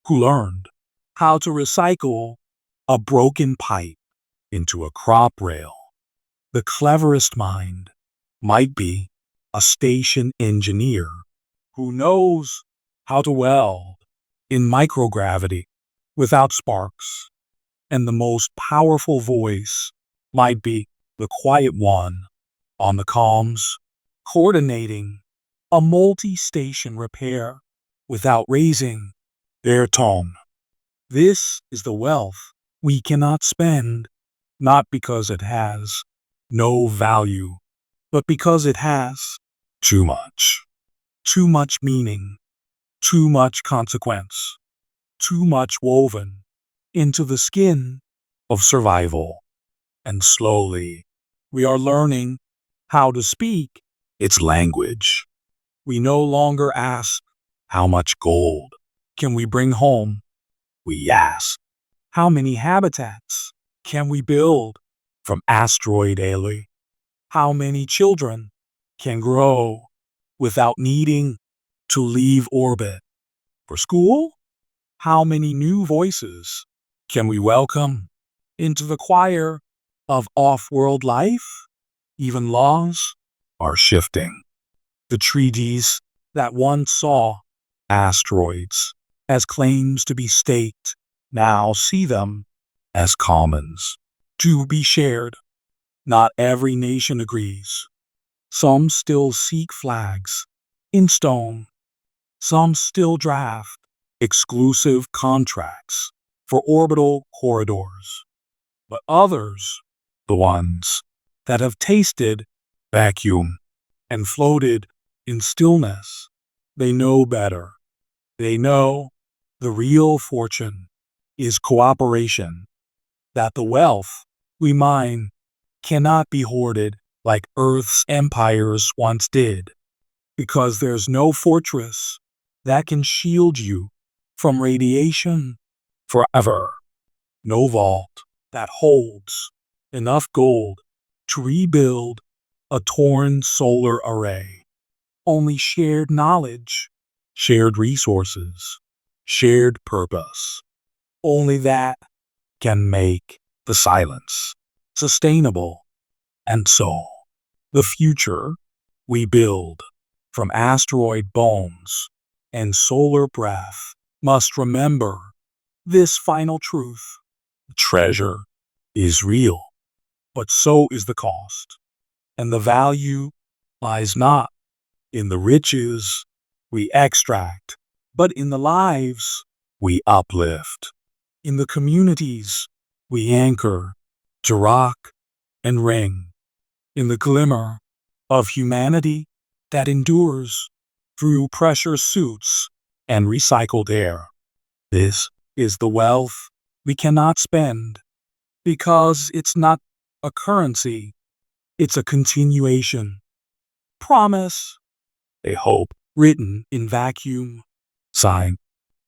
who learned how to recycle a broken pipe into a crop rail. The cleverest mind might be a station engineer who knows how to weld in microgravity without sparks. And the most powerful voice might be the quiet one on the comms, coordinating a multi-station repair without raising their tone. This is the wealth we cannot spend, not because it has no value, but because it has too much. Too much meaning, too much consequence, too much woven into the skin of survival. And slowly, we are learning how to speak its language. We no longer ask, how much gold can we bring home? We ask, how many habitats can we build from asteroid alley? How many children can grow without needing to leave orbit for school? How many new voices can we welcome into the choir of off-world life? Even laws are shifting. The treaties that once saw asteroids as claims to be staked now see them as commons to be shared. Not every nation agrees. Some still seek flags in stone. Some still draft exclusive contracts for orbital corridors. But others, the ones that have tasted vacuum and floated in stillness, they know better. They know the real fortune is cooperation, that the wealth we mine cannot be hoarded like Earth's empires once did, because there's no fortress that can shield you from radiation forever. No vault that holds enough gold to rebuild a torn solar array. Only shared knowledge, shared resources, shared purpose. Only that can make the silence sustainable. And so, the future we build from asteroid bones and solar breath must remember this final truth. The treasure is real, but so is the cost. And the value lies not in the riches we extract, but in the lives we uplift, in the communities we anchor to rock and ring, in the glimmer of humanity that endures through pressure suits and recycled air. This is the wealth we cannot spend, because it's not a currency, it's a continuation. Promise, a hope written in vacuum, signed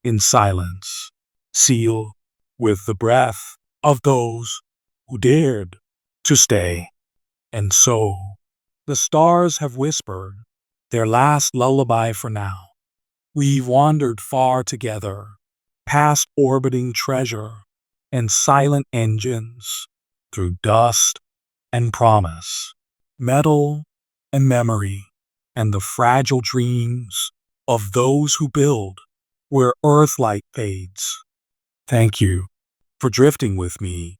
in silence, sealed with the breath of those who dared to stay. And so, the stars have whispered their last lullaby for now. We've wandered far together, past orbiting treasure and silent engines, through dust and promise, metal and memory, and the fragile dreams of those who build where Earthlight fades. Thank you for drifting with me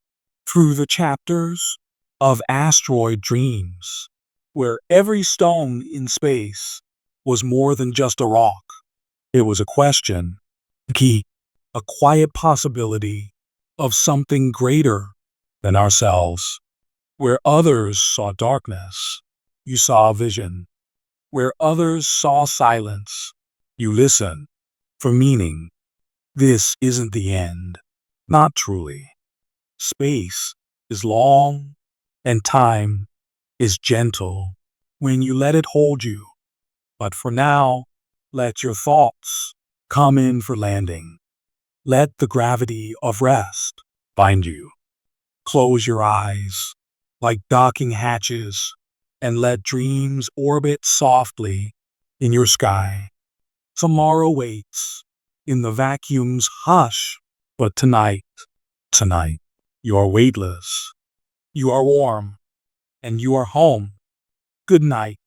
through the chapters of Asteroid Dreams, where every stone in space was more than just a rock. It was a question, a key, a quiet possibility of something greater than ourselves. Where others saw darkness, you saw vision. Where others saw silence, you listened for meaning. This isn't the end. Not truly. Space is long, and time is gentle when you let it hold you. But for now, let your thoughts come in for landing. Let the gravity of rest bind you. Close your eyes like docking hatches and let dreams orbit softly in your sky. Tomorrow waits in the vacuum's hush, but tonight, you are weightless, you are warm, and you are home. Good night.